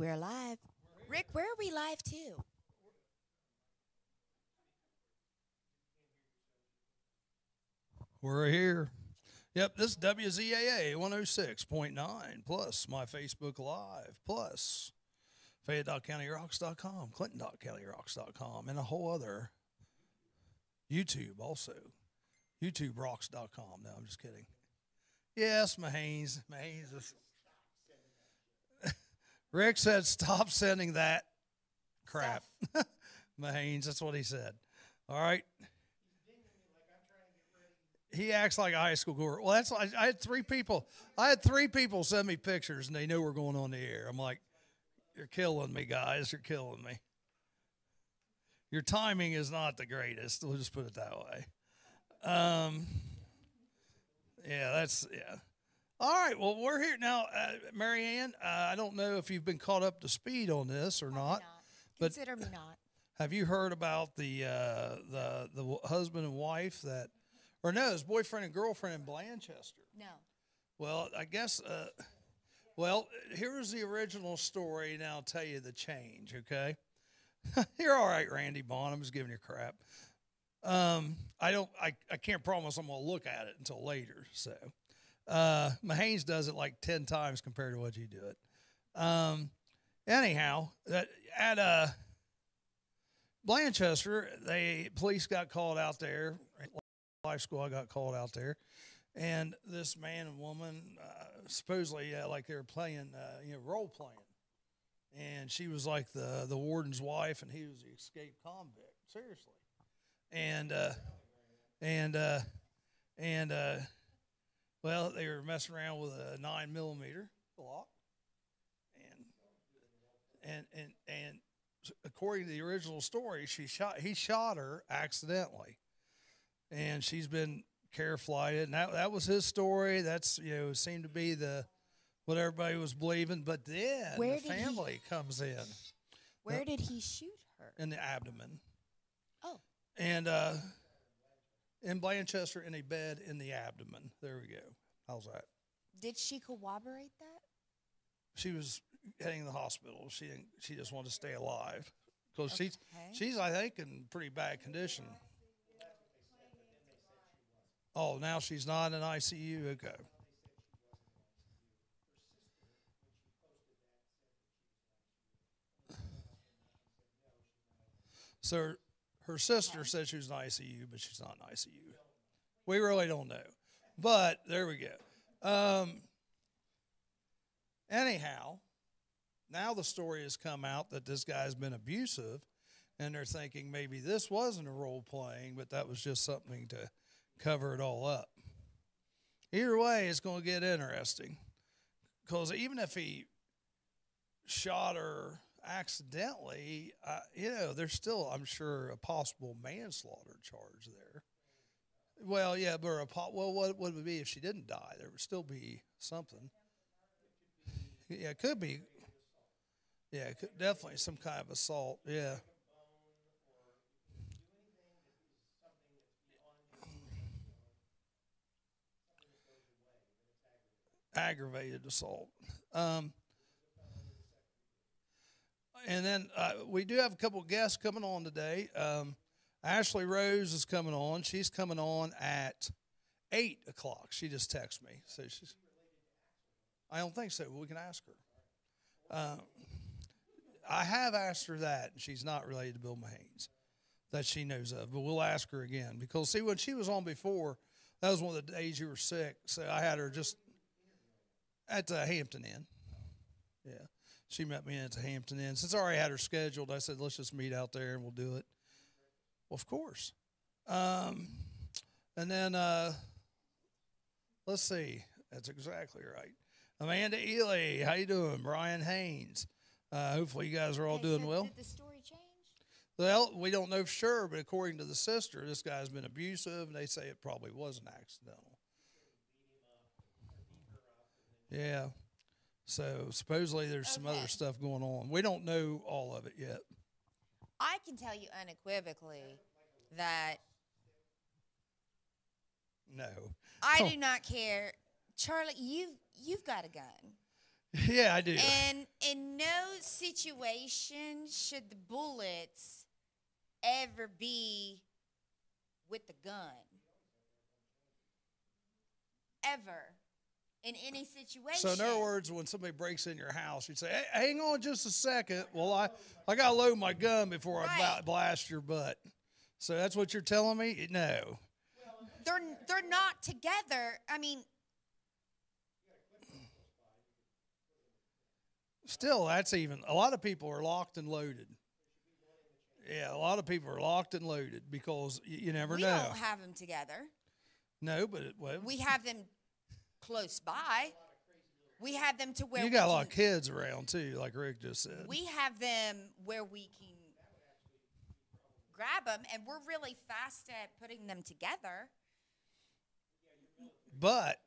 We're live. Rick, where are we live to? We're here. Yep, this is WZAA 106.9 plus my Facebook Live plus Fayette.CountyRocks.com, Clinton.CountyRocks.com, and a whole other YouTube also. YouTuberocks.com. No, I'm just kidding. Yes, Mahanes. Rick said stop sending that crap. Mahanes, that's what he said. All right. He acts like a high school goer. Well, that's I had three people. I had three people send me pictures, and they know we're going on the air. I'm like, you're killing me, guys. You're killing me. Your timing is not the greatest. We'll just put it that way. Yeah. All right. Well, we're here now, Marianne. I don't know if you've been caught up to speed on this or Probably not. But consider me not. have you heard about the husband and wife that? Or no, his boyfriend and girlfriend in Blanchester. No. Well, I guess, here's the original story, and I'll tell you the change, okay? You're all right, Randy Bond. I'm just giving you crap. I can't promise I'm going to look at it until later, so. Mahanes does it like 10 times compared to what you do it. Anyhow, at Blanchester, police got called out there. Life squad got called out there, and this man and woman supposedly like they were playing, role playing, and she was like the warden's wife, and he was the escaped convict. Seriously, well, they were messing around with a 9mm Glock, and according to the original story, he shot her accidentally. And she's been care flighted, and that was his story. That's seemed to be what everybody was believing. But then the family comes in. Where did he shoot her? In the abdomen. Oh. And in Blanchester, in a bed in the abdomen. There we go. How's that? Did she corroborate that? She was heading to the hospital. She just wanted to stay alive because she's I think in pretty bad condition. Oh, now she's not in ICU? Okay. So her sister said she was in ICU, but she's not in ICU. We really don't know. But there we go. Anyhow, now the story has come out that this guy's been abusive, and they're thinking maybe this wasn't a role playing, but that was just something to cover it all up. Either way, it's going to get interesting because even if he shot her accidentally, there's still, I'm sure, a possible manslaughter charge there. Well, yeah, but what would it be if she didn't die? There would still be something. Yeah, it could be. Yeah, definitely some kind of assault. Yeah. Aggravated assault. And then we do have a couple of guests coming on today. Ashley Rose is coming on. She's coming on at 8 o'clock. She just texted me. So I don't think so. We can ask her. I have asked her that, and she's not related to Bill Mahanes that she knows of. But we'll ask her again because, see, when she was on before, that was one of the days you were sick. So I had her just at the Hampton Inn. Yeah. She met me at the Hampton Inn. Since I already had her scheduled, I said, let's just meet out there and we'll do it. Well, of course. And then, let's see. That's exactly right. Amanda Ely, how you doing? Brian Haynes. Hopefully you guys are all doing well. Did the story change? Well, we don't know for sure, but according to the sister, this guy's been abusive, and they say it probably wasn't accidental. Yeah. So supposedly there's some other stuff going on. We don't know all of it yet. I can tell you unequivocally that no. I do not care. Charlie, you've got a gun. Yeah, I do. And in no situation should the bullets ever be with the gun. Ever. In any situation. So in other words, when somebody breaks in your house, you'd say, hey, hang on just a second. Well, I got to load my gun before I blast your butt. So that's what you're telling me? No. They're not together. I mean, still, that's even, a lot of people are locked and loaded. Yeah, a lot of people are locked and loaded because you never know. We don't have them together. No, but we have them close by. We have them to where you got a lot of kids around too, like Rick just said. We have them where we can grab them, and we're really fast at putting them together. But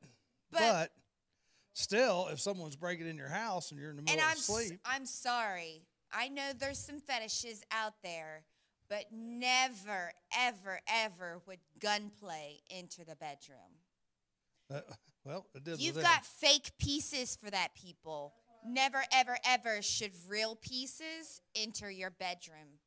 still, if someone's breaking in your house and you're in the middle of sleep. I'm sorry. I know there's some fetishes out there, but never, ever, ever would gunplay enter the bedroom. Well, it did. You've got fake pieces for that, people. Never, ever, ever should real pieces enter your bedroom.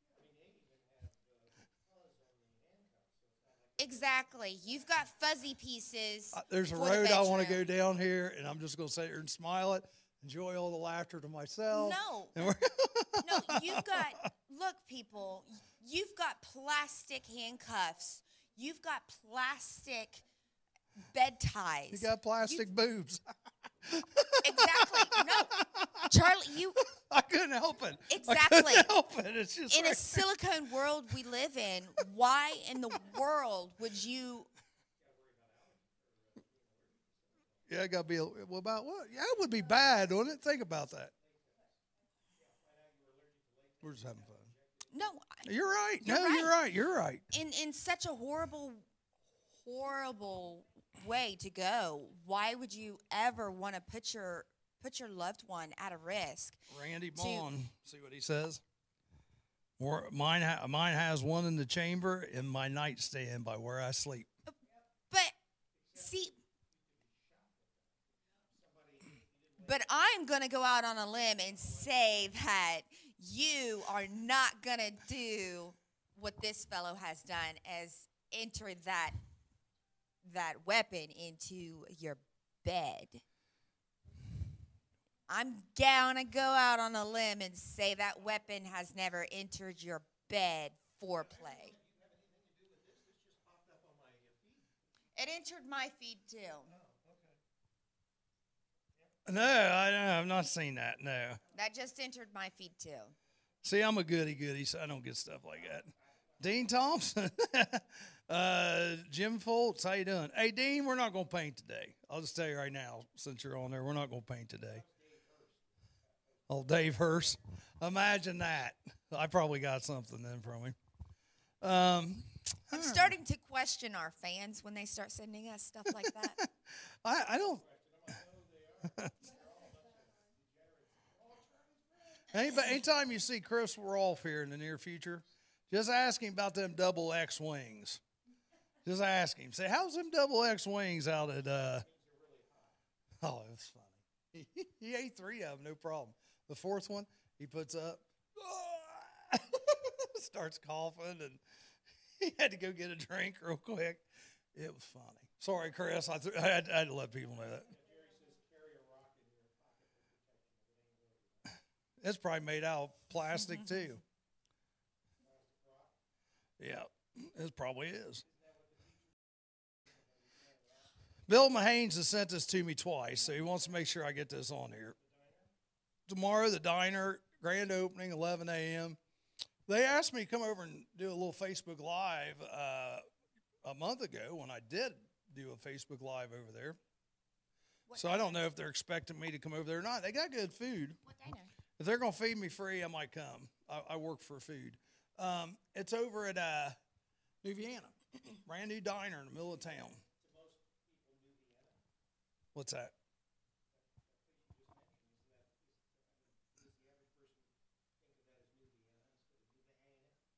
Exactly. You've got fuzzy pieces. There's a road I want to go down here, and I'm just going to sit here and smile it, enjoy all the laughter to myself. No. You've got, look, people, you've got plastic handcuffs. You've got plastic bed ties. You got plastic boobs. Exactly. No. Charlie, I couldn't help it. Exactly. I couldn't help it. It's just in a silicone world we live in, why in the world would you? Yeah, it got to be about what? Yeah, it would be bad, wouldn't it? Think about that. We're just having fun. No, you're right. You're right. In such a horrible way to go. Why would you ever want to put your loved one at a risk? Randy Bond, see what he says? Mine has one in the chamber in my nightstand by where I sleep. But see, but I'm going to go out on a limb and say that you are not going to do what this fellow has done, as enter that weapon into your bed. I'm going to go out on a limb and say that weapon has never entered your bed foreplay. It entered my feed too. No, I've not seen that, no. That just entered my feed too. See, I'm a goody, so I don't get stuff like that. Dean Thompson, Jim Foltz, how you doing? Hey, Dean, we're not going to paint today. I'll just tell you right now, since you're on there, we're not going to paint today. Oh, Dave Hurst. Imagine that. I probably got something then from him. I'm starting to question our fans when they start sending us stuff like that. I don't. Anytime you see Chris Rolfe here in the near future, just ask him about them double X wings. Just ask him. Say, how's them double X wings out at? Oh, it was funny. He ate 3 of them, no problem. The 4th one, he puts up, starts coughing, and he had to go get a drink real quick. It was funny. Sorry, Chris. I had to let people know that. It's probably made out of plastic, too. Yeah, it probably is. Bill Mahanes has sent this to me twice, so he wants to make sure I get this on here. Tomorrow, the diner, grand opening, 11 a.m. They asked me to come over and do a little Facebook Live a month ago when I did do a Facebook Live over there. So I don't know if they're expecting me to come over there or not. They got good food. What diner? If they're going to feed me free, I might come. I work for food. It's over at New Vienna, brand new diner in the middle of town. What's that?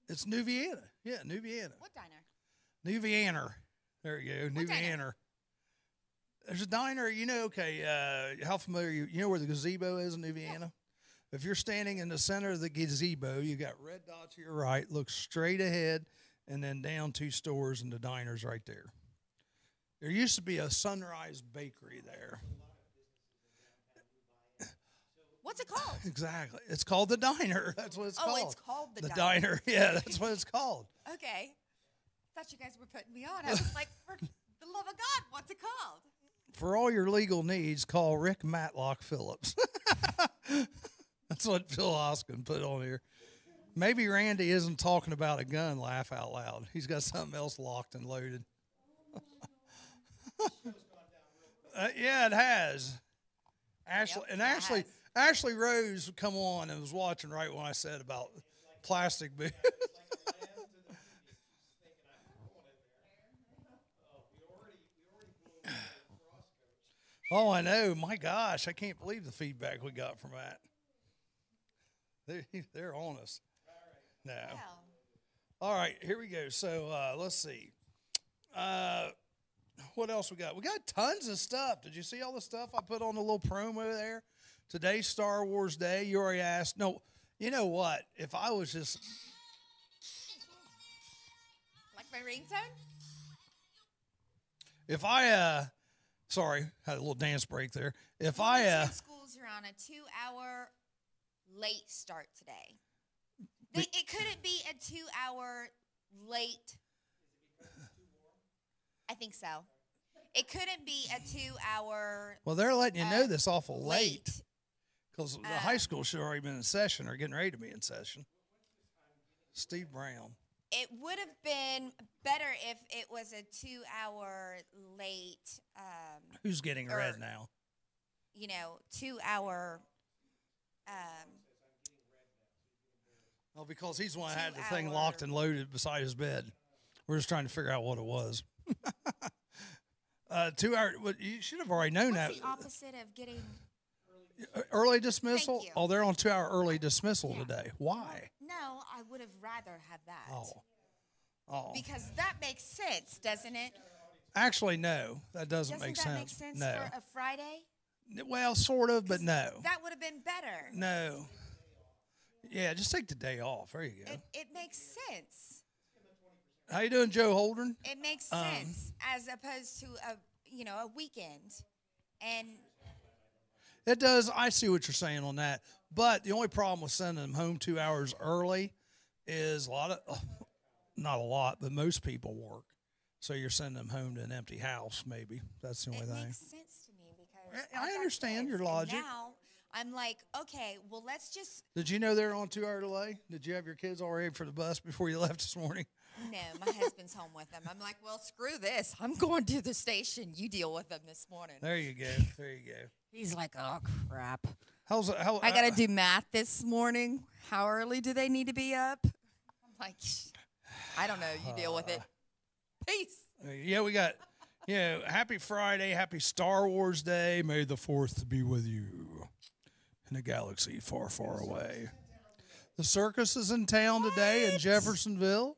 It's New Vienna. Yeah, New Vienna. What diner? New Vienna. There you go. New Vienna. There's a diner, okay, how familiar you know where the gazebo is in New Vienna? If you're standing in the center of the gazebo, you got red dots to your right, look straight ahead, and then down 2 stores, and the diner's right there. There used to be a Sunrise Bakery there. What's it called? Exactly. It's called the Diner. That's what it's called. Oh, it's called the Diner. Diner. Yeah, that's what it's called. Okay. I thought you guys were putting me on. I was like, for the love of God, what's it called? For all your legal needs, call Rick Matlock Phillips. That's what Phil Hoskin put on here. Maybe Randy isn't talking about a gun, laugh out loud. He's got something else locked and loaded. Yeah, it has. Ashley Rose come on and was watching right when I said about plastic boots. Oh, I know. My gosh, I can't believe the feedback we got from that. They're on us. No. Wow. All right, here we go. So let's see. What else we got? We got tons of stuff. Did you see all the stuff I put on the little promo there? Today's Star Wars Day. You already asked. No, you know what? If I was just... Like my ringtone? If I... Sorry, had a little dance break there. If schools are on a 2-hour late start today. It couldn't be a 2-hour late. I think so. It couldn't be a 2-hour. Well, they're letting you know this awful late because the high school should have already been in session or getting ready to be in session. Steve Brown. It would have been better if it was a 2-hour late. Who's getting red now? 2-hour. Well, because he's the one that had the thing locked and loaded beside his bed. We're just trying to figure out what it was. 2 hour. Well, you should have already known that. What's the opposite of getting early dismissal? Thank you. Oh, they're on 2-hour early dismissal today. Why? No, I would have rather had that. Oh. Because that makes sense, doesn't it? Actually, no, that doesn't make Doesn't that sense. make sense No. for a Friday? Well, sort of, but no. That would have been better. No. Yeah, just take the day off. There you go. It makes sense. How you doing, Joe Holden? It makes sense as opposed to a weekend. And it does. I see what you're saying on that. But the only problem with sending them home 2 hours early is not a lot, but most people work. So you're sending them home to an empty house, maybe. That's the only thing. It makes sense to me because I understand your logic. And now I'm like, okay, well, let's just. Did you know they're on 2-hour delay? Did you have your kids all ready for the bus before you left this morning? No, my husband's home with them. I'm like, well, screw this. I'm going to the station. You deal with them this morning. There you go. There you go. He's like, oh, crap. I got to do math this morning. How early do they need to be up? I'm like, I don't know. You deal with it. Peace. Yeah, we got, happy Friday, happy Star Wars Day. May the 4th be with you in a galaxy far, far away. The circus is in town today in Jeffersonville.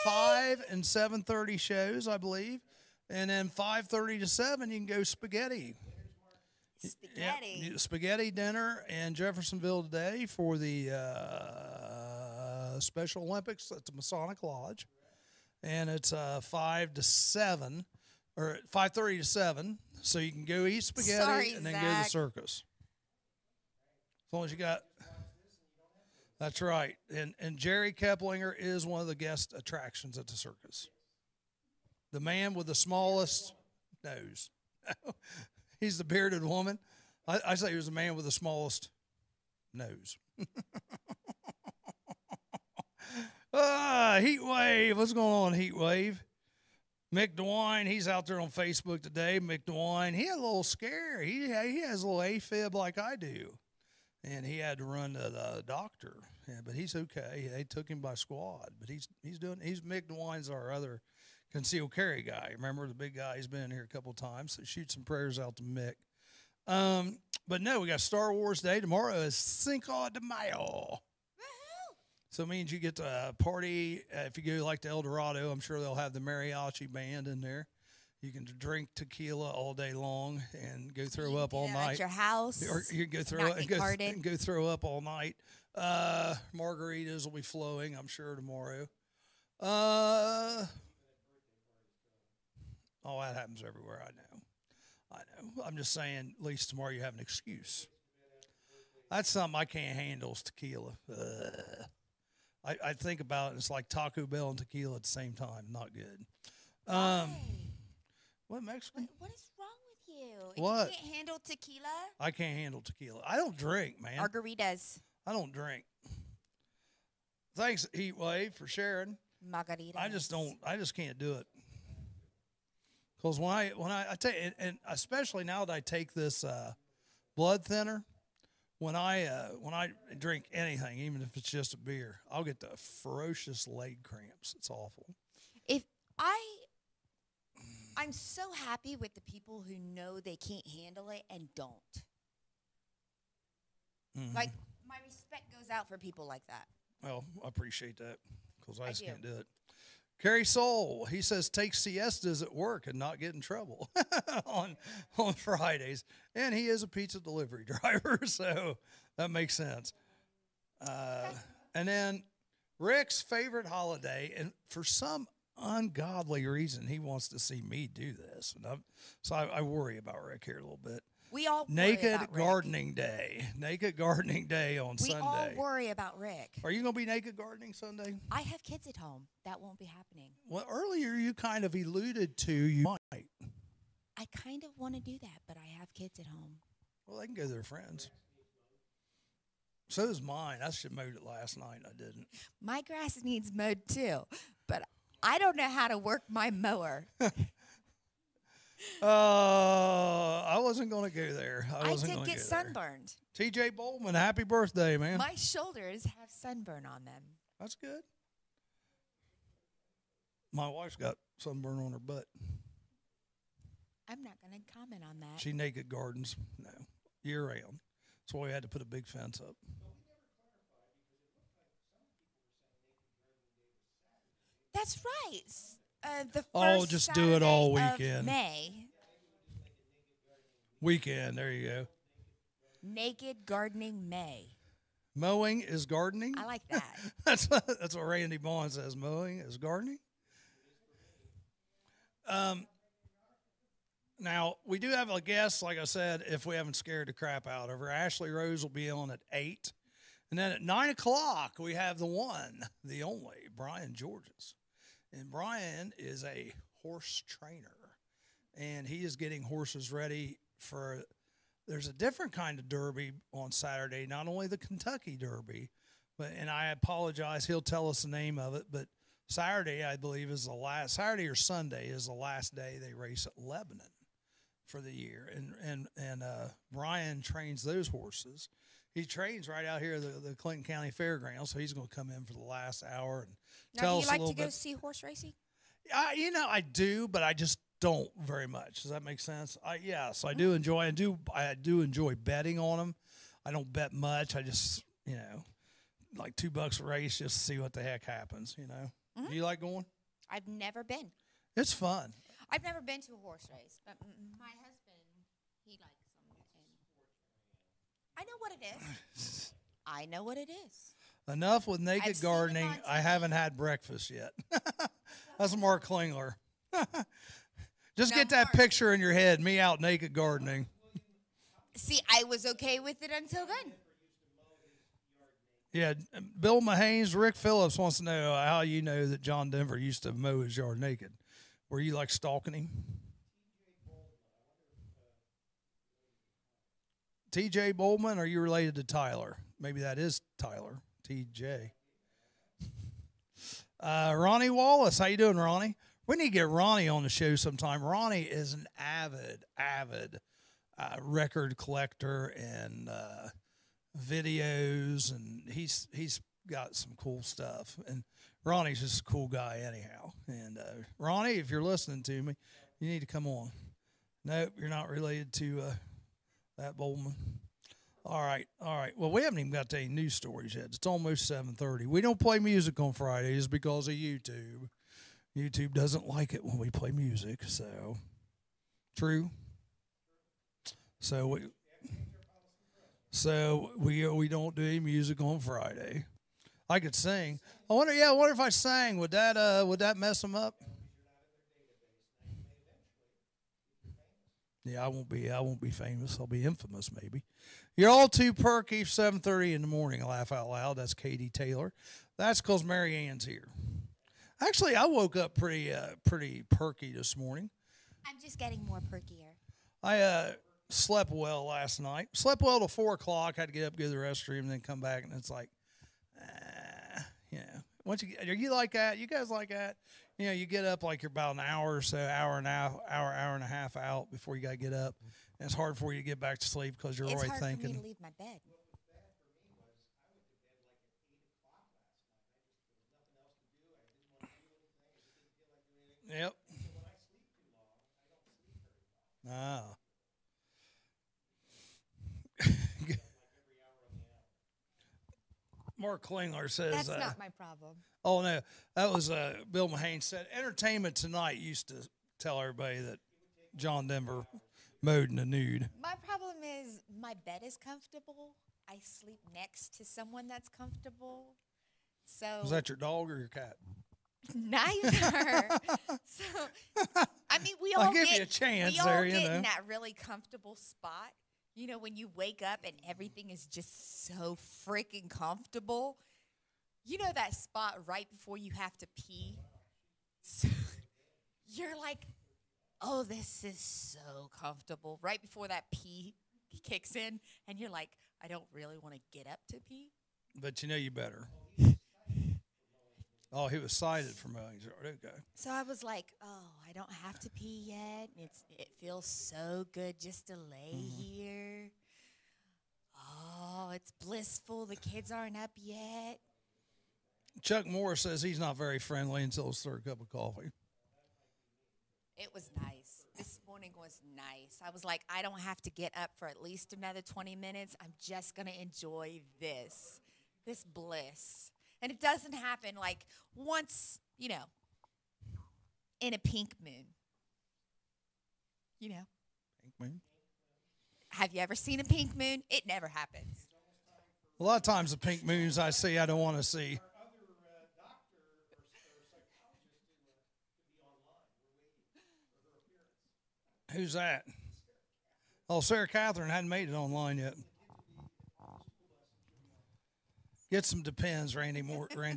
5 and 7:30 shows, I believe. And then 5:30 to 7, you can go spaghetti. Spaghetti dinner in Jeffersonville today for the Special Olympics at the Masonic Lodge. And it's 5 to 7, or 5:30 to 7. So you can go eat spaghetti and then go to the circus. As long as you got... That's right. And Jerry Keplinger is one of the guest attractions at the circus. The man with the smallest nose. He's the bearded woman. I say he was the man with the smallest nose. Heat Wave. What's going on, Heat Wave? Mick DeWine, he's out there on Facebook today. Mick DeWine, he had a little scare. He has a little AFib like I do. And he had to run to the doctor. Yeah, but he's okay. They took him by squad. But he's Mick DeWine's our other concealed carry guy. Remember the big guy? He's been here a couple of times. So shoot some prayers out to Mick. But no, we got Star Wars Day. Tomorrow is Cinco de Mayo. So it means you get to party. If you go like to El Dorado, I'm sure they'll have the mariachi band in there. You can drink tequila all day long and go throw You up do all that night. at your house. Or you can go throw not up, get go, carded. and go throw up all night. Margaritas will be flowing, I'm sure, tomorrow. Oh, that happens everywhere. I know. I'm just saying, at least tomorrow you have an excuse. That's something I can't handle is tequila. I think about it. It's like Taco Bell and tequila at the same time. Not good. What, Mexican? What is wrong with you? What? You can't handle tequila? I can't handle tequila. I don't drink, man. Margaritas. I don't drink. Thanks, Heat Wave, for sharing. Margaritas. I just can't do it. Because when I take, and especially now that I take this blood thinner, when I drink anything, even if it's just a beer, I'll get the ferocious leg cramps. It's awful. I'm so happy with the people who know they can't handle it and don't. Mm-hmm. Like, my respect goes out for people like that. Well, I appreciate that because I just do. can't do it. Kerry Soul, he says take siestas at work and not get in trouble on Fridays. And he is a pizza delivery driver, so that makes sense. And then Rick's favorite holiday, and for some ungodly reason, he wants to see me do this. And so I worry about Rick here a little bit. We all worry Naked about Rick. Gardening Day. Naked Gardening Day on We Sunday. all worry about Rick. Are you going to be naked gardening Sunday? I have kids at home. That won't be happening. Well, earlier you kind of alluded to you might. I kind of want to do that, but I have kids at home. Well, they can go to their friends. So does mine. I should have mowed it last night. I didn't. My grass needs mowed too, but I don't know how to work my mower. I wasn't going to go there. I did get sunburned. TJ Bowman, happy birthday, man. My shoulders have sunburn on them. That's good. My wife's got sunburn on her butt. I'm not going to comment on that. She naked gardens, no, year round. That's why we had to put a big fence up. That's right. The first just do it all Saturday of weekend. May. Weekend, there you go. Naked Gardening May. Mowing is gardening. I like that. That's what Randy Bond says. Mowing is gardening. Now, we do have a guest, like I said, if we haven't scared the crap out of her. Ashley Rose will be on at 8. And then at 9 o'clock, we have the one, the only, Brian Georges. And Brian is a horse trainer. And he is getting horses ready for, there's a different kind of derby on Saturday, not only the Kentucky Derby, but, and I apologize, he'll tell us the name of it, but Saturday, I believe, is the last, Saturday or Sunday is the last day they race at Lebanon for the year. And Brian trains those horses. He trains right out here at the Clinton County Fairgrounds, so he's going to come in for the last hour and tell us a little bit. Do you like to go see horse racing? I do, but I just don't very much. Does that make sense? Yes, I do enjoy. I do enjoy betting on them. I don't bet much. I just, like $2 a race just to see what the heck happens. Mm-hmm. Do you like going? I've never been. It's fun. I've never been to a horse race, but my husband, he likes them. I know what it is. I know what it is. Enough with naked I've seen gardening. it on I TV. haven't had breakfast yet. That's Mark Klingler. Just Now, get that Mark- picture in your head, me out naked gardening. See, I was okay with it until then. Yeah, Bill Mahanes, Rick Phillips wants to know how you know that John Denver used to mow his yard naked. Were you like stalking him? TJ Bowman, are you related to Tyler? Maybe that is Tyler. TJ. Ronnie Wallace, how you doing, Ronnie? We need to get Ronnie on the show sometime. Ronnie is an avid record collector and videos, and he's got some cool stuff. And Ronnie's just a cool guy anyhow. And Ronnie, if you're listening to me, you need to come on. Nope, you're not related to that Bowman. All right. Well, we haven't even got to any news stories yet. It's almost 7:30. We don't play music on Fridays because of YouTube. YouTube doesn't like it when we play music, so True. So we don't do any music on Friday. I could sing. I wonder. Yeah, I wonder if I sang, would that mess them up? Yeah, I won't be famous. I'll be infamous, maybe. You're all too perky. 7:30 in the morning. Laugh out loud. That's Katie Taylor. That's because Mary Ann's here. Actually, I woke up pretty perky this morning. I'm just getting more perkier. I slept well last night. Slept well till 4 o'clock. Had to get up, go to the restroom, and then come back, and it's like, Once are you like that? You guys like that? You get up like you're about an hour or so, hour and a half out before you got to get up. And it's hard for you to get back to sleep because you're already thinking. It's hard for me to leave my bed. Yep. Ah. Mark Klingler says... That's not my problem. Oh, no. That was Bill Mahane said, Entertainment Tonight used to tell everybody that John Denver mowed in the nude. My problem is my bed is comfortable. I sleep next to someone that's comfortable. So is that your dog or your cat? Neither. So, I mean, we all give get, you a chance we all there, get in that really comfortable spot. When you wake up and everything is just so freaking comfortable. That spot right before you have to pee. So you're like, oh, this is so comfortable. Right before that pee kicks in, and you're like, I don't really want to get up to pee. But you better. Oh, he was cited for mowing. Okay. So I was like, oh, I don't have to pee yet. It feels so good just to lay here. Oh, it's blissful. The kids aren't up yet. Chuck Moore says he's not very friendly until his third cup of coffee. It was nice. This morning was nice. I was like, I don't have to get up for at least another 20 minutes. I'm just going to enjoy this bliss. And it doesn't happen like once, in a pink moon. Pink moon? Have you ever seen a pink moon? It never happens. A lot of times the pink moons I see, I don't want to see. Who's that? Oh, Sarah Catherine hadn't made it online yet. Get some Depends, Randy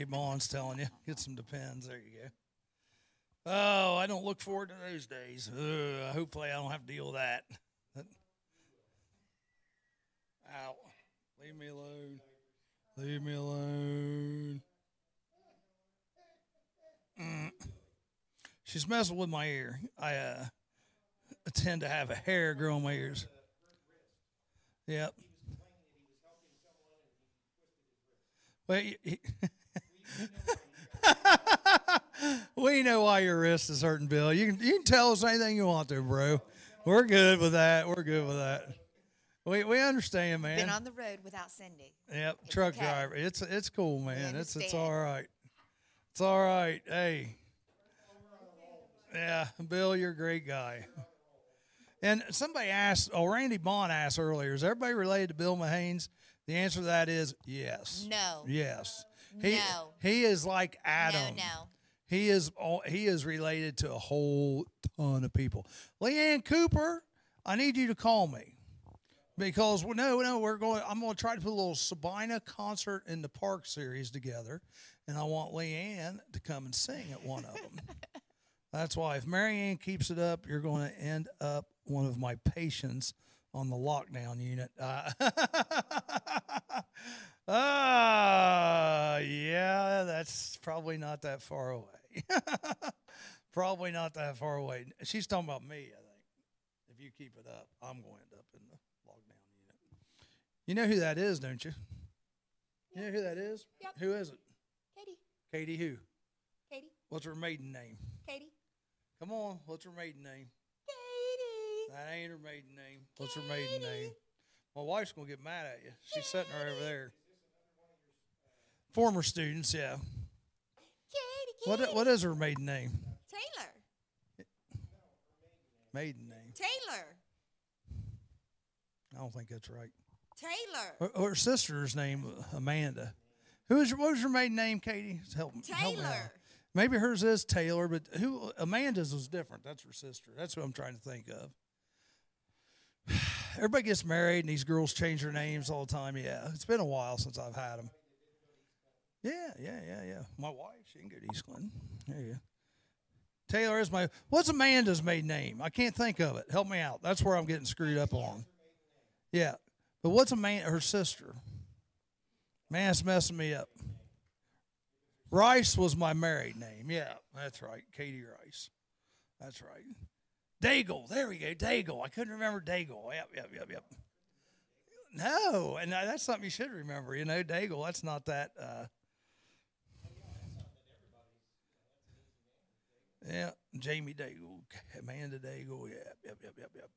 Bond's telling you. Get some Depends. There you go. Oh, I don't look forward to those days. Hopefully I don't have to deal with that. Ow. Leave me alone. Leave me alone. She's messing with my ear. I tend to have a hair grow on my ears. Yep. Well, we know why your wrist is hurting, Bill. You can tell us anything you want to, bro. We're good with that. We're good with that. We understand, man. Been on the road without Cindy. Yep, it's truck driver. It's cool, man. It's all right. It's all right. Hey. Yeah, Bill, you're a great guy. And somebody asked, Randy Bond asked earlier, is everybody related to Bill Mahane's? The answer to that is yes. No. Yes. No. He is like Adam. No. He is related to a whole ton of people. Leanne Cooper, I need you to call me. Because I'm going to try to put a little Sabina concert in the Park series together, and I want Leanne to come and sing at one of them. That's why if Mary Ann keeps it up, you're going to end up one of my patients on the lockdown unit. Yeah, that's probably not that far away. Probably not that far away. She's talking about me, I think. If you keep it up, I'm going to end up in the lockdown unit. You know who that is, don't you? You know who that is? Yep. Who is it? Katie. Katie who? Katie. What's her maiden name? Katie. Come on, what's her maiden name? Katie. That ain't her maiden name. What's her maiden name? My wife's going to get mad at you. She's sitting right over there. Former students, yeah. Katie. What is her maiden name? Taylor. Maiden name. Taylor. I don't think that's right. Taylor. Her sister's name, Amanda. What was your maiden name, Katie? Help me out. Taylor. Maybe hers is Taylor, but Amanda's was different. That's her sister. That's what I'm trying to think of. Everybody gets married, and these girls change their names all the time. Yeah, it's been a while since I've had them. Yeah. My wife, she can go to East Clinton. There you go. Taylor is what's Amanda's maiden name? I can't think of it. Help me out. That's where I'm getting screwed up on. Yeah, but what's her sister? Man, it's messing me up. Rice was my married name. Yeah, that's right. Katie Rice. That's right. Daigle. There we go. Daigle. I couldn't remember Daigle. Yep. No, and that's something you should remember. Daigle. That's not that. Yeah, Jamie Daigle, Amanda Daigle. Yep.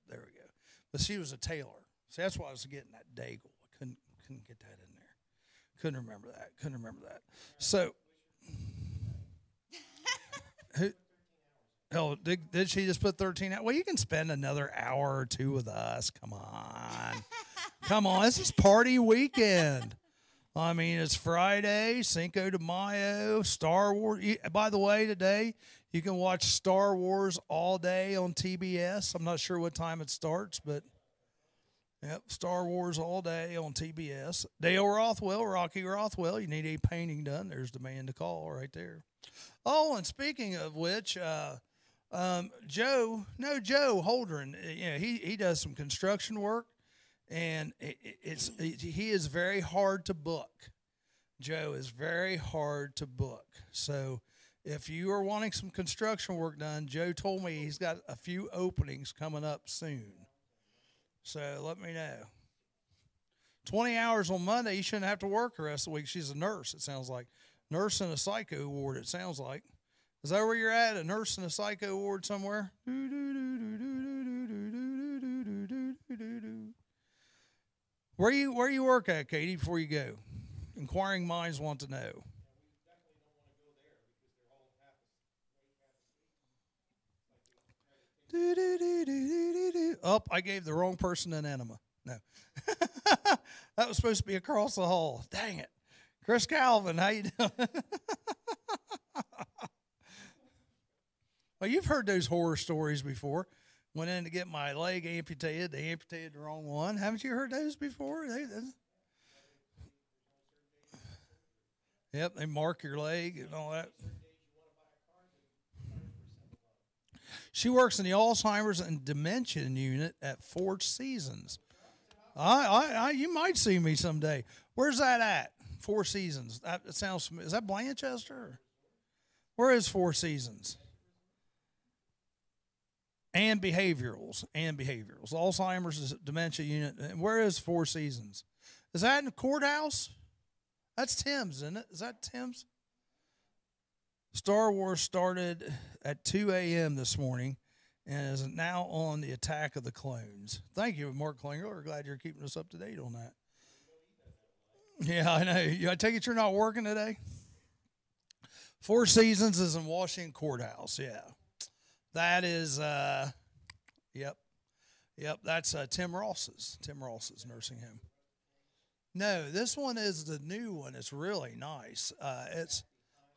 There we go. But she was a Taylor. See, that's why I was getting that Daigle. I couldn't get that in there. Couldn't remember that. So, did she just put 13 hours? Well, you can spend another hour or two with us. Come on. This is party weekend. I mean, it's Friday, Cinco de Mayo, Star Wars. By the way, today you can watch Star Wars all day on TBS. I'm not sure what time it starts, but yep, Star Wars all day on TBS. Dale Rocky Rothwell, you need a painting done. There's the man to call right there. Oh, and speaking of which, Joe Holdren, he does some construction work. And he is very hard to book. Joe is very hard to book. So if you are wanting some construction work done, Joe told me he's got a few openings coming up soon. So let me know. 20 hours on Monday, you shouldn't have to work the rest of the week. She's a nurse, it sounds like. Nurse in a psycho ward, it sounds like. Is that where you're at? A nurse in a psycho ward somewhere? Where you work at, Katie, before you go? Inquiring minds want to know. Oh, I gave the wrong person an enema. No. That was supposed to be across the hall. Dang it. Chris Calvin, how you doing? Well, you've heard those horror stories before. Went in to get my leg amputated. They amputated the wrong one. Haven't you heard those before? Yep, they mark your leg and all that. She works in the Alzheimer's and Dementia unit at Four Seasons. You might see me someday. Where's that at? Four Seasons. That sounds familiar. Is that Blanchester? Where is Four Seasons? And behaviorals. Alzheimer's is Dementia unit. And where is Four Seasons? Is that in the courthouse? That's Tim's, isn't it? Is that Tim's? Star Wars started at 2 a.m. this morning and is now on the Attack of the Clones. Thank you, Mark Klinger. We're glad you're keeping us up to date on that. Yeah, I know. I take it you're not working today? Four Seasons is in Washington Courthouse, yeah. That is, yep, that's Tim Ross's nursing home. No, this one is the new one. It's really nice. It's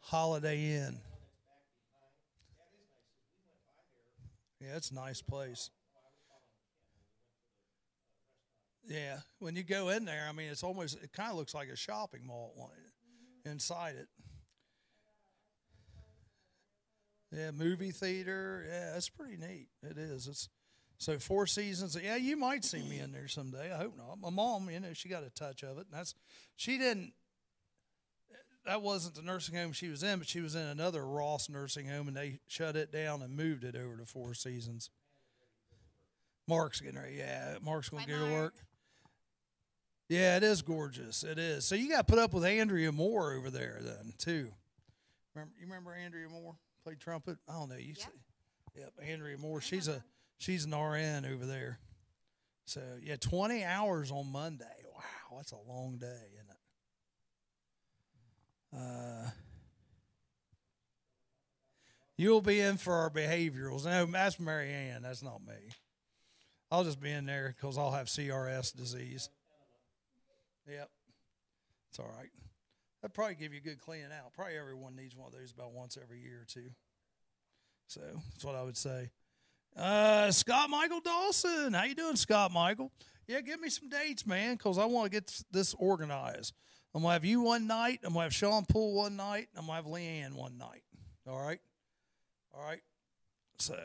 Holiday Inn. Yeah, it's a nice place. Yeah, when you go in there, I mean, it kind of looks like a shopping mall inside it. Yeah, movie theater. Yeah, it's pretty neat. It is. So Four Seasons. Yeah, you might see me in there someday. I hope not. My mom, she got a touch of it. And that wasn't the nursing home she was in, but she was in another Ross nursing home, and they shut it down and moved it over to Four Seasons. Mark's getting ready. Yeah, Mark's going to go to work. Yeah, it is gorgeous. It is. So you got to put up with Andrea Moore over there then, too. Remember Andrea Moore? Played trumpet. I don't know. Yep, Andrea Moore. She's an RN over there. So 20 hours on Monday. Wow, that's a long day, isn't it? You'll be in for our behaviorals. No, that's Mary Ann. That's not me. I'll just be in there because I'll have CRS disease. Yep. It's all right. That'd probably give you a good cleaning out. Probably everyone needs one of those about once every year or two. So that's what I would say. Scott Michael Dawson. How you doing, Scott Michael? Yeah, give me some dates, man, because I want to get this organized. I'm going to have you one night. I'm going to have Sean Poole one night. I'm going to have Leanne one night. All right? All right? So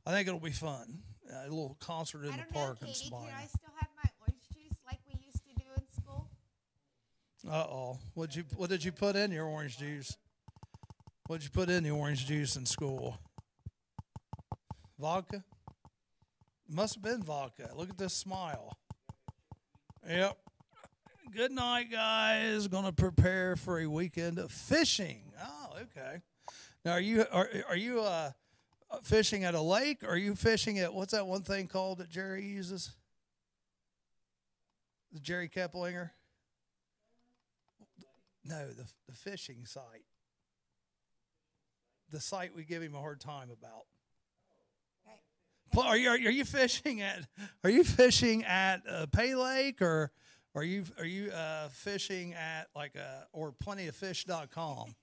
I think it'll be fun. A little concert in the park in Sabina. Can I still have my orange juice like we used to do in school? Uh-oh. What did you put in your orange juice? What did you put in the orange juice in school? Vodka? Must have been vodka. Look at this smile. Yep. Good night, guys. Going to prepare for a weekend of fishing. Oh, okay. Now, are you fishing at a lake, or are you fishing at, what's that one thing called that Jerry uses? The Jerry Keplinger? No, the fishing site. The site we give him a hard time about. Are you fishing at Pay Lake, or are you fishing at or plentyoffish.com?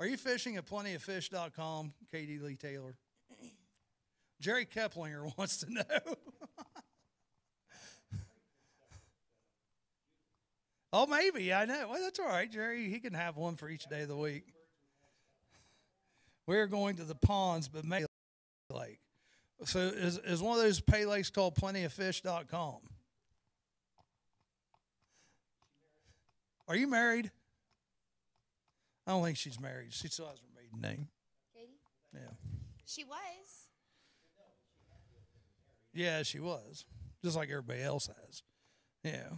Are you fishing at plentyoffish.com, Katie Lee Taylor? Jerry Keplinger wants to know. Oh, maybe. I know. Well, that's all right, Jerry. He can have one for each day of the week. We're going to the ponds, but May Lake. So is one of those pay lakes called plentyoffish.com? Are you married? I don't think she's married. She still has her maiden name. Katie? Yeah. She was. Yeah, she was. Just like everybody else has. Yeah.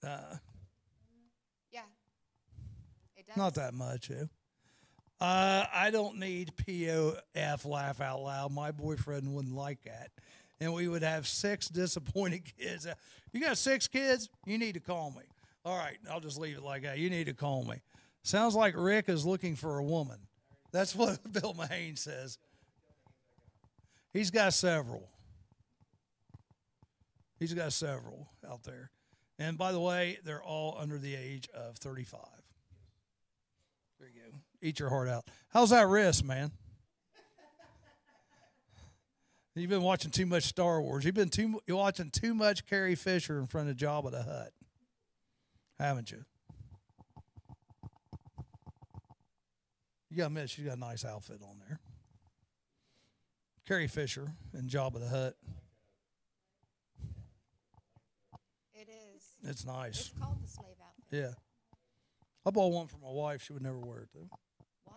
Yeah. It does. Not that much, yeah. I don't need POF, laugh out loud. My boyfriend wouldn't like that. And we would have 6 disappointed kids. You got 6 kids? You need to call me. All right, I'll just leave it like that. You need to call me. Sounds like Rick is looking for a woman. That's what Bill Mahane says. He's got several. He's got several out there. And by the way, they're all under the age of 35. There you go. Eat your heart out. How's that wrist, man? You've been watching too much Star Wars. You're watching too much Carrie Fisher in front of Jabba the Hutt, haven't you? You got to admit, she's got a nice outfit on there. Carrie Fisher and Jabba the Hutt. It is. It's nice. It's called the slave outfit. Yeah. I bought one for my wife. She would never wear it, though. Why?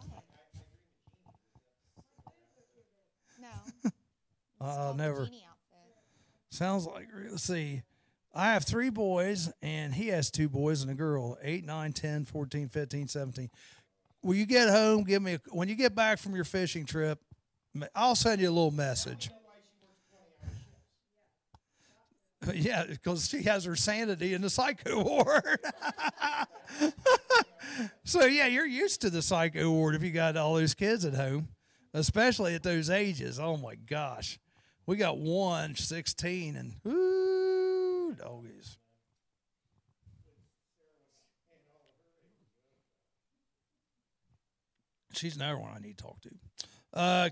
No. Never. Sounds like, let's see. I have 3 boys, and he has 2 boys and a girl, 8, 9, 10, 14, 15, 17. Will you get home, when you get back from your fishing trip, I'll send you a little message. Yeah, because she has her sanity in the psycho ward. So, yeah, you're used to the psycho ward if you got all those kids at home, especially at those ages. Oh, my gosh. We got 1, 16, and whoo, doggies. She's another one I need to talk to.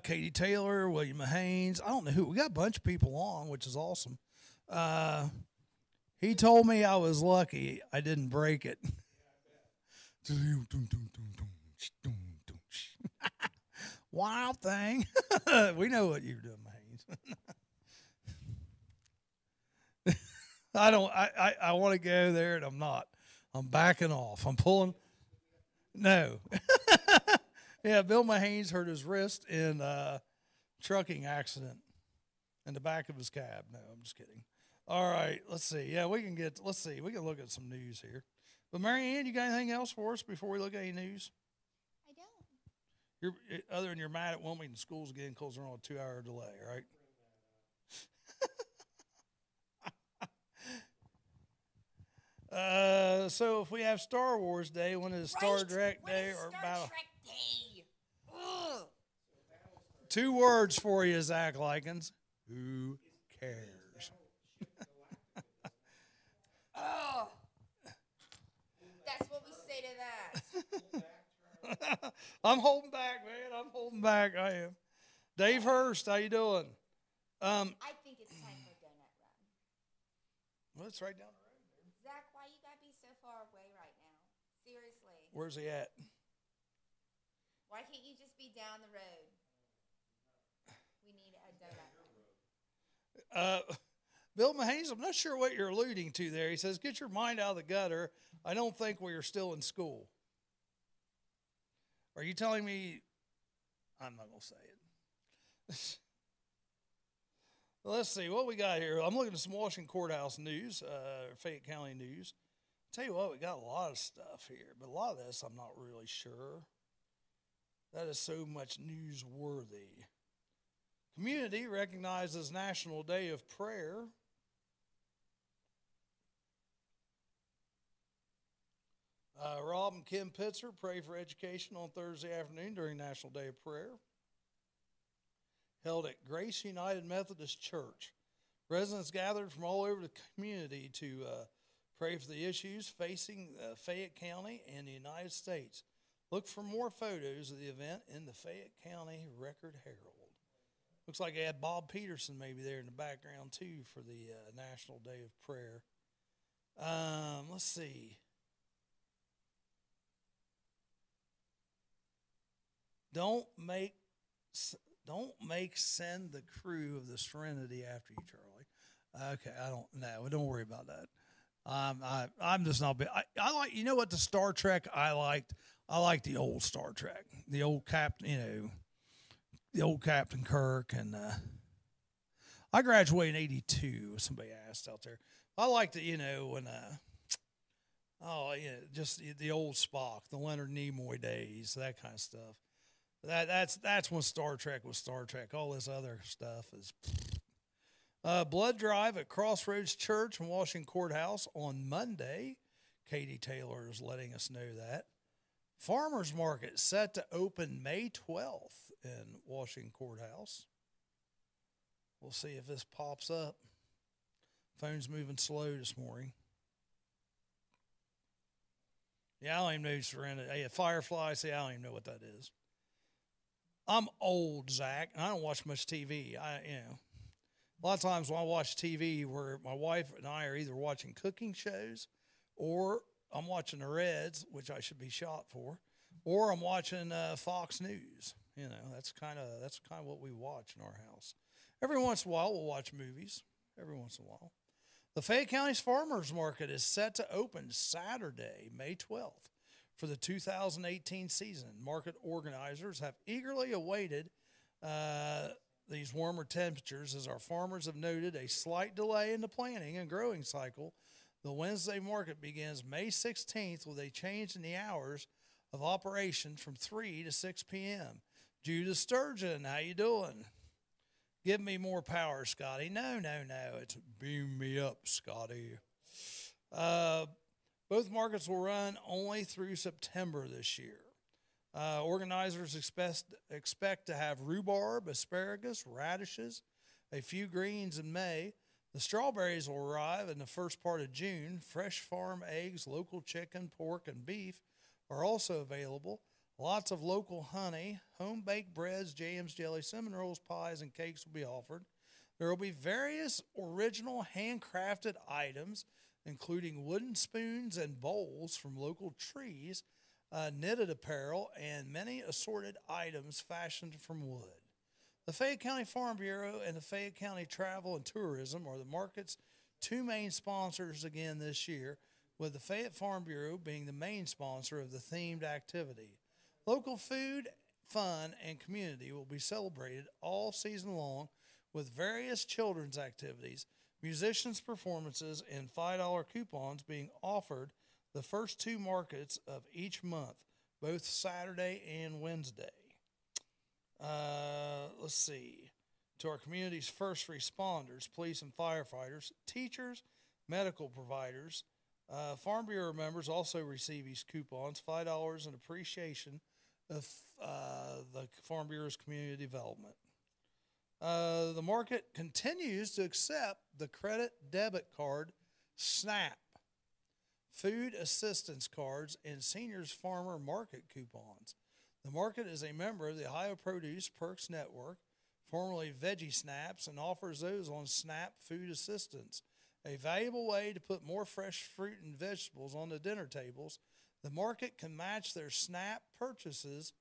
Katie Taylor, William Haynes. I don't know who. We got a bunch of people on, which is awesome. He told me I was lucky I didn't break it. Wild thing. We know what you're doing, Haynes. I want to go there, and I'm not. I'm backing off. I'm pulling. No. Yeah, Bill Mahane hurt his wrist in a trucking accident in the back of his cab. No, I'm just kidding. All right, let's see. Yeah, we can look at some news here. But Marianne, you got anything else for us before we look at any news? I don't. Other than you're mad at Wilmington schools again because they're on a 2-hour delay, right? So if we have Star Wars Day, when is Star Trek Day or Star Battle? Trek Day? Ugh. Two words for you, Zach Likens. Who cares? Oh, that's what we say to that. I'm holding back, man. I'm holding back. I am. Dave Hurst, how you doing? I think it's time for a donut run. Well, it's right down the road. Zach, why you gotta be so far away right now? Seriously. Where's he at? Why can't you just be down the road? We need a donut. Bill Mahanes, I'm not sure what you're alluding to there. He says, get your mind out of the gutter. I don't think we are still in school. Are you telling me? I'm not going to say it. Well, let's see what we got here. I'm looking at some Washington Courthouse news, Fayette County news. Tell you what, we got a lot of stuff here, but a lot of this I'm not really sure. That is so much newsworthy. Community recognizes National Day of Prayer. Rob and Kim Pitzer pray for education on Thursday afternoon during National Day of Prayer. Held at Grace United Methodist Church. Residents gathered from all over the community to pray for the issues facing Fayette County and the United States. Look for more photos of the event in the Fayette County Record Herald. Looks like they had Bob Peterson maybe there in the background too for the National Day of Prayer. Let's see. Don't make send the crew of the Serenity after you, Charlie. Okay, don't worry about that. I'm just not. I like, you know what, the Star Trek I liked. I like the old Star Trek, the old Captain, the old Captain Kirk, and I graduated in '82. Somebody asked out there. I liked it, when just the old Spock, the Leonard Nimoy days, that kind of stuff. That's when Star Trek was Star Trek. All this other stuff is. Blood drive at Crossroads Church and Washington Courthouse on Monday. Katie Taylor is letting us know that. Farmers Market set to open May 12th in Washington Courthouse. We'll see if this pops up. Phone's moving slow this morning. Yeah, I don't even know Serenity. Hey, Firefly, see, I don't even know what that is. I'm old, Zach, and I don't watch much TV. A lot of times when I watch TV, where my wife and I are either watching cooking shows, or I'm watching the Reds, which I should be shot for, or I'm watching Fox News. That's kind of what we watch in our house. Every once in a while, we'll watch movies. Every once in a while. The Fayette County's Farmers Market is set to open Saturday, May 12th, for the 2018 season. Market organizers have eagerly awaited these warmer temperatures, as our farmers have noted a slight delay in the planting and growing cycle. The Wednesday market begins May 16th with a change in the hours of operation from 3 to 6 p.m. Judah Sturgeon, how you doing? Give me more power, Scotty. No. It's beam me up, Scotty. Both markets will run only through September this year. Organizers expect to have rhubarb, asparagus, radishes, a few greens in May. The strawberries will arrive in the first part of June. Fresh farm eggs, local chicken, pork, and beef are also available. Lots of local honey, home-baked breads, jams, jelly, cinnamon rolls, pies, and cakes will be offered. There will be various original handcrafted items, including wooden spoons and bowls from local trees, knitted apparel, and many assorted items fashioned from wood. The Fayette County Farm Bureau and the Fayette County Travel and Tourism are the market's two main sponsors again this year, with the Fayette Farm Bureau being the main sponsor of the themed activity. Local food, fun, and community will be celebrated all season long with various children's activities, musicians' performances, and $5 coupons being offered the first two markets of each month, both Saturday and Wednesday. Let's see. To our community's first responders, police and firefighters, teachers, medical providers, Farm Bureau members also receive these coupons, $5 in appreciation of the Farm Bureau's community development. The market continues to accept the credit debit card SNAP, food assistance cards, and seniors farmer market coupons. The market is a member of the Ohio Produce Perks Network, formerly Veggie Snaps, and offers those on SNAP food assistance, a valuable way to put more fresh fruit and vegetables on the dinner tables. The market can match their SNAP purchases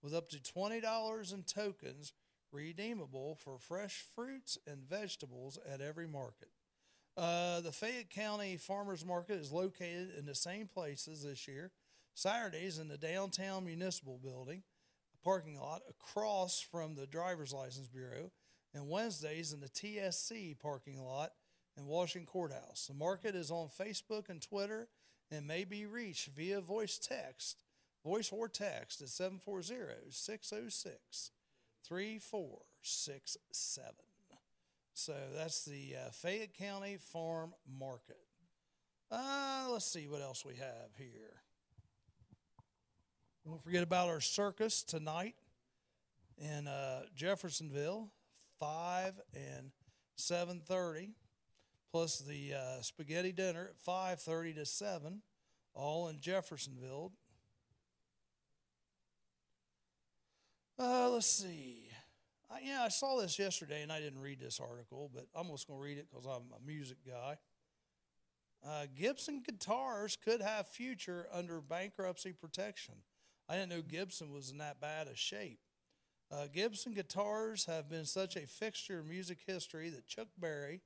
with up to $20 in tokens redeemable for fresh fruits and vegetables at every market. The Fayette County Farmers Market is located in the same places this year. Saturdays in the downtown municipal building, a parking lot across from the Driver's License Bureau, and Wednesdays in the TSC parking lot in Washington Courthouse. The market is on Facebook and Twitter and may be reached via voice or text at 740-606-3467. So that's the Fayette County Farm Market. Let's see what else we have here. Don't forget about our circus tonight in Jeffersonville, 5 and 7:30, plus the spaghetti dinner at 5:30 to 7, all in Jeffersonville. Let's see. I saw this yesterday, and I didn't read this article, but I'm just going to read it because I'm a music guy. Gibson guitars could have future under bankruptcy protection. I didn't know Gibson was in that bad a shape. Gibson guitars have been such a fixture in music history that Chuck Berry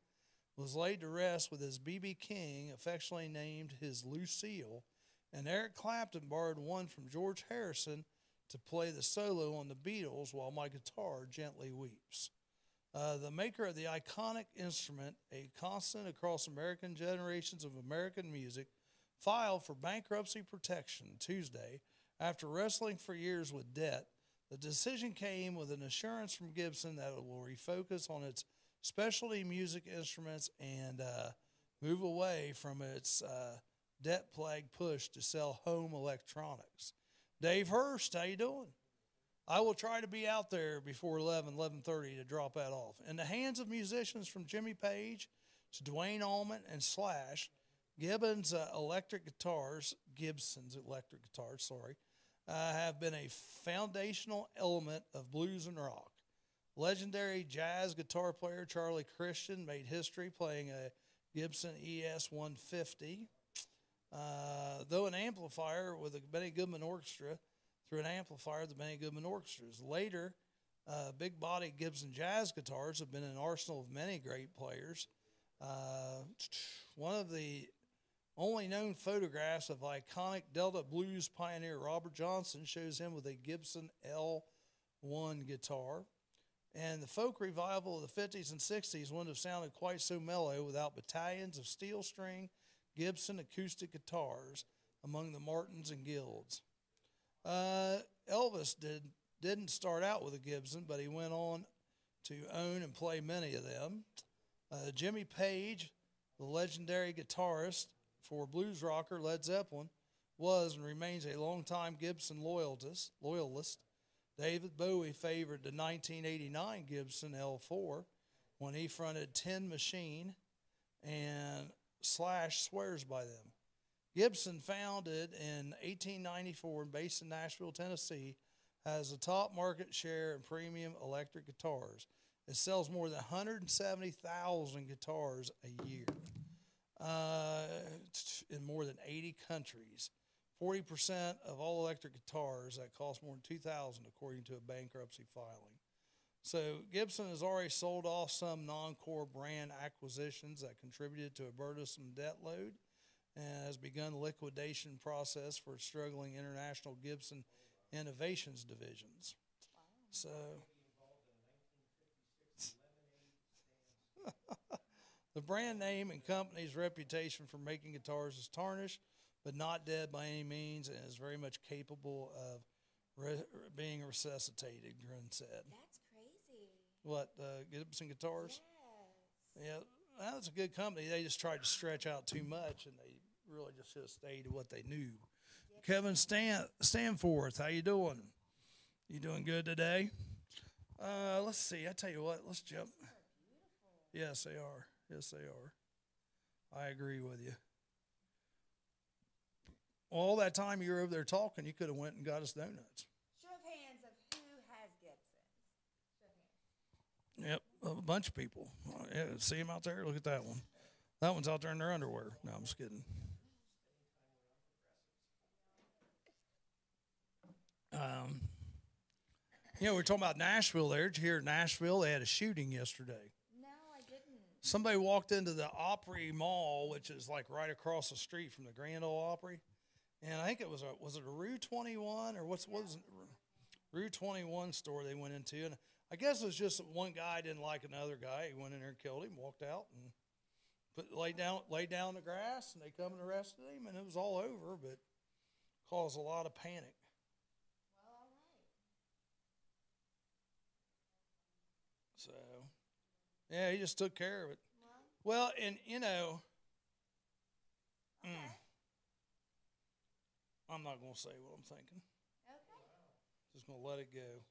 was laid to rest with his B.B. King, affectionately named his Lucille, and Eric Clapton borrowed one from George Harrison to play the solo on the Beatles while my guitar gently weeps. The maker of the iconic instrument, a constant across American generations of American music, filed for bankruptcy protection Tuesday after wrestling for years with debt. The decision came with an assurance from Gibson that it will refocus on its specialty music instruments and move away from its debt-plagued push to sell home electronics. Dave Hurst, how you doing? I will try to be out there before 11:30 to drop that off. In the hands of musicians from Jimmy Page to Dwayne Allman and Slash, Gibson's electric guitars, have been a foundational element of blues and rock. Legendary jazz guitar player Charlie Christian made history playing a Gibson ES 150. Though an amplifier with the Benny Goodman Orchestra, through an amplifier of the Benny Goodman Orchestras. Later, big body Gibson jazz guitars have been an arsenal of many great players. One of the only known photographs of iconic Delta blues pioneer Robert Johnson shows him with a Gibson L1 guitar. And the folk revival of the 50s and 60s wouldn't have sounded quite so mellow without battalions of steel string Gibson acoustic guitars among the Martins and Guilds. Elvis didn't start out with a Gibson, but he went on to own and play many of them. Jimmy Page, the legendary guitarist for blues rocker Led Zeppelin, was and remains a longtime Gibson loyalist. David Bowie favored the 1989 Gibson L4 when he fronted Tin Machine, and Slash swears by them. Gibson, founded in 1894 and based in Nashville, Tennessee, has a top market share in premium electric guitars. It sells more than 170,000 guitars a year in more than 80 countries. 40% of all electric guitars that cost more than $2,000, according to a bankruptcy filing. So Gibson has already sold off some non-core brand acquisitions that contributed to a burdensome debt load and has begun the liquidation process for its struggling international Gibson Innovations divisions. So the brand name and company's reputation for making guitars is tarnished, but not dead by any means, and is very much capable of being resuscitated, Grun said. That's crazy. What, Gibson Guitars? Yes. Yeah, that's a good company. They just tried to stretch out too much, and they really just should have stayed to what they knew. Kevin Stanforth, how you doing? You doing good today? Let's see. I tell you what. Let's jump. Yes, they are. Yes, they are. I agree with you. All that time you were over there talking, you could have went and got us donuts. Show of hands of who has Gibsons. Show of hands. Yep, a bunch of people. Yeah, see them out there? Look at that one. That one's out there in their underwear. No, I'm just kidding. We're talking about Nashville there. Did you hear Nashville? They had a shooting yesterday. No, I didn't. Somebody walked into the Opry Mall, which is like right across the street from the Grand Ole Opry. And I think it was it a Rue 21 or what was it? Rue 21 store they went into. And I guess it was just one guy didn't like another guy. He went in there and killed him, walked out, and laid down in the grass, and they come and arrested him, and it was all over, but caused a lot of panic. Well, all right. So, yeah, he just took care of it. Well, and, Okay. I'm not going to say what I'm thinking. Okay. Just going to let it go.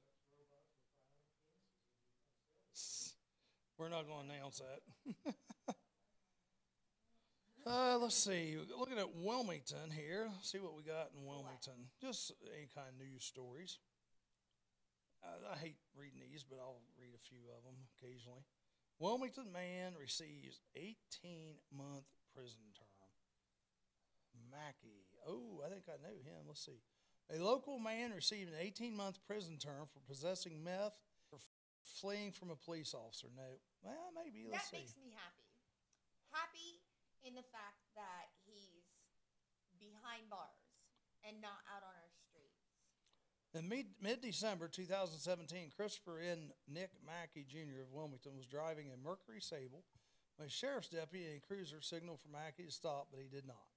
We're not going to announce that. Let's see. Looking at Wilmington here. See what we got in Wilmington. Just any kind of news stories. I hate reading these, but I'll read a few of them occasionally. Wilmington man receives 18-month prison term. Mackey. Oh, I think I know him. Let's see. A local man received an 18-month prison term for possessing meth or fleeing from a police officer. No. Well, maybe. Let's see. That makes me happy. Happy in the fact that he's behind bars and not out on our streets. In mid-December 2017, Christopher N. Nick Mackey Jr. of Wilmington was driving a Mercury Sable when a sheriff's deputy and a cruiser signaled for Mackey to stop, but he did not.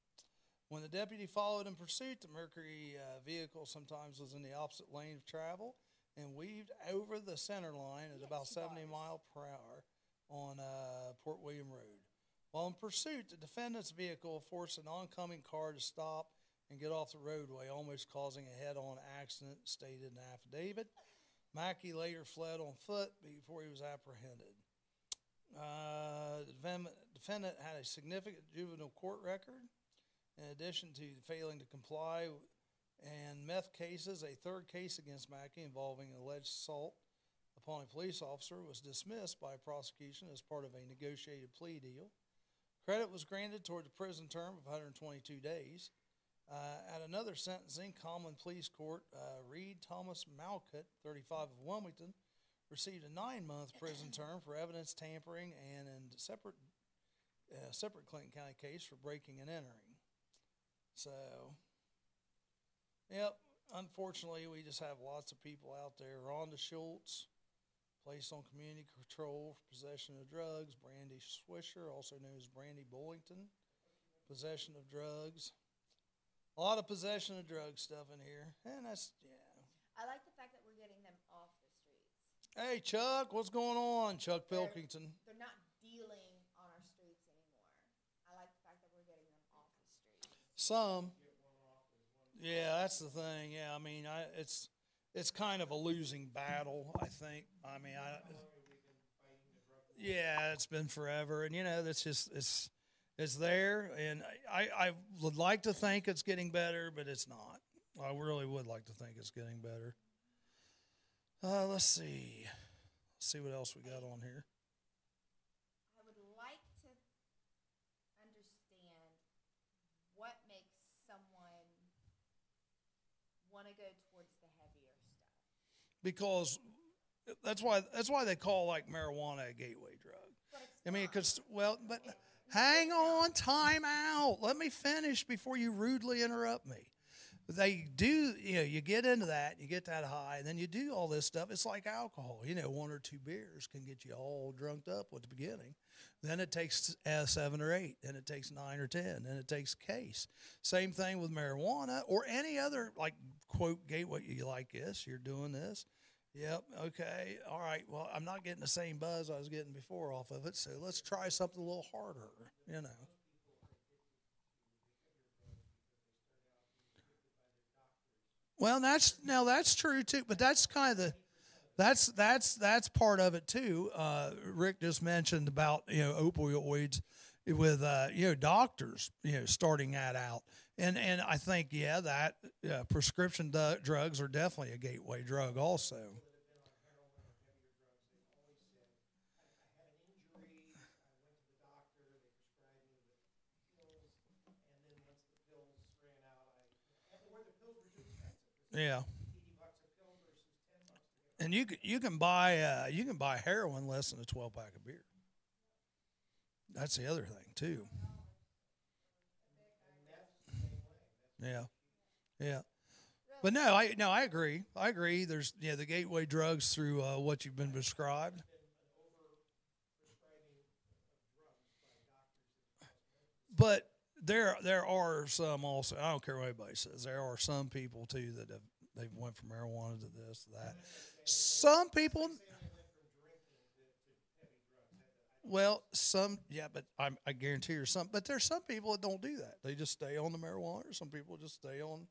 When the deputy followed in pursuit, the Mercury vehicle sometimes was in the opposite lane of travel and weaved over the center line at about 70 miles per hour on Port William Road. While in pursuit, the defendant's vehicle forced an oncoming car to stop and get off the roadway, almost causing a head-on accident, stated in an affidavit. Mackey later fled on foot before he was apprehended. The defendant had a significant juvenile court record. In addition to failing to comply and meth cases, a third case against Mackey involving alleged assault upon a police officer was dismissed by prosecution as part of a negotiated plea deal. Credit was granted toward the prison term of 122 days. At another sentencing, Common Pleas Court, Reed Thomas Malcutt, 35 of Wilmington, received a 9-month prison term for evidence tampering and in separate Clinton County case for breaking and entering. So, yep, unfortunately, we just have lots of people out there. Rhonda Schultz, placed on community control for possession of drugs. Brandy Swisher, also known as Brandy Bullington, possession of drugs. A lot of possession of drug stuff in here, and that's, yeah. I like the fact that we're getting them off the streets. Hey, Chuck, what's going on? Chuck Pilkington. They're not dealing on our streets anymore. I like the fact that we're getting them off the streets. Some. Yeah, that's the thing. Yeah, I mean, it's kind of a losing battle, I think. I mean, yeah, it's been forever, and that's just it's there, and I would like to think it's getting better, but it's not. I really would like to think it's getting better. Let's see what else we got on here. I would like to understand what makes someone want to go towards the heavier stuff. Because that's why they call like marijuana a gateway drug. I mean, but hang on, time out. Let me finish before you rudely interrupt me. They do, you get into that, you get that high, and then you do all this stuff. It's like alcohol. 1 or 2 beers can get you all drunked up at the beginning. Then it takes 7 or 8. Then it takes 9 or 10. Then it takes a case. Same thing with marijuana or any other, like, quote, gateway. You like this, you're doing this. Yep, okay, all right. Well, I'm not getting the same buzz I was getting before off of it, so let's try something a little harder, Well, that's true too, but that's kind of that's part of it too. Rick just mentioned about opioids with doctors starting that out, and I think that prescription drugs are definitely a gateway drug also. Yeah. And you can buy heroin less than a 12 pack of beer. That's the other thing too. Yeah, yeah. But no, I agree. I agree. There's the gateway drugs through what you've been prescribed. But there are some also. I don't care what anybody says. There are some people too that they've went from marijuana to this to that. Some people. Well, but I guarantee you some. But there's some people that don't do that. They just stay on the marijuana. Or some people just stay on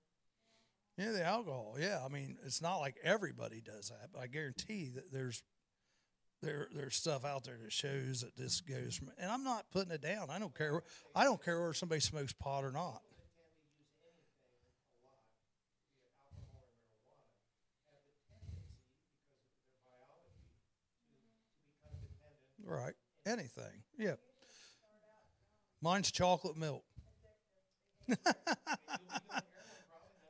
the alcohol. Yeah, I mean it's not like everybody does that. But I guarantee that there's stuff out there that shows that this goes from. And I'm not putting it down. I don't care. I don't care whether somebody smokes pot or not. Right. Anything. Yeah. Mine's chocolate milk.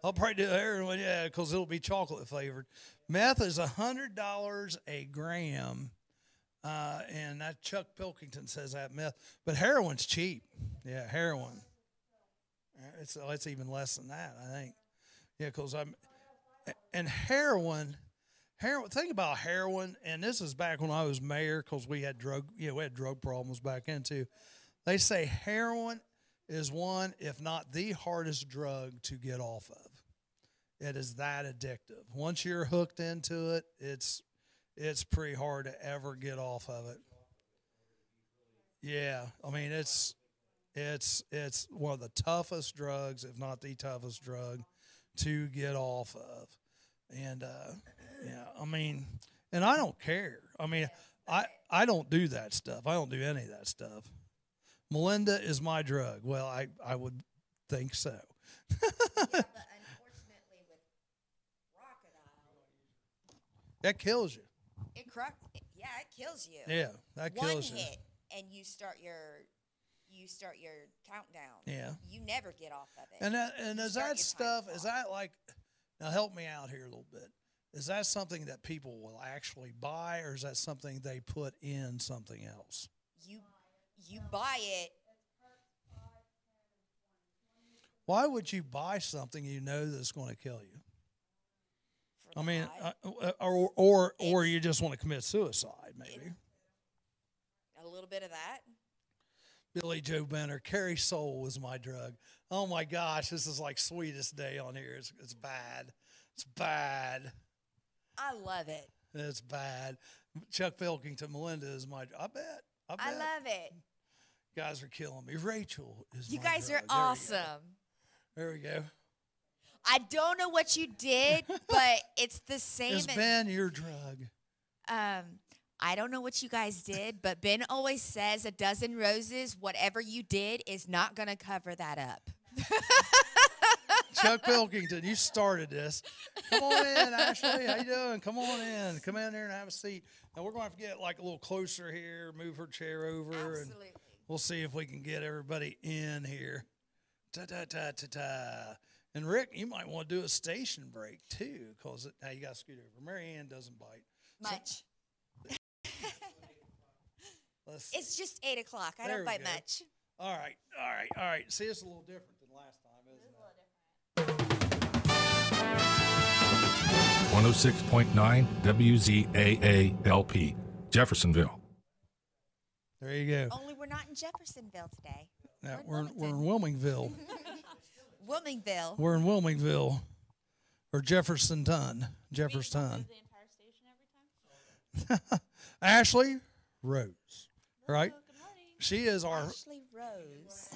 I'll probably do heroin, yeah, because it'll be chocolate flavored. Meth is $100 a gram, and that Chuck Pilkington says that meth. But heroin's cheap. Yeah, heroin. It's even less than that, I think. Yeah, because and heroin. Heroin. Think about heroin, and this is back when I was mayor, because we had drug problems back then too. They say heroin is one, if not the hardest drug to get off of. It is that addictive. Once you're hooked into it, it's pretty hard to ever get off of it. Yeah, I mean it's one of the toughest drugs, if not the toughest drug, to get off of. And yeah, I mean, and I don't care. I mean, I don't do that stuff. I don't do any of that stuff. Melinda is my drug. Well, I would think so. Yeah, but unfortunately with crocodile, That kills you. yeah, it kills you. Yeah, that One kills you. hit and you start your countdown. Yeah. You never get off of it. And You is start that your time stuff? Is clock. that like? Now help me out here a little bit. Is that something that people will actually buy, or is that something they put in something else? You you buy it. Why would you buy something you know that's going to kill you? For I the mean, high. or It's- you just want to commit suicide, maybe. A little bit of that. Billy Joe Benner, Carrie Soul was my drug. Oh my gosh, this is like sweetest day on here. It's bad. It's bad. I love it. It's bad. Chuck Pilkington, Melinda is my. I bet. I love it. You guys are killing me. Rachel is. You my guys drug. are awesome. There we go. I don't know what you did, but it's the same. Is Ben your drug? I don't know what you guys did, but Ben always says a dozen roses, whatever you did, is not going to cover that up. Chuck Pilkington, you started this. Come on in, Ashley. How you doing? Come on in. Come in there and have a seat. Now we're going to have to get like a little closer here, move her chair over, and Absolutely. we'll see if we can get everybody in here. Ta ta ta ta ta. And Rick, you might want to do a station break too, because now you got to scoot over. Mary Ann doesn't bite. Much. Let's It's just 8 o'clock. I There don't we bite go. much. All right, all right, all right. See, it's a little different than last time, isn't it? 106.9 WZAA LP, Jeffersonville. There you go. Only we're not in Jeffersonville today. Now, We're in we're in Wilmingville. Wilmingville. We're in Wilmingville, or Jeffersonton. Jefferston. The entire station every time? Ashley Rose, right? Oh, good morning. She is our. Ashley Rose.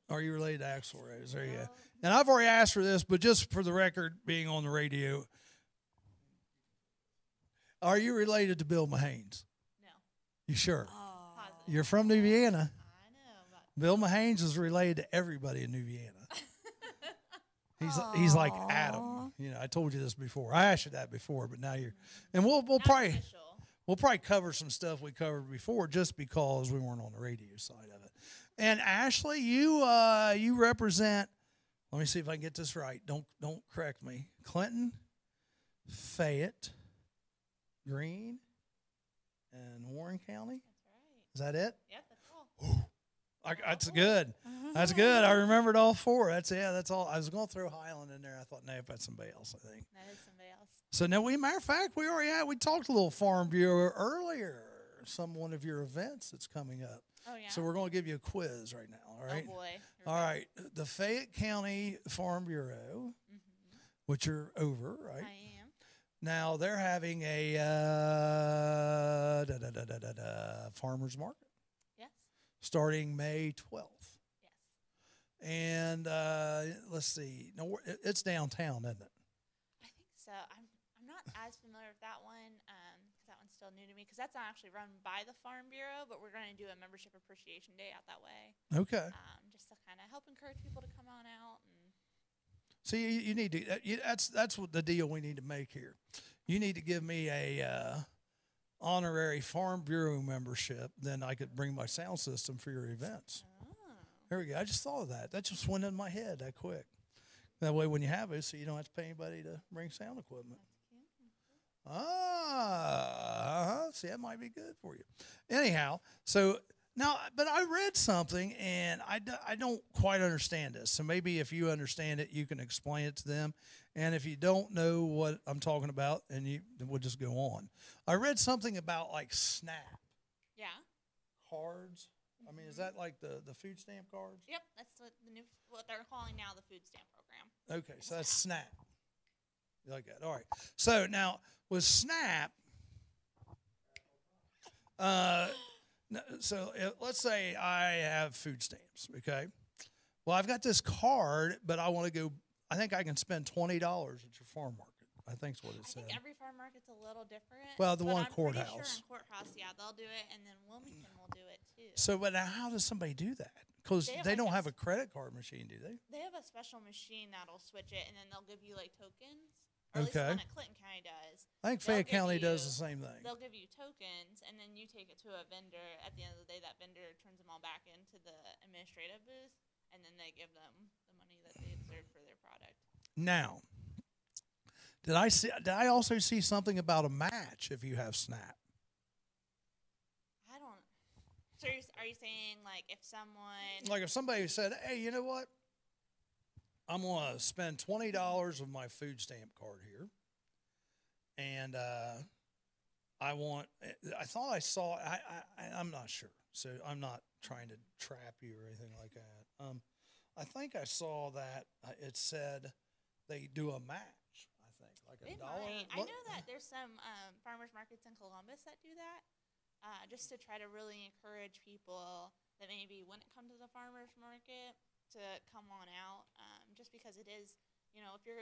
Are you related to Axl Rose? There you go. And I've already asked for this, but just for the record, being on the radio, are you related to Bill Mahanes? No. You sure? Positive. You're from New Vienna. I know. But Bill Mahanes is related to everybody in New Vienna. He's like Adam. You know, I told you this before. I asked you that before, but now you're. And we'll not probably official. we'll probably cover some stuff we covered before, just because we weren't on the radio side of it. And Ashley, you represent. Let me see if I can get this right. Don't correct me. Clinton, Fayette, Greene, and Warren County. That's right. Is that it? Yep, that's all. That's good. That's good. I remembered all four. That's all. I was going to throw Highland in there. I thought, no, that's somebody else, I think. That is somebody else. So now, matter of fact, we talked a little Farm Bureau earlier. One of your events that's coming up. Oh, yeah. So we're going to give you a quiz right now. All right. Oh, boy. All right. The Fayette County Farm Bureau, which you're over, right? I am. Now they're having a farmers market Yes. starting May 12th. Yes. And let's see. No, it's downtown, isn't it? I think so. I'm not as familiar with that one because that one's still new to me because that's not actually run by the Farm Bureau, but we're going to do a membership appreciation day out that way. Okay. Just to kind of help encourage people to come on out. And See, you need to. That's what the deal we need to make here. You need to give me a honorary Farm Bureau membership. Then I could bring my sound system for your events. There we go. I just thought of that. That just went in my head that quick. That way, when you have it, so you don't have to pay anybody to bring sound equipment. See, that might be good for you. Anyhow, so now, but I read something, and I don't quite understand this. So maybe if you understand it, you can explain it to them. And if you don't know what I'm talking about, then we'll just go on. I read something about like SNAP yeah. cards. I mean, is that like the food stamp cards? Yep. That's what they're calling now the food stamp program. Okay, so that's SNAP. You like that? All right. So now with SNAP, let's say I have food stamps. Okay. Well, I've got this card, but I want to go. I think I can spend $20 at your farm market. I think that's what it said. I think every farm market's a little different. Well, the but one I'm pretty courthouse. sure in courthouse, yeah, they'll do it, and then Wilmington will do it too. So, but now how does somebody do that? Because they don't have a credit card machine, do they? They have a special machine that'll switch it, and then they'll give you like tokens. Or at least Okay. the one at Clinton County does. I think They'll Fayette give County does you- the same thing. They'll give you tokens, and then you take it to a vendor. At the end of the day, that vendor turns them all back into the administrative booth, and then they give them the money that they deserve for their product. Now, did I also see something about a match if you have SNAP? I don't. So are you saying like if someone? Like if somebody said, "Hey, you know what? I'm going to spend $20 of my food stamp card here, and I thought I saw. I'm not sure, so I'm not trying to trap you or anything like that. I think I saw that it said they do a match. I think like They $1. might. I know that there's some farmers markets in Columbus that do that, just to try to really encourage people that maybe wouldn't come to the farmers market to come on out, just because it is, if you're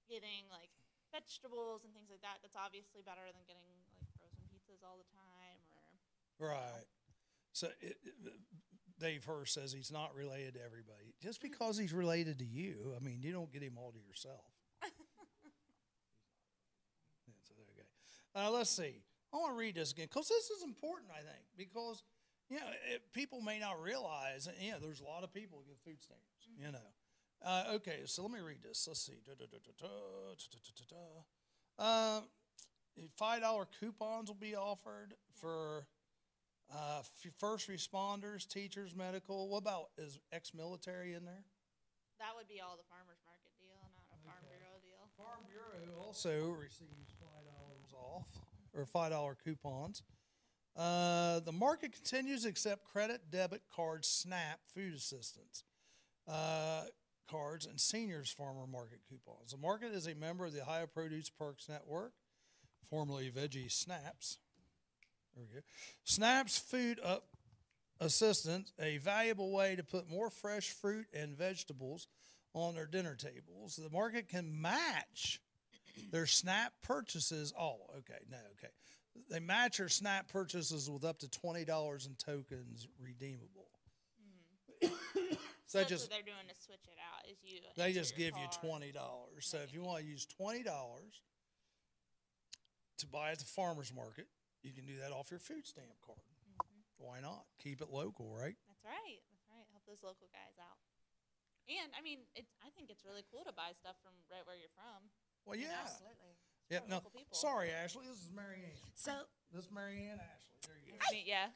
getting like vegetables and things like that, that's obviously better than getting like frozen pizzas all the time or. Right. So Dave Hurst says he's not related to everybody. Just because he's related to you, I mean, you don't get him all to yourself. So there you go. Let's see. I want to read this again because this is important, I think, because, people may not realize, there's a lot of people who get food stamps, Okay, so let me read this. Let's see. $5 coupons will be offered for first responders, teachers, medical. What about, is ex-military in there? That would be all the farmers market deal, not a Farm Bureau deal. Farm Bureau also receives $5 off, or $5 coupons. The market continues to accept credit, debit cards, SNAP, food assistance cards, and seniors farmer market coupons. The market is a member of the Ohio Produce Perks Network, formerly Veggie Snaps. There we go. Snaps food assistants a valuable way to put more fresh fruit and vegetables on their dinner tables. The market can match their SNAP purchases. Oh, okay. No, okay. They match their SNAP purchases with up to $20 in tokens redeemable. So that's what they're doing to switch it out. Is you? They just give you card. $20. So if you want to use $20 to buy at the farmer's market, you can do that off your food stamp card. Why not? Keep it local, right? That's right. That's right. Help those local guys out. And I mean, I think it's really cool to buy stuff from right where you're from. Well, yeah. Absolutely. Yeah. No, local people. sorry, Ashley. This is Mary Ann. So, This is Mary Ann Ashley. There you go. Yeah.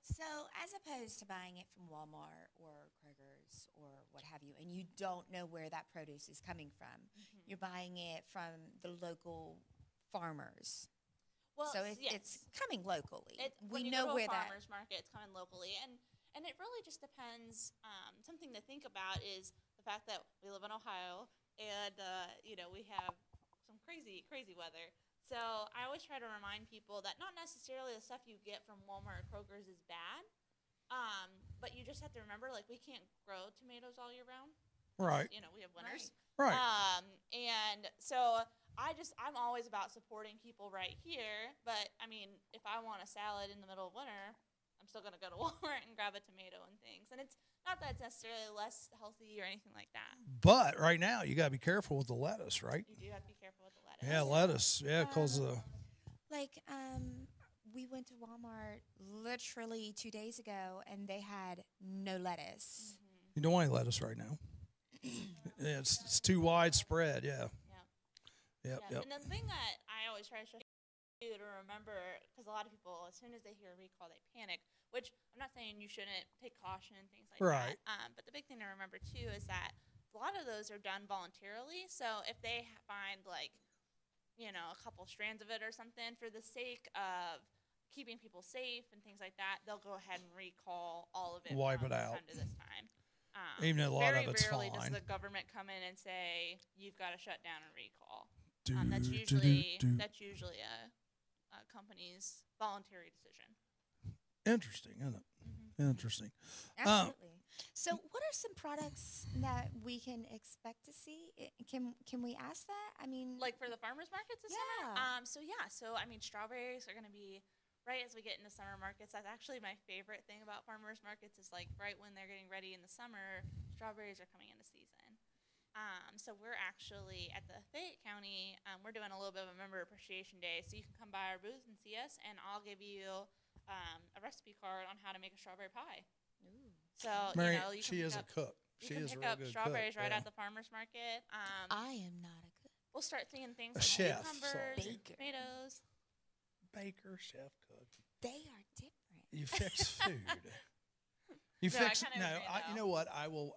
so as opposed to buying it from Walmart or Kroger's or what have you, and you don't know where that produce is coming from, you're buying it from the local farmers. Well, So yes. it's coming locally. When We you know go to where a that. farmer's market, it's coming locally, and it really just depends. Something to think about is the fact that we live in Ohio, and we have some crazy weather. So I always try to remind people that not necessarily the stuff you get from Walmart or Kroger's is bad, but you just have to remember, like, we can't grow tomatoes all year round. Right. We have winters. Right. And so I'm always about supporting people right here. But I mean, if I want a salad in the middle of winter, I'm still gonna go to Walmart and grab a tomato and things. And it's not that it's necessarily less healthy or anything like that. But right now, you got to be careful with the lettuce, right? You do have to be careful with the lettuce. Yeah, lettuce. Yeah, because We went to Walmart literally 2 days ago, and they had no lettuce. you don't want any lettuce right now. Yeah, it's too widespread. Yeah. Yep. Yeah. And the thing that I always try to show you to remember, because a lot of people, as soon as they hear a recall, they panic, which I'm not saying you shouldn't take caution and things like Right. that. But the big thing to remember, too, is that a lot of those are done voluntarily. So if they find, like, a couple strands of it or something for the sake of keeping people safe and things like that, they'll go ahead and recall all of it. Wipe from it this out. time to this time. Even though a lot very of it's rarely fine. does the government come in and say you've got to shut down and recall. Do, That's do, usually do. a company's voluntary decision. Interesting, isn't it? Interesting. Absolutely. So, what are some products that we can expect to see? Can we ask that? I mean, Like for the farmers markets this Yeah. summer? So I mean, strawberries are going to be right as we get into summer markets. That's actually my favorite thing about farmers markets is, like, right when they're getting ready in the summer, strawberries are coming into season. So we're actually at the Fayette County, we're doing a little bit of a member appreciation day. So you can come by our booth and see us, and I'll give you a recipe card on how to make a strawberry pie. So Mary, you she can is a cook. You She can is a pick real up good strawberries cook. right yeah. at the farmers market. I am not a cook. We'll start seeing things A like chef, cucumbers, sorry. Baker. tomatoes. Baker, chef, cook. They are different. You fix food. You No, I fix kinda no. agree, You though. know what? I will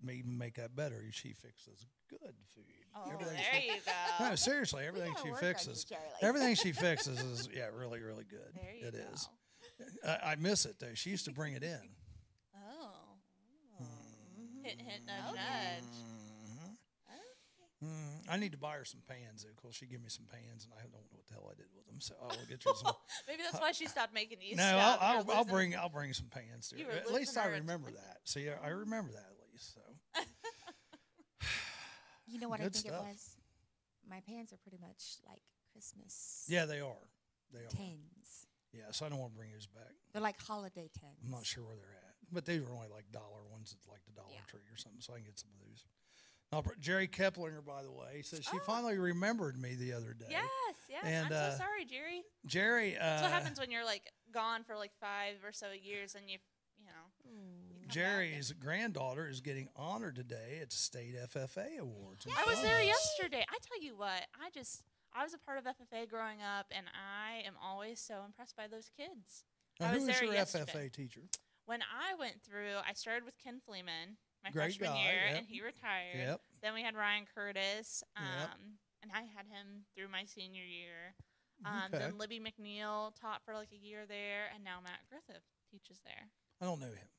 even make that better. She fixes good food. Oh, Everything there she- you go. No, seriously, everything gotta she work on you, fixes. Charlie. Everything she fixes is really, really good. There you It go. is. I miss it though. She used to bring it in. Oh. Hint, hint, nudge, nudge. I need to buy her some pans though, because she gave me some pans, and I don't know what the hell I did with them. So I will get you some. Maybe that's why she stopped making these. No, stuff. You were I'll losing- bring some pans to You her. were At least losing I her remember that. See, I remember that at least. So You know what I Good think stuff. it was? My pants are pretty much like Christmas yeah, they are. They are. tins. Yeah, so I don't want to bring those back. They're like holiday tins. I'm not sure where they're at, but they were only like dollar ones at like the Dollar Yeah. Tree or something, so I can get some of those. Jerry Keplinger, by the way, says she Oh. finally remembered me the other day. Yes, yes. And, I'm so sorry, Jerry. Jerry, That's what happens when you're like gone for like 5 or so years, and you know. you come back Jerry's granddaughter is getting honored today at the State FFA Awards. in and- I was there Columbus. yesterday. I tell you what, I was a part of FFA growing up, and I am always so impressed by those kids. Now, I was who was there your yesterday. FFA teacher? When I went through, I started with Ken Fleeman my Great freshman guy, year, yep. and he retired. Yep. Then we had Ryan Curtis, Yep. and I had him through my senior year. Okay. Then Libby McNeil taught for like a year there, and now Matt Griffith teaches there. I don't know him.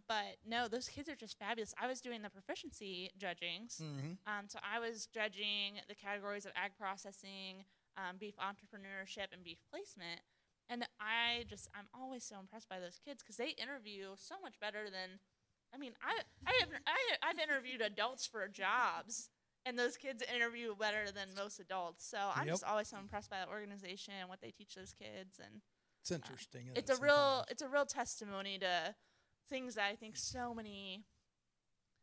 But no, those kids are just fabulous. I was doing the proficiency judgings. So I was judging the categories of ag processing, beef entrepreneurship, and beef placement. And I'm always so impressed by those kids because they interview so much better than, I mean, I've interviewed adults for jobs, and those kids interview better than most adults. So I'm just always so impressed by the organization and what they teach those kids. And it's interesting. It's a real testimony to things that I think so many.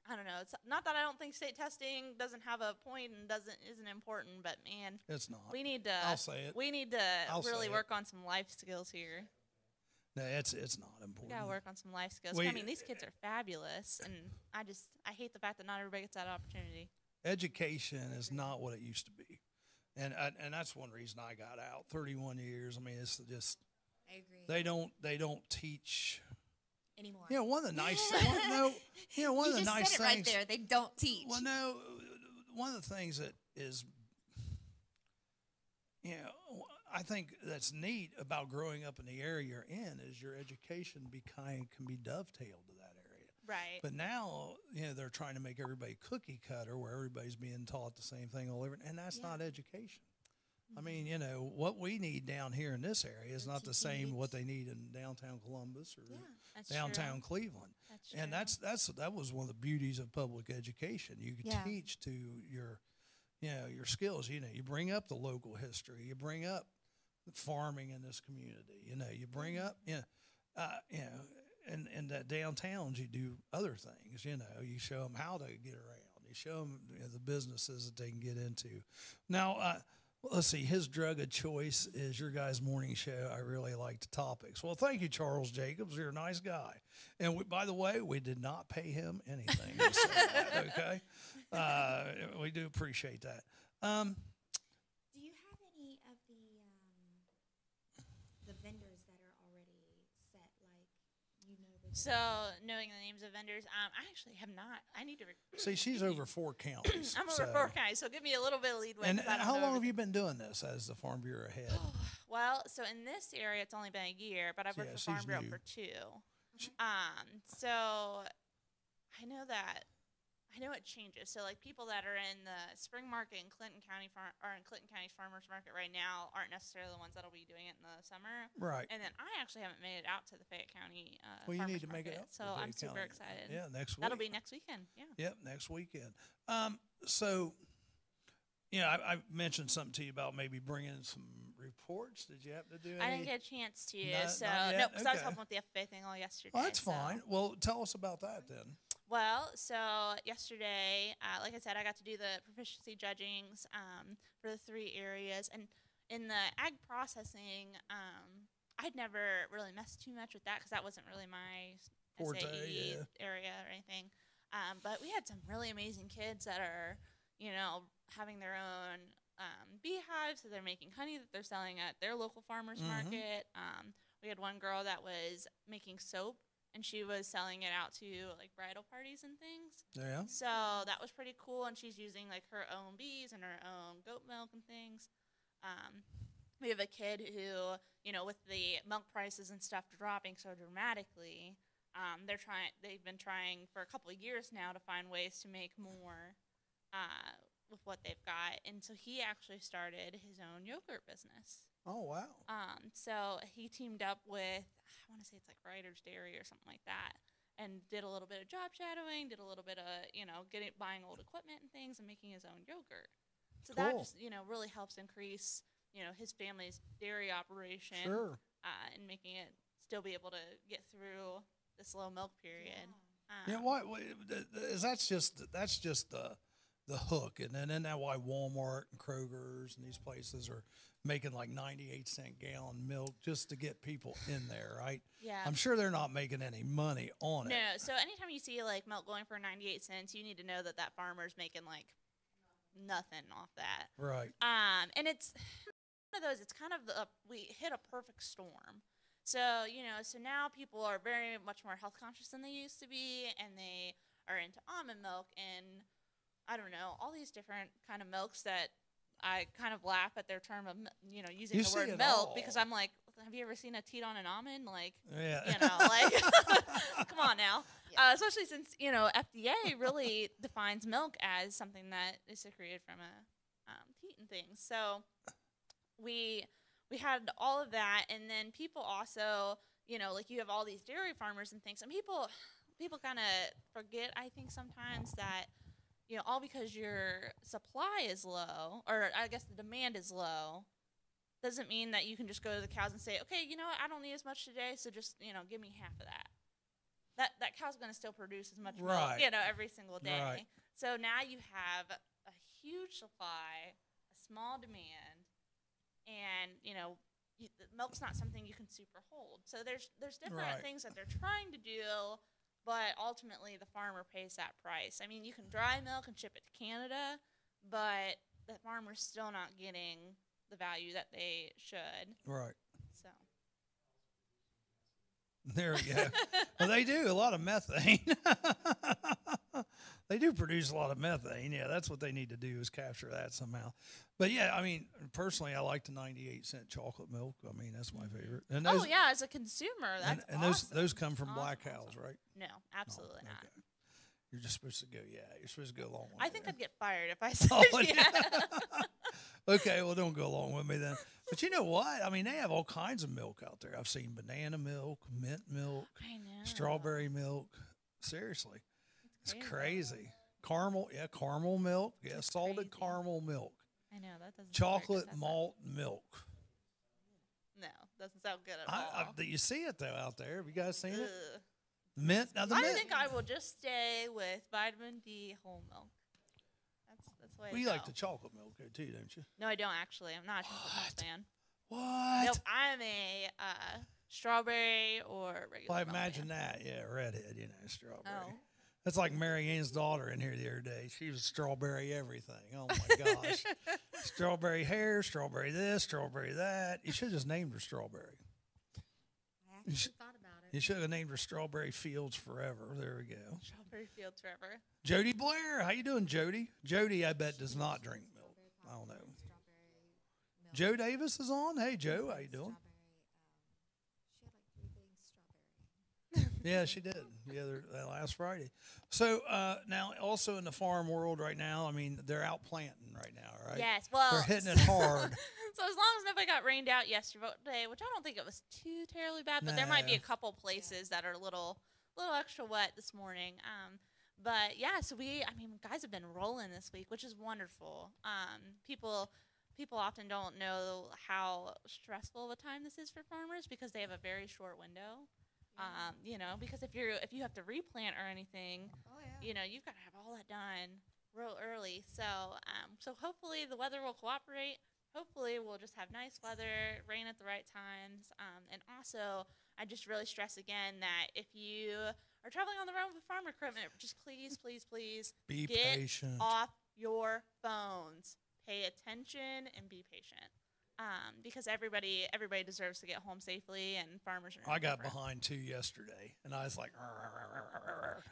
I don't know. It's not that I don't think state testing doesn't have a point and isn't important, but man, it's not. We need to. I'll say it. We need to really work on some life skills here. No, it's not important. We gotta work on some life skills. I mean, these kids are fabulous, and I hate the fact that not everybody gets that opportunity. Education is not what it used to be, and that's one reason I got out. 31 years. I mean, it's just. I agree. They don't teach. Anymore. You know, one of the nice things. One of the nice said it right there. They don't teach. Well, no, one of the things that is, I think that's neat about growing up in the area you're in is your education can be dovetailed to that area. Right. But now, they're trying to make everybody cookie cutter where everybody's being taught the same thing all over, and that's not education. I mean, what we need down here in this area is not the same what they need in downtown Columbus or downtown Cleveland. That's true. And that was one of the beauties of public education. You could teach to your skills. You bring up the local history. You bring up farming in this community. You bring up in the downtowns you do other things. You show them how to get around. You show them the businesses that they can get into. Now. Let's see, his drug of choice is your guys' morning show. I really like the topics. Well, thank you, Charles Jacobs. You're a nice guy. And by the way, we did not pay him anything to say that, okay? We do appreciate that. Do you have any of the vendors that are already set, So, knowing the names of vendors, I actually have not. I need to. See, she's over 4 counties. I'm over 4 counties, so give me a little bit of leadway. And how long have you been doing this as the Farm Bureau head? Well, so in this area, it's only been a year, but I've worked for Farm Bureau for 2. So I know it changes. So like people that are in the spring market in Clinton County Clinton County Farmers Market right now aren't necessarily the ones that'll be doing it in the summer. Right. And then I actually haven't made it out to the Fayette County well, you Farmers need to Market, make it out. So I'm super excited. Yeah, next week. That'll be next weekend. Yeah. Yep, next weekend. So, I mentioned something to you about maybe bringing some reports. Did you happen to do any? I didn't get a chance to. Not yet? Because I was helping with the FFA thing all yesterday. Oh, that's fine. Well, tell us about that then. Well, so yesterday, like I said, I got to do the proficiency judgings for the 3 areas. And in the ag processing, I'd never really messed too much with that because that wasn't really my SAE area or anything. But we had some really amazing kids that are, having their own beehives, so they're making honey that they're selling at their local farmers market. We had one girl that was making soap, and she was selling it out to like bridal parties and things. Yeah. So that was pretty cool, and she's using like her own bees and her own goat milk and things. We have a kid who, with the milk prices and stuff dropping so dramatically, they've been trying for a couple of years now to find ways to make more with what they've got. And so he actually started his own yogurt business. Oh, wow. So he teamed up with, I want to say it's like Ryder's Dairy or something like that, and did a little bit of job shadowing, did a little bit of, buying old equipment and things and making his own yogurt. So cool. That just, really helps increase, his family's dairy operation. Sure. And making it still be able to get through this low milk period. That's just the hook, and then isn't that why Walmart and Kroger's and these places are making like 98-cent gallon milk just to get people in there, right? Yeah. I'm sure they're not making any money on it. No. So anytime you see like milk going for 98 cents, you need to know that farmer's making like nothing off that. Right. And it's one of those. It's kind of we hit a perfect storm. So so now people are very much more health conscious than they used to be, and they are into almond milk and I don't know, all these different kind of milks that I kind of laugh at their term of, using the word milk because I'm like, have you ever seen a teat on an almond? Like, come on now. Yeah. Especially since, FDA really defines milk as something that is secreted from a teat and things. So we we had all of that, and then people also, like you have all these dairy farmers and things, and people kind of forget, I think, sometimes that, all because your supply is low, or I guess the demand is low, doesn't mean that you can just go to the cows and say, okay, you know what, I don't need as much today, so just, give me half of that. That cow's going to still produce as much milk, every single day. Right. So now you have a huge supply, a small demand, and, the milk's not something you can super hold. So there's different things that they're trying to do, but ultimately the farmer pays that price. I mean, you can dry milk and ship it to Canada, but the farmer's still not getting the value that they should. Right. So. There we go. Well, they do a lot of methane. They do produce a lot of methane. Yeah, that's what they need to do is capture that somehow. But yeah, I mean, personally, I like the 98-cent chocolate milk. I mean, that's my favorite. And those, as a consumer, that's and awesome. those come from black cows, right? No, absolutely not. Okay. You're just supposed to go. Yeah, you're supposed to go along with I it. think I'd get fired if I said Okay, well, don't go along with me then. But you know what? I mean, they have all kinds of milk out there. I've seen banana milk, mint milk, I know. strawberry milk. Seriously, it's crazy. Caramel milk. Yeah, salted crazy. caramel milk. I know, that doesn't Chocolate malt milk. No, doesn't sound good at all. You see it though out there. Have you guys seen it? Ugh. Mint. Now the I mint. think I will just stay with vitamin D whole milk. That's the way Well, to you go. like the chocolate milk too, don't you? No, I don't actually. I'm not a chocolate milk fan. What? Nope, I'm a strawberry or regular Well, I milk imagine fan. that. Yeah, redhead, strawberry. Oh. That's like Mary Ann's daughter in here the other day. She was strawberry everything. Oh, my gosh. Strawberry hair, strawberry this, strawberry that. You should have just named her Strawberry. I actually thought about it. You should have named her Strawberry Fields Forever. There we go. Strawberry fields forever. Jody Blair. How you doing, Jody? Jody, I bet, does not drink milk. I don't know. Joe Davis is on. Hey, Joe. How you doing? She had like 3 things strawberry. Yeah, she did. Yeah, last Friday. So now, also in the farm world right now, I mean, they're out planting right now, right? Yes, well. They're hitting it hard. So as long as nobody got rained out yesterday, which I don't think it was too terribly bad, but there might be a couple places that are a little extra wet this morning. But yeah, so guys have been rolling this week, which is wonderful. People often don't know how stressful of a time this is for farmers because they have a very short window. Because if you have to replant or anything, you've got to have all that done real early. So hopefully the weather will cooperate. Hopefully we'll just have nice weather, rain at the right times. And also, I just really stress again that if you are traveling on the road with farm equipment, just please, please, please Be get patient. off your phones. Pay attention and be patient. Because everybody deserves to get home safely, and farmers are. I got different. behind 2 yesterday, and I was like,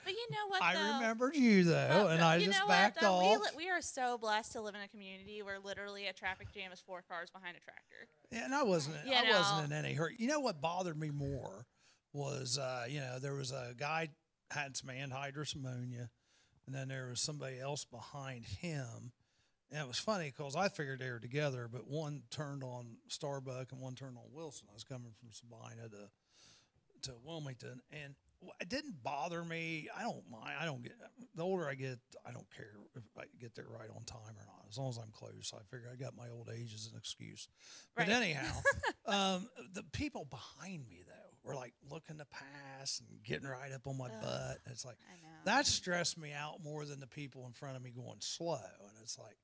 But you know what? I though? remembered you though, and I you just know backed what, though? off. We are so blessed to live in a community where literally a traffic jam is 4 cars behind a tractor. Yeah, and I wasn't in any hurry. You know what bothered me more was, there was a guy had some anhydrous ammonia, and then there was somebody else behind him. And it was funny because I figured they were together, but one turned on Starbuck and one turned on Wilson. I was coming from Sabina to Wilmington, and it didn't bother me. I don't mind. The older I get, I don't care if I get there right on time or not, as long as I'm close. I figure I got my old age as an excuse. But Right. anyhow, the people behind me, though, were like looking to pass and getting right up on my butt. And it's like, I know. that stressed me out more than the people in front of me going slow. And it's like,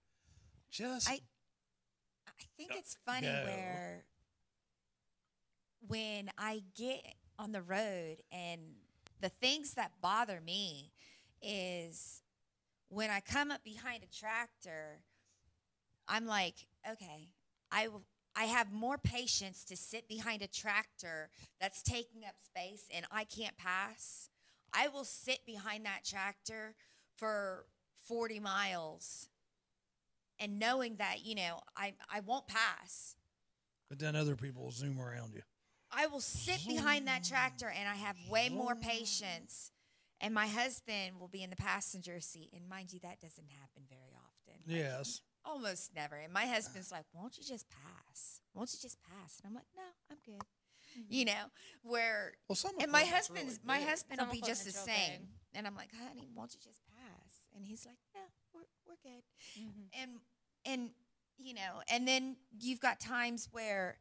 just I think it's funny go. where when I get on the road and the things that bother me is when I come up behind a tractor, I'm like, okay, I have more patience to sit behind a tractor that's taking up space and I can't pass. I will sit behind that tractor for 40 miles and knowing that, I won't pass. But then other people will zoom around you. I will sit behind that tractor and I have way more patience. And my husband will be in the passenger seat. And mind you, that doesn't happen very often. Yes. Almost never. And my husband's like, won't you just pass? won't you just pass? And I'm like, no, I'm good. You know, where Well, some and my equipment's husband's really my big. husband Some will be just the equipment's real same. big. And I'm like, honey, won't you just pass? And he's like, no, we're good. And you know, and then you've got times where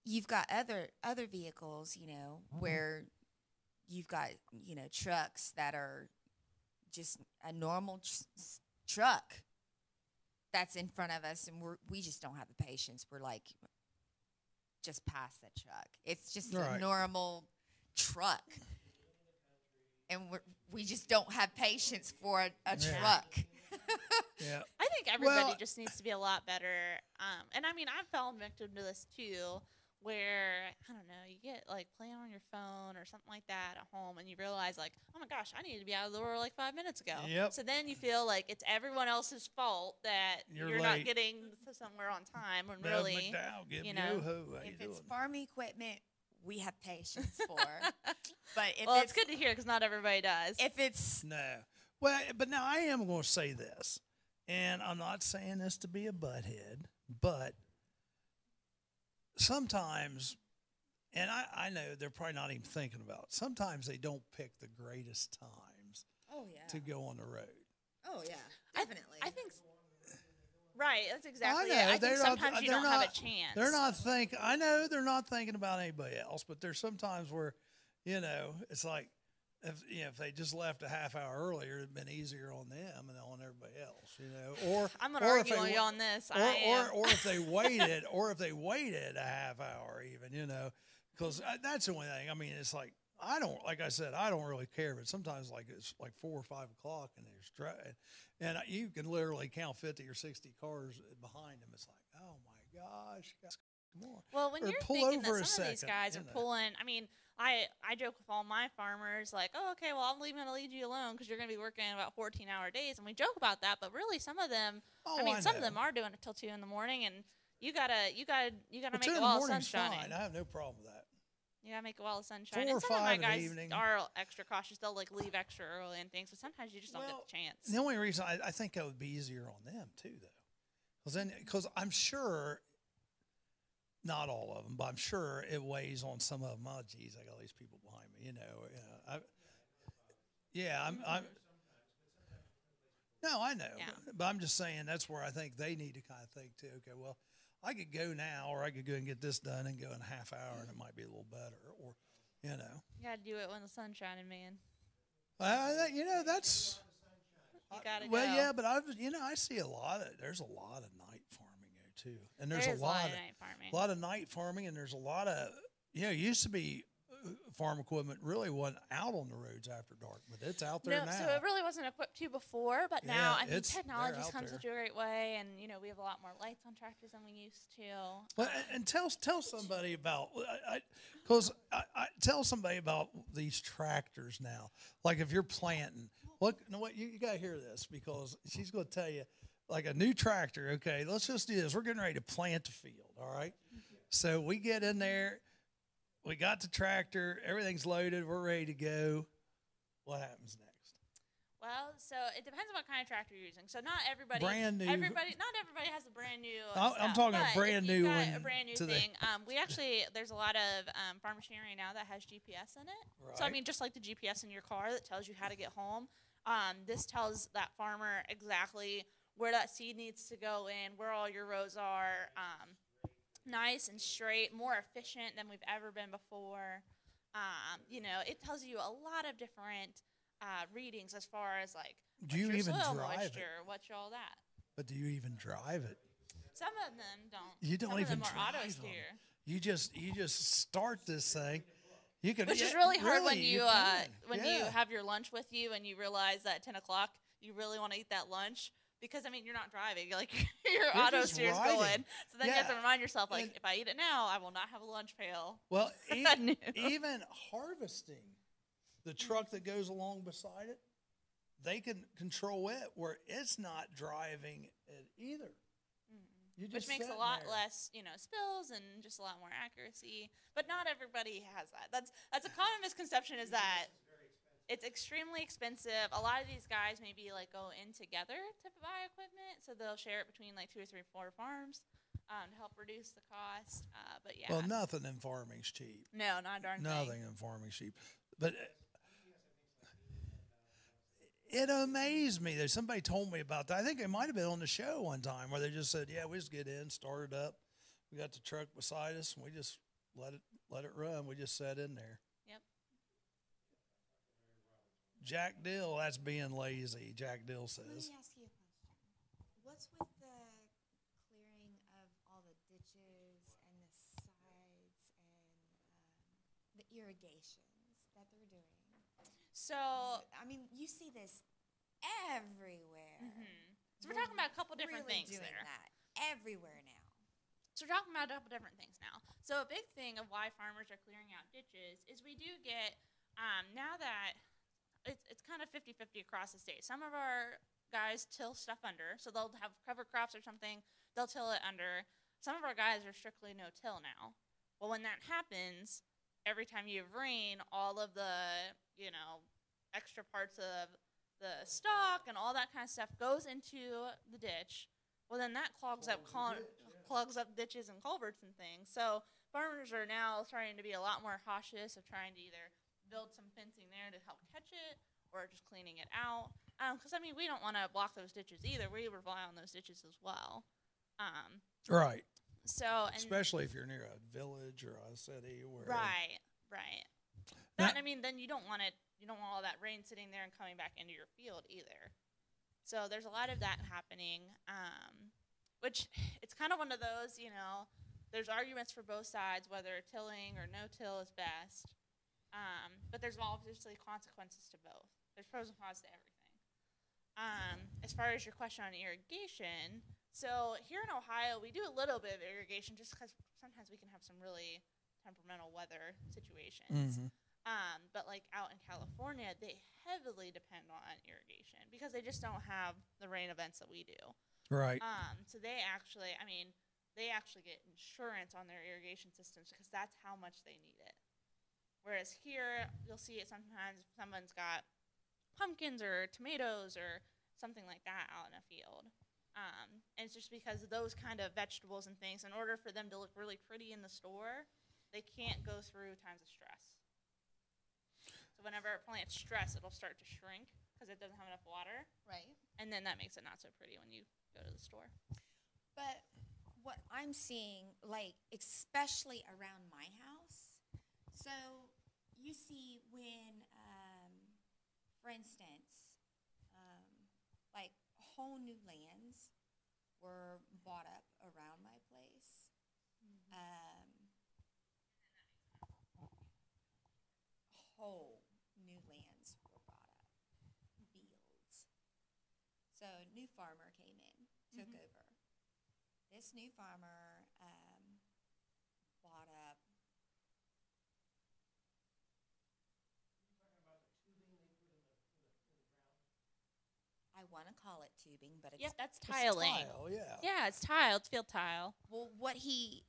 you've got other vehicles, you know, where you've got, you know, trucks that are just a normal truck that's in front of us, and we just don't have the patience. We're like, just pass that truck. It's just a Right. normal truck, and we just don't have patience for a truck. Yeah. I think everybody Well- just needs to be a lot better. And I mean, I've fallen victim to this too, where I don't know, you get like playing on your phone or something like that at home, and you realize like, oh my gosh, I needed to be out of the door like 5 minutes ago. Yep. So then you feel like it's everyone else's fault that You're you're late. not getting to somewhere on time. When Bev really, McDowell, give you me know, yo-ho. How you If it's doing? farm equipment, we have patience for. But if well, it's good to hear because not everybody does. if it's No. Well, but now I am going to say this, and I'm not saying this to be a butthead, but sometimes, and I know they're probably not even thinking about it, sometimes they don't pick the greatest times oh yeah, to go on the road. oh yeah, definitely. I think. Right, that's exactly know, it. I they're think not- sometimes you they're don't have a not- chance. They're not thinking, I know they're not thinking about anybody else, but there's sometimes where, you know, it's like, if they just left a half hour earlier, it'd been easier on them and on everybody else, you know. Or I'm going to or if argue they on you wa- on this. or if they waited, or if they waited a half hour, even, you know, because that's the only thing. I mean, it's like like I said, I don't really care, but sometimes like it's like 4 or 5 o'clock and there's and you can literally count 50 or 60 cars behind them. It's like, oh my gosh, guys, come on. Well, when Or you're pull thinking over a that some of these second, guys you are know. pulling, I mean, I joke with all my farmers, like, oh, okay, well, I'm going to leave you alone because you're going to be working about 14-hour days. And we joke about that, but really some of them, Oh, I mean, some of know. them are doing it till 2 in the morning, and you gotta Well, make 2 it in the while the morning's sun's shining. fine. I have no problem with that. You gotta make it while the sun's shining. 4 or And some of 5 my in the guys evening. are extra cautious. They'll like leave extra early and things, but sometimes you just don't get Well, the chance. The only reason I think that would be easier on them too, though, because I'm sure, not all of them, but I'm sure it weighs on some of them. Oh, geez, I got all these people behind me, you know. No, I know, Yeah. but I'm just saying that's where I think they need to kind of think too. Okay, well, I could go now, or I could go and get this done and go in a half hour, and it might be a little better, or, you know. You gotta do it when the sun's shining, man. You know, that's. You gotta Well, go. yeah, but I see there's a lot of night farming there too, and there's There a is lot of night farming. of night farming, and there's a lot of, it used to be farm equipment really wasn't out on the roads after dark, but it's out there No, now. so it really wasn't equipped to before, but now Yeah, I mean they're technology's out come there. such a great way, and you know we have a lot more lights on tractors than we used to. Well, and tell somebody about, tell somebody about these tractors now. Like if you're planting, look, you know what, you got to hear this, because she's going to tell you, like a new tractor. Okay, let's just do this. We're getting ready to plant a field. All right. So we get in there, we got the tractor, everything's loaded, we're ready to go. What happens next? Well, so it depends on what kind of tractor you're using. So not everybody, Brand new. not everybody has a brand new. I'm stuff, talking a but brand if you've new got one a brand new to the- thing. We actually there's a lot of farm machinery now that has GPS in it. So I Right. mean, just like the GPS in your car that tells you how to get home, this tells that farmer exactly where that seed needs to go in, where all your rows are. Nice and straight, more efficient than we've ever been before. You know, it tells you a lot of different readings as far as like Do what's you your even soil drive it? moisture, what's all that. But do you even drive it? Some of them don't. You don't Some even of them are auto drive them. steer, You just start this thing. You can, which is yeah, really hard when really, you can. when Yeah. you have your lunch with you and you realize that at 10 o'clock you really want to eat that lunch. Because I mean, you're not driving; like your You're auto just steer's riding. going. So then you have to Yeah. remind yourself, like, And- if I eat it now, I will not have a lunch pail. Well, At noon. even harvesting, the truck that goes along beside it, they can control it where it's not driving it either. You just Which makes a sitting lot there. less, you know, spills and just a lot more accuracy. But not everybody has that. That's a common misconception is that it's extremely expensive. A lot of these guys maybe like go in together to buy equipment, so they'll share it between like 2 or 3 or 4 farms. to help reduce the cost. But yeah, Well, nothing in farming's cheap. no, not a darn thing. Nothing in farming's cheap. But it amazed me that somebody told me about that. I think it might have been on the show one time where they just said, "Yeah, we just get in, start it up. We got the truck beside us, and we just let it run. We just sat in there." Yep. Jack Dill, that's being lazy. Jack Dill Let says. me ask you a question. What's with the clearing of all the ditches and the sides and the irrigations that they're doing? So, I mean, you see this everywhere. so we're talking about a couple different really things doing there. that everywhere now. So we're talking about a couple different things now. So a big thing of why farmers are clearing out ditches is we do get, now that it's kind of 50-50 across the state. Some of our guys till stuff under, so they'll have cover crops or something, they'll till it under. Some of our guys are strictly no-till now. Well, when that happens, every time you have rain, all of the, extra parts of the stalk and all that kind of stuff goes into the ditch. Well, then that clogs up ditches and culverts and things. So farmers are now starting to be a lot more cautious of trying to either build some fencing there to help catch it or just cleaning it out. Because, we don't want to block those ditches either. We rely on those ditches as well. Right. So, Especially if you're near a village or a city. Right. Now- Then you don't want all that rain sitting there and coming back into your field either. So there's a lot of that happening, which it's kind of one of those, there's arguments for both sides, whether tilling or no-till is best. But there's obviously consequences to both. There's pros and cons to everything. As far as your question on irrigation, so here in Ohio, we do a little bit of irrigation just because sometimes we can have some really temperamental weather situations. But like out in California, they heavily depend on irrigation because they just don't have the rain events that we do. Right. So they actually get insurance on their irrigation systems because that's how much they need it. Whereas here, you'll see it sometimes if someone's got pumpkins or tomatoes or something like that out in a field. And it's just because those kind of vegetables and things, in order for them to look really pretty in the store, they can't go through times of stress. So whenever a plant's stressed, it'll start to shrink because it doesn't have enough water. Right. And then that makes it not so pretty when you go to the store. But what I'm seeing, like, especially around my house, so you see when, for instance, like whole new lands were bought up around my place. Whole new lands were bought up, fields. So new farmer came in, took over. This new farmer bought up. I want to call it tubing, but it's Yep, that's It's tiling. tile, yeah. Yeah, it's tile. It's field tile. well. What he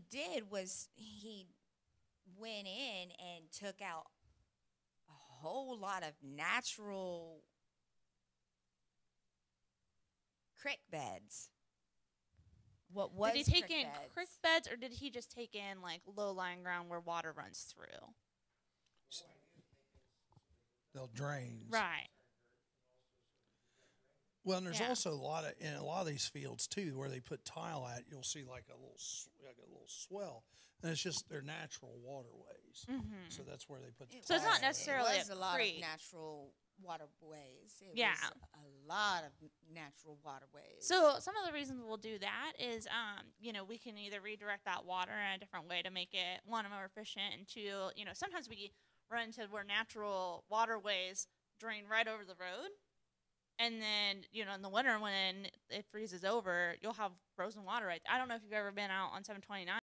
did was he went in and took out a whole lot of natural creek beds. What was Did he take creek in beds? creek beds, or did he just take in like low-lying ground where water runs through? They'll drain. Right. Well, and there's Yeah. also in a lot of these fields too, where they put tile at. You'll see like a little swell, and it's just their natural waterways. So that's where they put. The So it's tile not at. necessarily It was a a lot creek. of natural waterways. It Yeah. was a lot of natural waterways. So some of the reasons we'll do that is, we can either redirect that water in a different way to make it, one, more efficient, and two, sometimes we run into where natural waterways drain right over the road. And then, in the winter when it freezes over, you'll have frozen water right there. I don't know if you've ever been out on 729,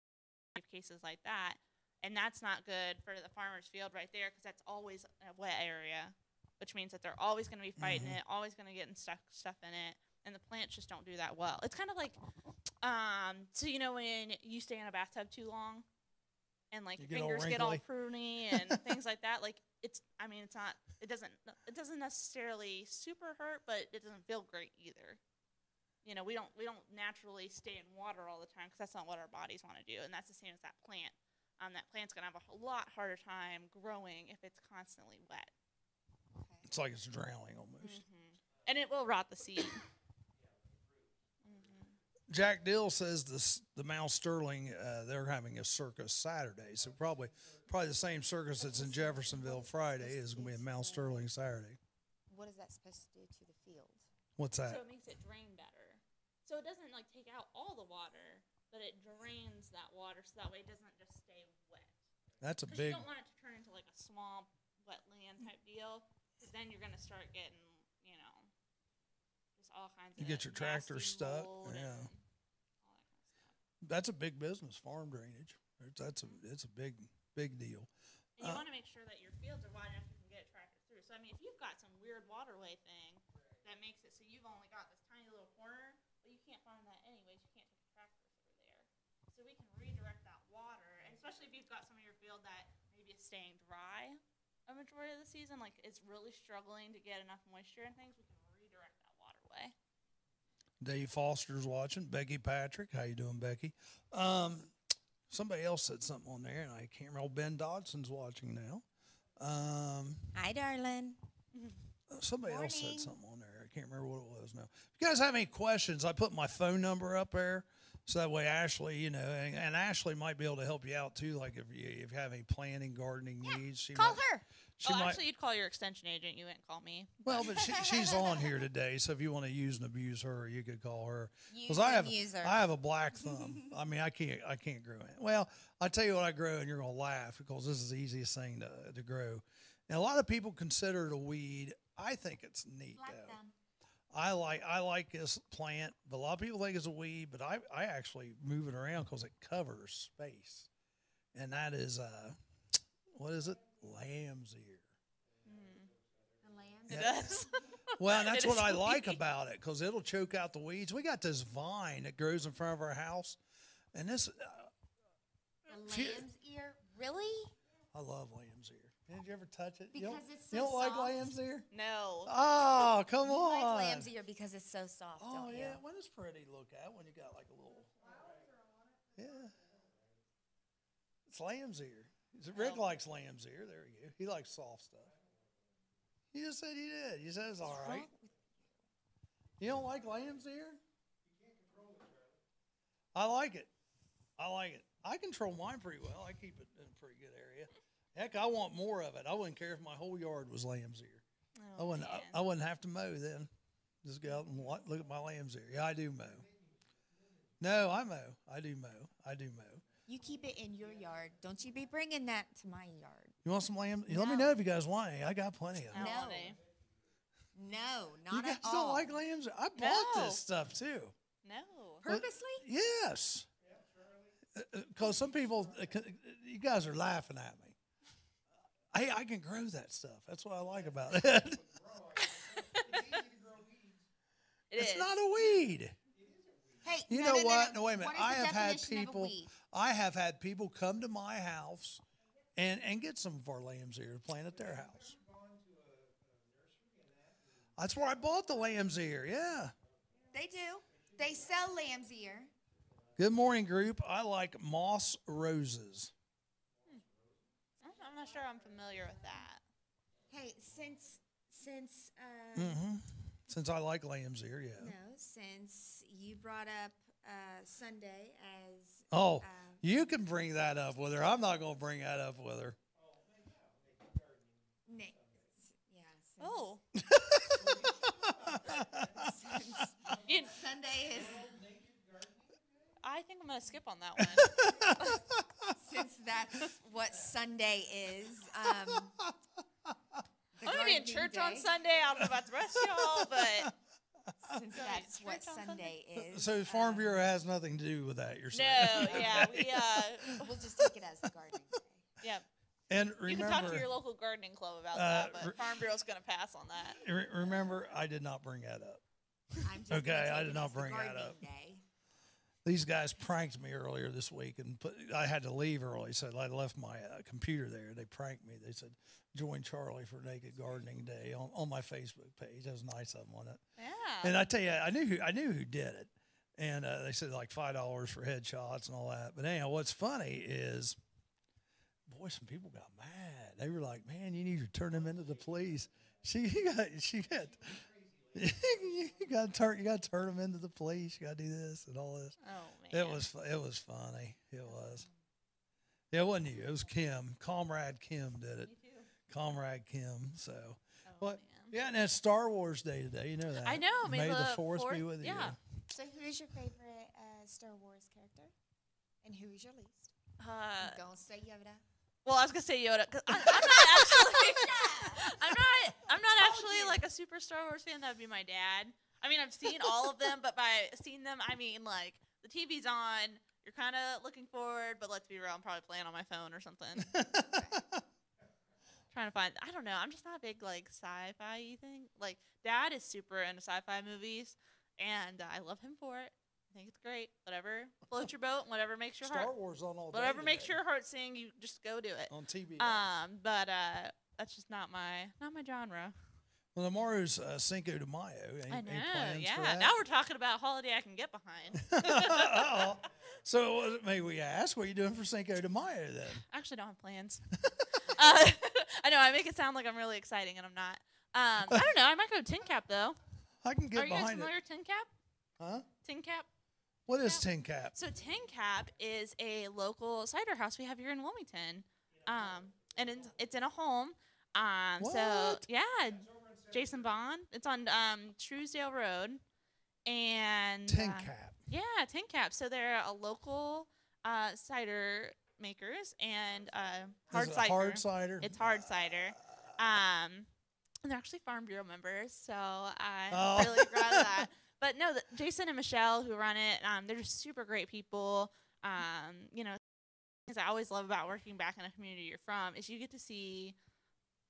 cases like that. And that's not good for the farmer's field right there because that's always a wet area, which means that they're always going to be fighting it, always going to get stuff in it. And the plants just don't do that well. It's kind of like, when you stay in a bathtub too long and like You your get all fingers get all wrinkly. pruny and things like that, like it doesn't necessarily super hurt, but it doesn't feel great either. You know, we don't naturally stay in water all the time because that's not what our bodies want to do, and that's the same as that plant. That plant's gonna have a lot harder time growing if it's constantly wet. Okay. It's like it's drowning almost. And it will rot the seed. Jack Dill says the Mount Sterling, they're having a circus Saturday. So probably the same circus that's in Jeffersonville Friday is going to be in Mount Sterling Saturday. What is that supposed to do to the field? What's that? So it makes it drain better. So it doesn't like take out all the water, but it drains that water so that way it doesn't just stay wet. That's a Because big. you don't want it to turn into like a swamp, wetland type deal. Because then you're going to start getting, you know, just all kinds of You get your tractor nasty stuck. mold Yeah. and all that kind of stuff. That's a big business, farm drainage. It's a big deal. And you want to make sure that your fields are wide enough you can get a tractor through. So I mean, if you've got some weird waterway thing that makes it so you've only got this tiny little corner, well, you can't farm that anyways. You can't take a tractor through there. So we can redirect that water, and especially if you've got some of your field that maybe is staying dry a majority of the season, like it's really struggling to get enough moisture and things, we can redirect that waterway. Dave Foster's watching. Becky Patrick, how you doing, Becky? Somebody else said something on there, and I can't remember. Ben Dodson's watching now. Hi, darling. Somebody else Morning. said something on there. I can't remember what it was now. If you guys have any questions, I put my phone number up there. So that way Ashley, you know, and Ashley might be able to help you out too. Like if you have any planting, gardening needs, she Call might, her. She might, Actually, you'd call your extension agent. You wouldn't call me. well, but she's on here today, so if you want to use and abuse her, you could call her. Use I and have abuse her. I have a black thumb. I mean, I can't grow it. Well, I tell you what I grow, and you're gonna laugh because this is the easiest thing to grow. And a lot of people consider it a weed. I think it's neat Black though. thumb. I like this plant, but a lot of people think it's a weed. But I actually move it around because it covers space, and that is what is it? Lamb's ear. The lamb. It does. Well, and that's It what is I like weedy. about it because it'll choke out the weeds. We got this vine that grows in front of our house, and this The Phew. lamb's ear. Really? I love lamb's ear. Did you ever touch it? Because it's so you don't like soft. lamb's ear? No. Oh, come I on. like lamb's ear because it's so soft. Oh don't yeah, you? when it's pretty to look at when you got like a little. Yeah. It's lamb's ear. Rick likes lamb's ear. There you go. He likes soft stuff. You just said you did. You said it's all right. You don't like lamb's ear? I like it. I control mine pretty well. I keep it in a pretty good area. Heck, I want more of it. I wouldn't care if my whole yard was lamb's ear. Oh, I wouldn't have to mow then. Just go out and look at my lamb's ear. Yeah, I do mow. No, I mow. I do mow. You keep it in your yard. Don't you be bringing that to my yard. You want some lamb? Let me No. know if you guys want any. I got plenty of them. I don't No. want any. No, You not guys at all. don't like lamb's ear? I bought No. this stuff too. No. Purposely? Yes. Because some people, you guys are laughing at me. Hey, I can grow that stuff. That's what I like about it. It's is. not a weed. Hey, You no, know no, no, what? no. No, wait a minute. What is I the have had definition of a people. weed? I have had people come to my house and get some of our lamb's ear to plant at their house. That's where I bought the lamb's ear. Yeah. They do. They sell lamb's ear. Good morning, group. I like moss roses. I'm not sure I'm familiar with that. Hey, since Since I like lamb's ear, yeah. no, since you brought up Sunday as Oh, you can bring that up with her. I'm not going to bring that up with her. Nick, yeah. Since, Oh. since Sunday is I think I'm going to skip on that one. since that's what Sunday is. I'm going to be in church on Sunday. I don't know about the rest of y'all, but Since that's church what on Sunday is. So Farm Bureau has nothing to do with that, you're saying? no, yeah, We'll just take it as the gardening day. yeah. And You can talk to your remember, local gardening club about that, but re- Farm Bureau's going to pass on that. remember, I did not bring that up. I'm just Okay, gonna I take did it not as the bring that gardening up. day. These guys pranked me earlier this week, and I had to leave early, so I left my computer there. They pranked me. They said, "Join Charlie for Naked Gardening Day" on my Facebook page. That was nice of them on it. Yeah. And I tell you, I knew who did it, and they said like $5 for headshots and all that. But anyhow, what's funny is, boy, some people got mad. They were like, "Man, you need to turn them into the police." You got to turn them into the police. You got to do this and all this. Oh man. It was funny. It was. Yeah, it wasn't you. It was Kim. Comrade Kim did it. Me too. Comrade Kim. So, Oh, what? man. Yeah, and it's Star Wars Day today. You know that. I know. May the Force be with you. Yeah. So, who is your favorite Star Wars character, and who is your least? Don't say Yoda. Well, I was gonna say Yoda because I'm not actually. I'm not actually like a super Star Wars fan. That would be my dad. I mean, I've seen all of them, but by seeing them, I mean like the TV's on. You're kind of looking forward, but let's be real, I'm probably playing on my phone or something. Trying to find. I don't know. I'm just not a big like sci-fi thing. Like Dad is super into sci-fi movies, and I love him for it. I think it's great. Whatever floats your boat, whatever makes your Star heart. Wars on all day. Whatever makes today your heart sing, you just go do it. on TV. But that's just not my genre. Well, tomorrow's Cinco de Mayo. I Any know, plans yeah. for that? Now we're talking about a holiday I can get behind. Uh-oh. So, may we ask, what are you doing for Cinco de Mayo then? I actually don't have plans. I know I make it sound like I'm really exciting, and I'm not. I don't know. I might go Tin Cap though. I can get Are you guys behind familiar with Tin Cap? it. Huh? Tin Cap. What is Tin Cap? So Tin Cap is a local cider house we have here in Wilmington, and it's in a home. So What? yeah, Jason Bond. It's on Truesdale Road, and Tin Cap. Yeah, Tin Cap. So they're a local cider makers and hard Is it cider. hard cider? It's hard cider. And they're actually Farm Bureau members, so I'm Oh. really proud of that. But no, Jason and Michelle who run it, they're just super great people. You know, things I always love about working back in a community you're from is you get to see,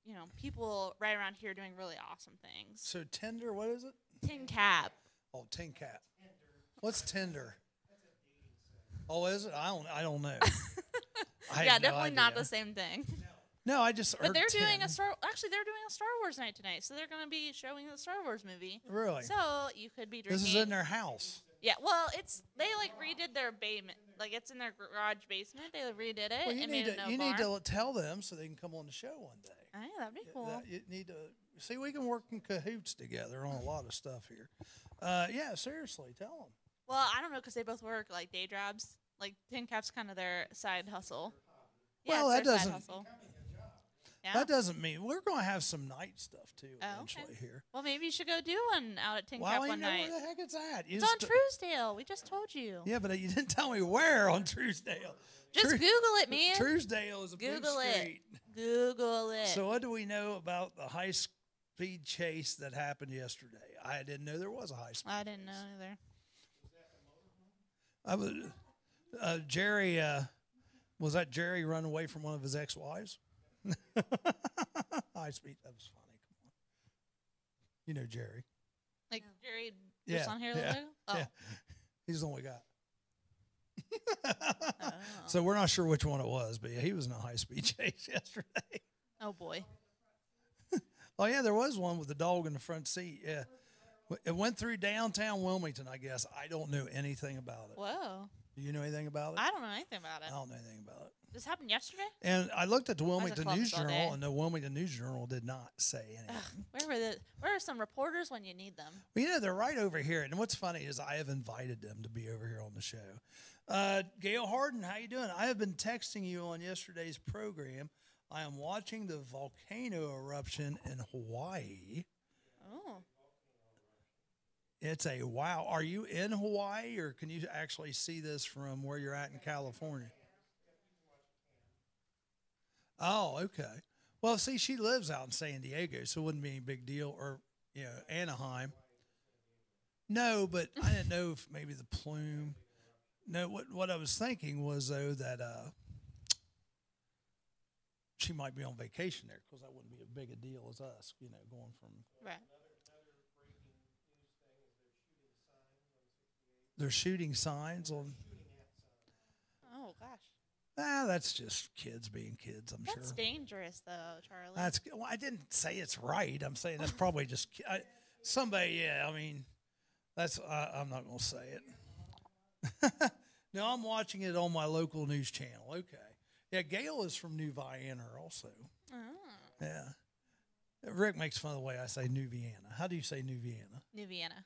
you know, people right around here doing really awesome things. So Tinder, what is it? Tin Cap. Oh, Tin Cap. What's Tinder? Oh, is it? I don't know. I Yeah, have no definitely not idea. the same thing. No, I just But heard they're doing tin. a Star Wars night tonight, so they're going to be showing the Star Wars movie. Really? So you could be drinking. This is in their house. Yeah, well, they like redid their basement, like it's in their garage basement. They redid it Well, you and need made to it you no need barn. to tell them so they can come on the show one day. Oh, yeah, that'd be cool. You need to see we can work in cahoots together on a lot of stuff here. Yeah, seriously, tell them. Well, I don't know because they both work like day jobs. Like Tin Cap's kind of their side hustle. Yeah, Well, it's that their doesn't- Side hustle. Yeah. That doesn't mean we're going to have some night stuff too Oh, eventually okay. here. Well, maybe you should go do one out at Tin Well, Cap you one know night. where the heck it's at. You It's on just- Truesdale. We just told you. Yeah, but you didn't tell me where on Truesdale. Just Tru- Google it, man. Truesdale is a Google big it. street. Google it. So what do we know about the high-speed chase that happened yesterday? I didn't know there was a high-speed. I didn't know either. I was Jerry. Was that Jerry running away from one of his ex-wives? High-speed. That was funny. Come on. You know Jerry. Like Jerry Yeah, just on here a yeah, little ago? Oh. yeah. He's the only guy. Oh. So we're not sure which one it was, but yeah, he was in a high-speed chase yesterday. Oh, boy. Oh, yeah, there was one with the dog in the front seat. Yeah. It went through downtown Wilmington, I guess. I don't know anything about it. Whoa. Do you know anything about it? I don't know anything about I it. don't know anything about it. This happened yesterday? And I looked at the Wilmington clubs News all Journal, day. and the Wilmington News Journal did not say anything. Where are some reporters when you need them? Well, you know, they're right over here. And what's funny is I have invited them to be over here on the show. Gail Harden, how you doing? I have been texting you on yesterday's program. I am watching the volcano eruption in Hawaii. Oh. It's a wow. Are you in Hawaii, or can you actually see this from where you're at in California? Oh, okay. Well, see, she lives out in San Diego, so it wouldn't be any big deal, or, you know, Anaheim. No, but I didn't know if maybe the plume. No, what I was thinking was, though, that she might be on vacation there, because that wouldn't be as big a deal as us, you know, going from. Right. They're shooting signs on. Oh gosh. That's just kids being kids, I'm That's sure. dangerous, though, Charlie. Well, I didn't say it's right. I'm saying that's probably just somebody. Yeah, I mean, I'm not going to say it. No, I'm watching it on my local news channel. Okay. Yeah, Gail is from New Vienna also. Oh. Yeah. Rick makes fun of the way I say New Vienna. How do you say New Vienna? New Vienna.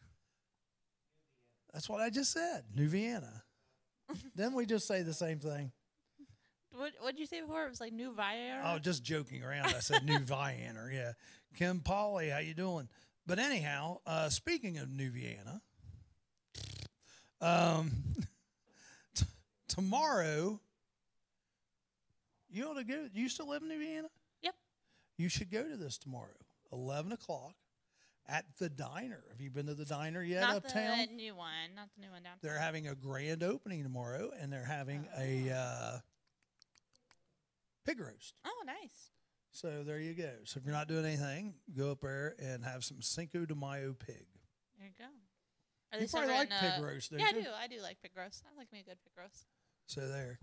That's what I just said, New Vienna. Didn't we just say the same thing? What did you say before? It was like New Vienna? Oh, just joking around. I said New Vienna. Yeah. Kim Polly, how you doing? But anyhow, speaking of New Vienna, tomorrow, you ought to go. You still live in New Vienna? Yep. You should go to this tomorrow, 11 o'clock, at the diner. Have you been to the diner yet uptown? Not the new one. Not the new one downtown. They're having a grand opening tomorrow, and they're having a pig roast. Oh, nice. So there you go. So if you're not doing anything, go up there and have some Cinco de Mayo pig. There you go. Are You probably like pig roast, don't yeah, you? I do. I do like pig roast. I like me a good pig roast. So there.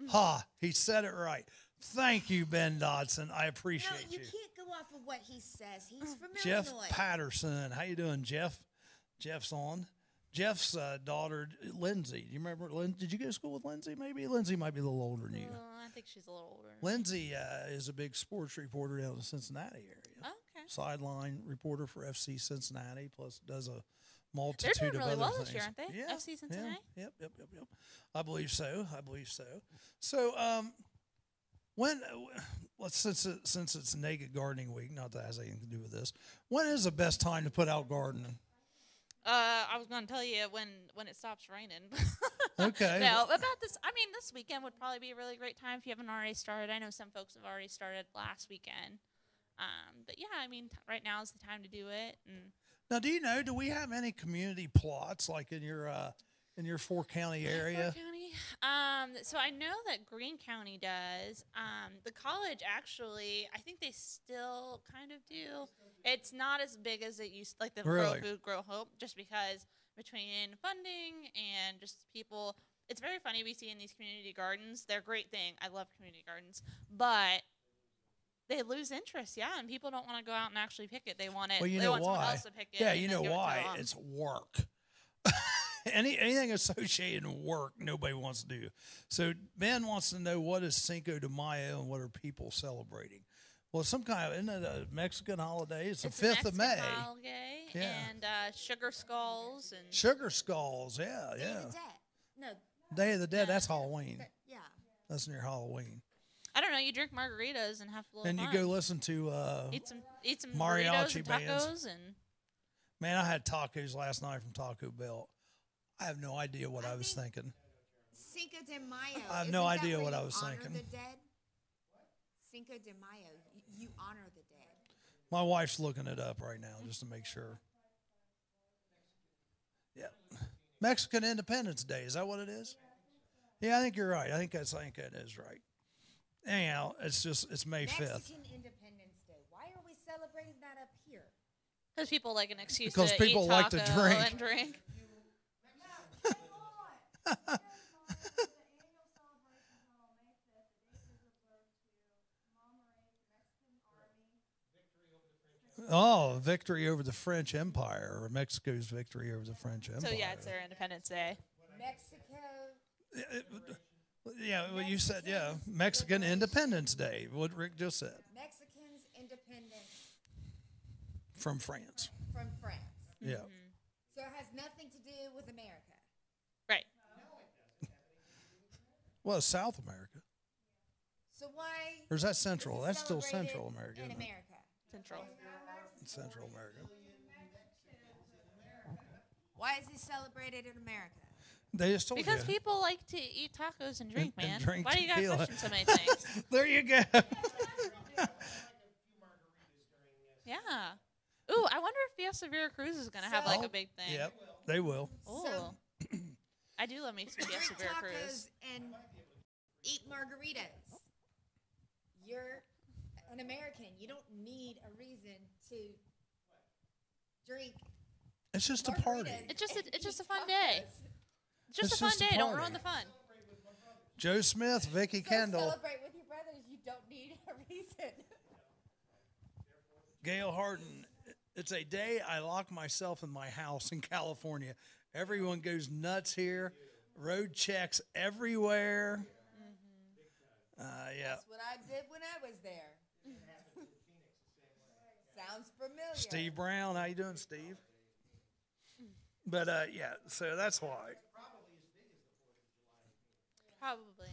Ha! He said it right. Thank you, Ben Dodson. I No, appreciate you you. can't go off of what he says. He's from Jeff Illinois. Patterson. How you doing, Jeff? Jeff's on. Jeff's daughter, Lindsay. Do you remember? Did you go to school with Lindsay? Maybe Lindsay might be a little older than you. I think she's a little older. Lindsay is a big sports reporter down in the Cincinnati area. Oh, okay. Sideline reporter for FC Cincinnati, plus does a They're multitude doing of really other well things. this year, aren't they? Yeah, FC Cincinnati? Yeah, yep. I believe so. So, when since it's Naked Gardening Week, not that it has anything to do with this, when is the best time to put out gardening? I was going to tell you when it stops raining. Okay. No, about this. I mean, this weekend would probably be a really great time if you haven't already started. I know some folks have already started last weekend. But yeah, I mean, right now is the time to do it. And Now, do we have any community plots like in your 4-county area? Fort County. So I know that Greene County does. The college actually, I think they still kind of do. It's not as big as it used, like the Really? Grow Food, Grow Hope, just because between funding and just people, it's very funny we see in these community gardens. They're a great thing. I love community gardens, but they lose interest, yeah, and people don't want to go out and actually pick it. They want it. Well, you they know want someone why? else to pick it. Yeah, and you then know give it to why? them. It's work. Anything associated with work, nobody wants to do. So Ben wants to know, what is Cinco de Mayo and what are people celebrating? Well, some kind of, isn't it a Mexican holiday? It's the 5th of May. Mexican holiday, Yeah. and sugar skulls and Sugar skulls, yeah. Day of the Dead. No, Day of the Dead, that's Halloween. yeah. That's near Halloween. I don't know. You drink margaritas and have a little And you fun. go listen to, eat some mariachi burritos and bands. tacos and man, I had tacos last night from Taco Bell. I have no idea what I was thinking. Cinco de Mayo. I have isn't no that idea where what you I was honor thinking. The dead? Cinco de Mayo. You honor the dead. My wife's looking it up right now just to make sure. Yeah. Mexican Independence Day, is that what it is? Yeah, I think you're right. I think that is right. Anyhow, it's May 5th. Mexican Independence Day. Why are we celebrating that up here? because people like an excuse Because to people eat like to taco drink. and drink. Oh, victory over the French Empire, or Mexico's victory over the French Empire. So yeah, it's their Independence Day. Mexico. Yeah, well, you said, yeah, Mexican Independence Day, what Rick just said, Mexicans' independence from France. from France. Yeah. So it has nothing to do with America. Right. Well, it's South America. So why? Or is that Central? is it That's still celebrated Central America, In isn't it? America. Central. It's Central America. Why is it celebrated in America? They just told Because you. people like to eat tacos and drink, And man. drink Why do you got to tequila. question so many things? There you go. Yeah. Ooh, I wonder if Fiesta Veracruz is going to have like a big thing. Yep, they will. Ooh. So- I do love me some Drink Fiesta Veracruz. tacos and eat margaritas. You're an American. You don't need a reason to drink It's just a party. It's just a fun day. It's just a fun day. Don't ruin the fun. Joe Smith, Vicky Kendall, Celebrate with your brothers. You don't need a reason. Gail Harden. It's a day I lock myself in my house in California. Everyone goes nuts here. Road checks everywhere. Yeah. That's what I did when I was there. Sounds familiar. Steve Brown, how you doing, Steve? But yeah, so that's why. Probably.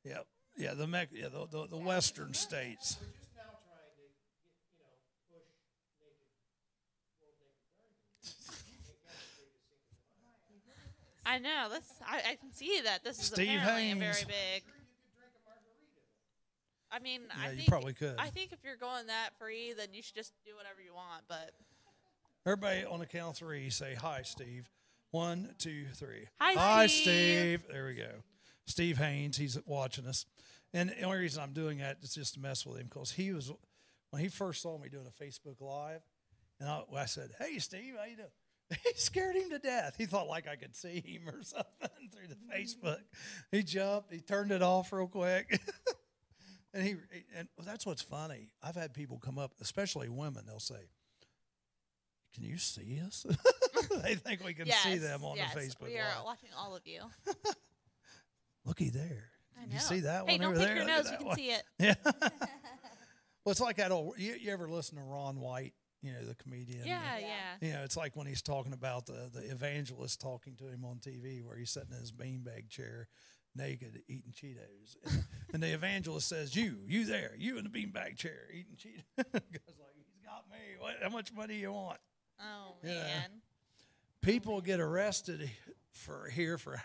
Yeah, yeah, the western states. I know. I can see that this is Steve apparently Haynes. a very big. I mean, Yeah, I you think probably could. I think if you're going that free, then you should just do whatever you want. But Everybody on the count of three say hi, Steve. 1, 2, 3. Hi, Steve. There we go. Steve Haynes, he's watching us. And the only reason I'm doing that is just to mess with him because when he first saw me doing a Facebook Live, and I said, "Hey, Steve, how you doing?" He scared him to death. He thought like I could see him or something through the Facebook. He jumped. He turned it off real quick. And that's what's funny. I've had people come up, especially women. They'll say, "Can you see us?" They think we can see them on the Facebook We are Live. watching all of you. Looky there. I Did know. you see that Hey, one don't over pick there? your Look at nose. You that can one. see it. Yeah. Well, it's like that old. You ever listen to Ron White? You know, the comedian. Yeah. You know, it's like when he's talking about the evangelist talking to him on TV, where he's sitting in his beanbag chair, naked, eating Cheetos, and the evangelist says, "You there, you in the beanbag chair eating Cheetos." Goes like, "He's got me. How much money you want?" Oh Yeah. man. People get arrested for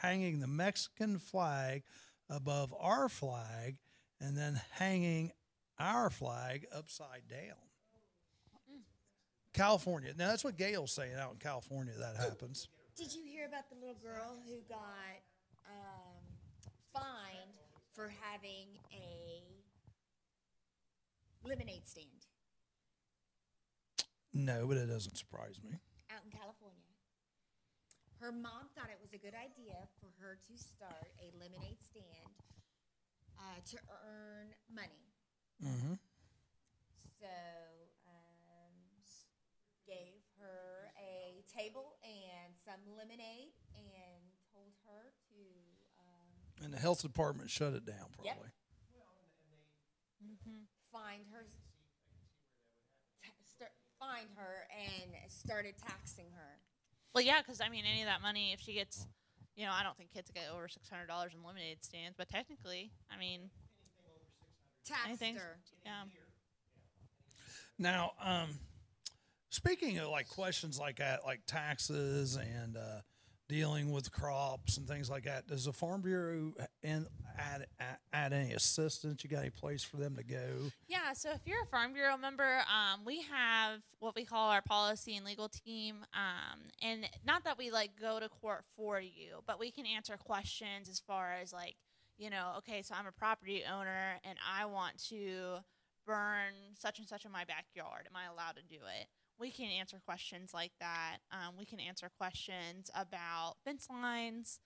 hanging the Mexican flag above our flag and then hanging our flag upside down. California. Now, that's what Gail's saying out in California that happens. Did you hear about the little girl who got fined for having a lemonade stand No, but it doesn't surprise me. out in California? Her mom thought it was a good idea for her to start a lemonade stand to earn money. Mm-hmm. So gave her a table and some lemonade and told her to And the health department shut it down, probably. Yep. Find her, find her, and started taxing her. Well, yeah, because I mean, any of that money, if she gets, I don't think kids get over $600 in lemonade stands, but technically, I mean, Taxed anything. her. Yeah. Now, speaking of like questions like that, like taxes and dealing with crops and things like that, does the Farm Bureau add any assistance? You got any place for them to go? Yeah, so if you're a Farm Bureau member, we have what we call our policy and legal team. And not that we go to court for you, but we can answer questions as far as okay, so I'm a property owner and I want to burn such and such in my backyard. Am I allowed to do it? We can answer questions like that. We can answer questions about fence lines.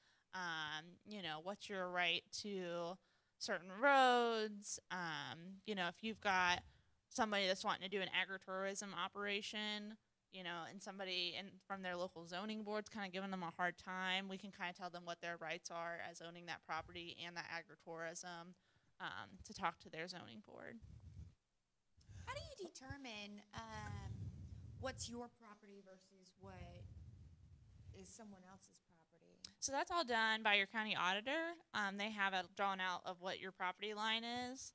What's your right to certain roads? If you've got somebody that's wanting to do an agritourism operation, and somebody from their local zoning board's kind of giving them a hard time, we can kind of tell them what their rights are as owning that property and that agritourism to talk to their zoning board. How do you determine what's your property versus what is someone else's property? So that's all done by your county auditor. They have it drawn out of what your property line is,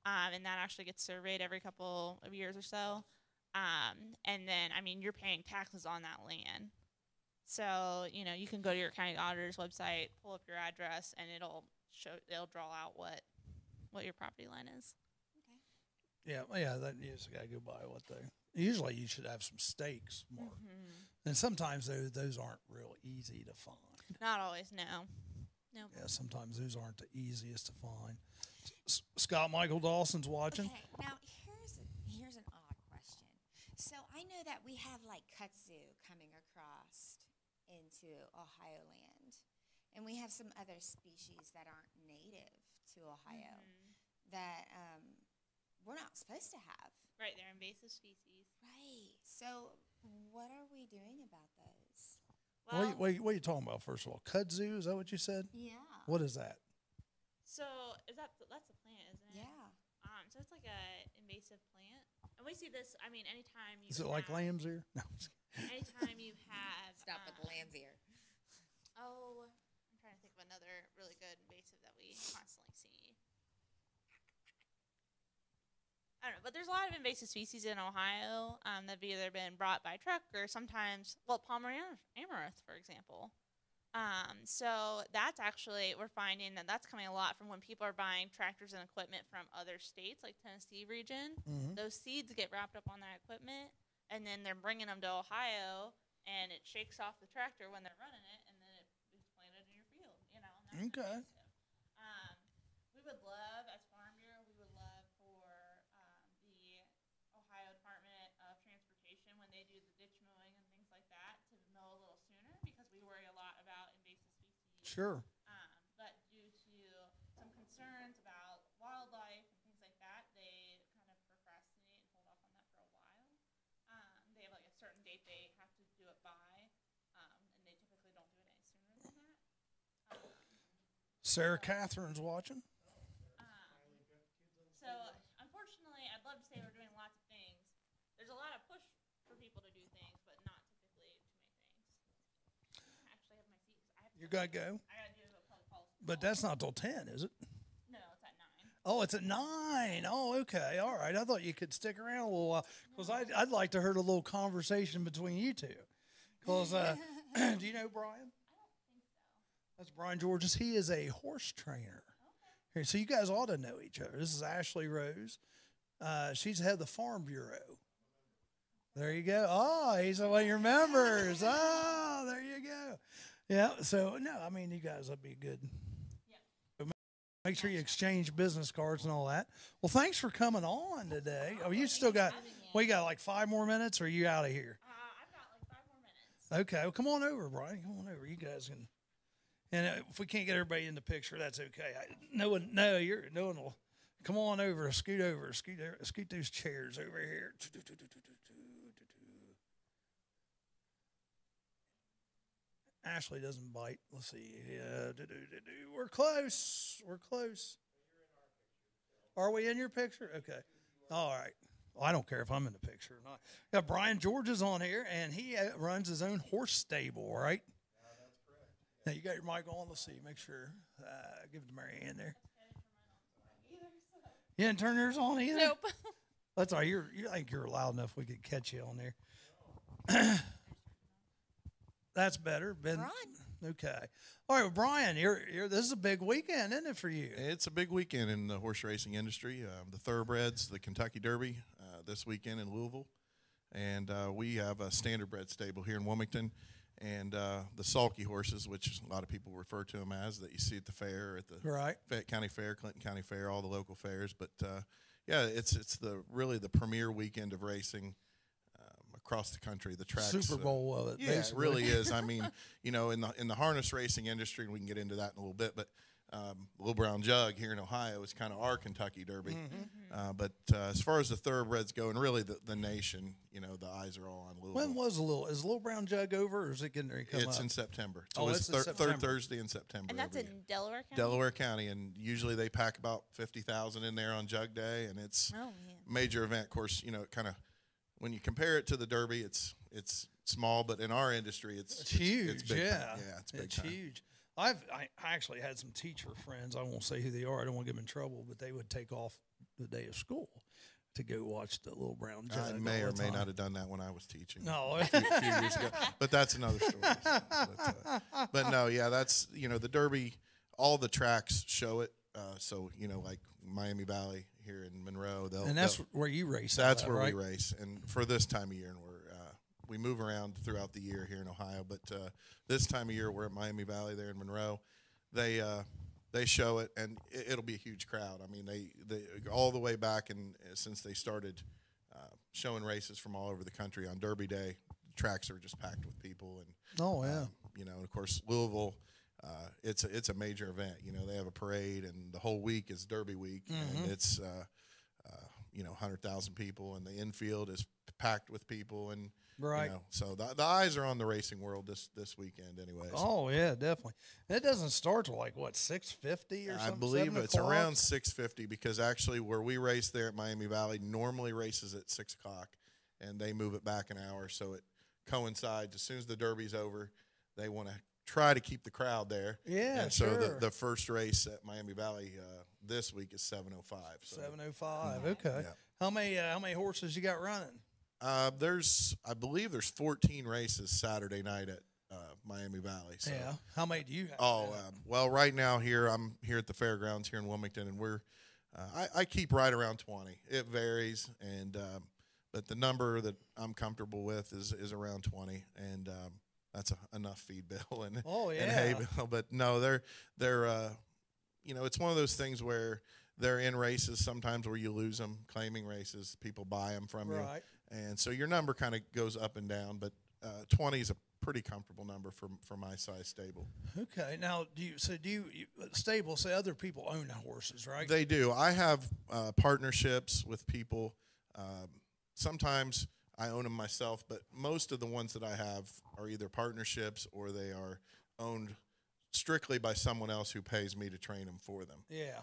and that actually gets surveyed every couple of years or so. And then, you're paying taxes on that land. So, you can go to your county auditor's website, pull up your address, and it'll draw out what your property line is. Yeah, that you just got to go by what they. Usually, you should have some stakes more, and sometimes those aren't real easy to find. Not always, no. Nope. Yeah, sometimes those aren't the easiest to find. Scott Michael Dawson's watching. Okay, now here's an odd question. So I know that we have like kudzu coming across into Ohio land, and we have some other species that aren't native to Ohio that we're not supposed to have. Right, they're invasive species. Right. So what are we doing about those? Well, What are you talking about, first of all? Kudzu, is that what you said? Yeah. What is that? so that's a plant, isn't it? Yeah. So it's like a invasive plant, and we see this. I mean, anytime you Is it like lamb's ear? No. anytime you have Stop at the lamb's ear. Oh, I'm trying to think of another really good invasive that we constantly see. I don't know, but there's a lot of invasive species in Ohio that have either been brought by truck or sometimes, Palmer amaranth, for example. So that's actually, we're finding that that's coming a lot from when people are buying tractors and equipment from other states, like Tennessee region. Those seeds get wrapped up on that equipment, and then they're bringing them to Ohio, and it shakes off the tractor when they're running it, and then it's planted in your field, and that's Okay. invasive. We would love, as Farm Bureau, we would love for the Ohio Department of Transportation, when they do the ditch mowing and things like that, to mow a little sooner, because we worry a lot about invasive species. Sure. But due to some concerns about wildlife and things like that, they kind of procrastinate and hold off on that for a while. They have like a certain date they have to do it by, and they typically don't do it any sooner than that. Sarah Catherine's watching. So unfortunately, I'd love to say we're doing lots of things. There's a lot of push for people to do things, but not typically too many things. I actually have my seat. You got to go. I gotta do a public policy. But that's not till 10, is it? No, it's at 9. Oh, it's at 9. Oh, okay. All right. I thought you could stick around a little while because I'd like to hear a little conversation between you two. Because do you know Brian? I don't think so. That's Brian Georges. He is a horse trainer. Here, so you guys ought to know each other. This is Ashley Rose. She's head of the Farm Bureau. There you go. Oh, he's one of your members. Oh, there you go. Yeah. So no, I mean you guys would be good. Make sure you exchange business cards and all that. Well, thanks for coming on today. Oh, you still got, we got like 5 more minutes, or are you out of here? I've got like 5 more minutes. Okay, well, come on over, Brian. Come on over. You guys can. And if we can't get everybody in the picture, that's okay. No one will. Come on over. Scoot those chairs over here. Ashley doesn't bite. Let's see. We're close. Are we in your picture? Okay. All right. Well, I don't care if I'm in the picture or not. Got Brian Georges on here, and he runs his own horse stable, right? Now, you got your mic on. Let's see. Make sure. Give it to Mary Ann there. You didn't turn yours on either? Nope. That's all right. I think you're loud enough we could catch you on there. That's better. Brian. Okay. All right, well, Brian, this is a big weekend, isn't it, for you? It's a big weekend in the horse racing industry. The Thoroughbreds, the Kentucky Derby this weekend in Louisville. And we have a standardbred stable here in Wilmington. And the sulky horses, which a lot of people refer to them as, that you see at the fair, at the Fayette County Fair, Clinton County Fair, all the local fairs. But yeah, it's really the premier weekend of racing across the country. The tracks, Super Bowl of it. Yeah, basically. it really is. I mean, in the harness racing industry, and we can get into that in a little bit, but Little Brown Jug here in Ohio is kind of our Kentucky Derby. But as far as the thoroughbreds go, and really the nation, the eyes are all on Louisville. Is Little Brown Jug over, or is it getting ready to come It's up? in September. Oh, So it's it's in September. third Thursday in September. And that's every in year. Delaware County? Delaware County, and usually they pack about 50,000 in there on Jug Day, and it's Oh, man. a major event. Of course, kind of when you compare it to the Derby, it's small, but in our industry, it's huge. It's big Yeah, time. Yeah, it's big it's time. huge. I actually had some teacher friends. I won't say who they are. I don't want to get them in trouble, but they would take off the day of school to go watch the Little Brown Jug. I may all or the may time. not have done that when I was teaching. No. a few years ago, but that's another story. But no, yeah, that's the Derby. All the tracks show it. So like Miami Valley here in Monroe, And that's where you race. That's at, where right? we race, and for this time of year, and we move around throughout the year here in Ohio. But this time of year, we're at Miami Valley there in Monroe. They show it, and it'll be a huge crowd. I mean, they all the way back, and since they started showing races from all over the country on Derby Day. Tracks are just packed with people, and Oh, yeah. and of course Louisville. It's a major event. They have a parade, and the whole week is Derby week, and it's 100,000 people, and the infield is packed with people, and Right. So the eyes are on the racing world this weekend, anyways. Oh, yeah, definitely. It doesn't start till like, what, 6:50 or something? I believe 7 it's o'clock? around 6:50 because actually where we race there at Miami Valley normally races at 6 o'clock, and they move it back an hour so it coincides. As soon as the Derby's over, they want to try to keep the crowd there. Yeah, and so sure. the first race at Miami Valley this week is 7:05. So 7:05. Okay. Yeah. How many horses you got running? I believe there's 14 races Saturday night at Miami Valley. So. Yeah. How many do you have? Oh, well, right now I'm here at the fairgrounds here in Wilmington, and we're I keep right around 20. It varies, and but the number that I'm comfortable with is around 20, and that's enough feed bill and and hay bill. But no, they're it's one of those things where they're in races sometimes where you lose them, claiming races, people buy them from you, and so your number kind of goes up and down. But 20 is a pretty comfortable number for my size stable. Okay. Now, do you stable? Say other people own the horses, right? They do. I have partnerships with people. Sometimes I own them myself, but most of the ones that I have are either partnerships or they are owned strictly by someone else who pays me to train them for them. Yeah.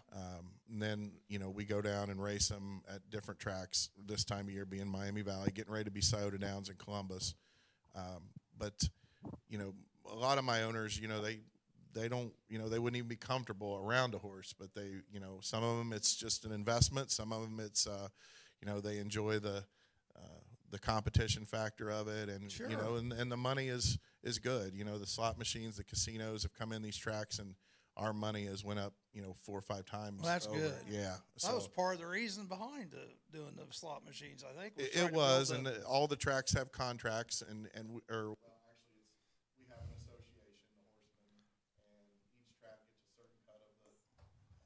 And then, we go down and race them at different tracks this time of year, being Miami Valley, getting ready to be Scioto Downs and Columbus. But a lot of my owners, they don't, they wouldn't even be comfortable around a horse, but they, some of them it's just an investment. Some of them it's, they enjoy the competition factor of it, and sure. And the money is good. The slot machines, the casinos have come in these tracks, and our money has went up 4 or 5 times. Well, that's over. good. Yeah, that was part of the reason behind doing the slot machines. I think it was, and all the tracks have contracts, and we have an association, the horsemen, and each track gets a certain cut of the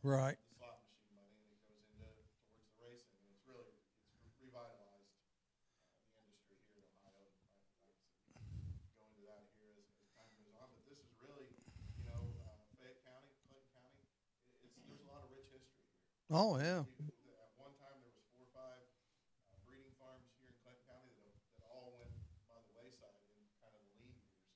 right. the slot machine money, and it goes towards the racing, and it's revitalized the industry here in Ohio. Go into that here as time goes on, but this is really, Fayette County, Clinton County. There's a lot of rich history here. Oh yeah. At one time, there was 4 or 5 breeding farms here in Clinton County that all went by the wayside in kind of the lean years.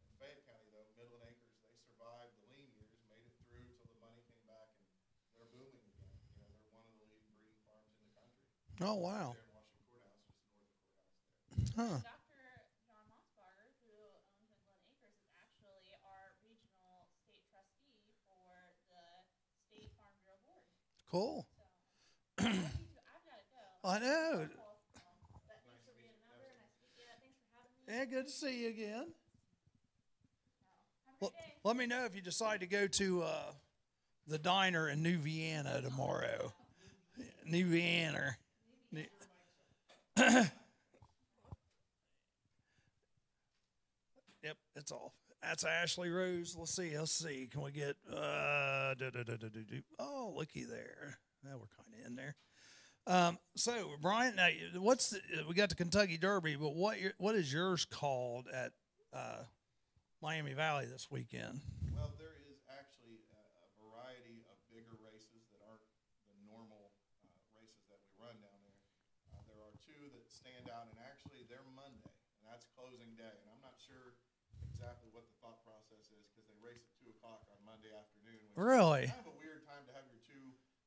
In Fayette County, though, Midland Acres, they survived the lean years, made it through till the money came back, and they're booming again. They're one of the leading breeding farms in the country. Oh wow. There in Washington Courthouse, just north of courthouse there. Huh. Dr. John Mossbarger, who owns Midland Acres, is actually our regional state trustee for the State Farm Bureau Board. Cool. So, I've got to go. I know. But thanks for being a member, and thanks for having me. Yeah, good to see you again. Have a great day. Let me know if you decide to go to the diner in New Vienna tomorrow. New Vienna. Yep, it's off. That's Ashley Rose. Let's see. Can we get oh, looky there. Now we're kind of in there. So Brian, now we got the Kentucky Derby, but what is yours called at Miami Valley this weekend? Well, there is actually a variety of bigger races that aren't the normal races that we run down there. There are 2 that stand out, and actually they're Monday, and that's closing day. And I'm not sure exactly what the thought process is because they race at 2 o'clock on Monday afternoon. Which Really? is kind of a weird time to have your 2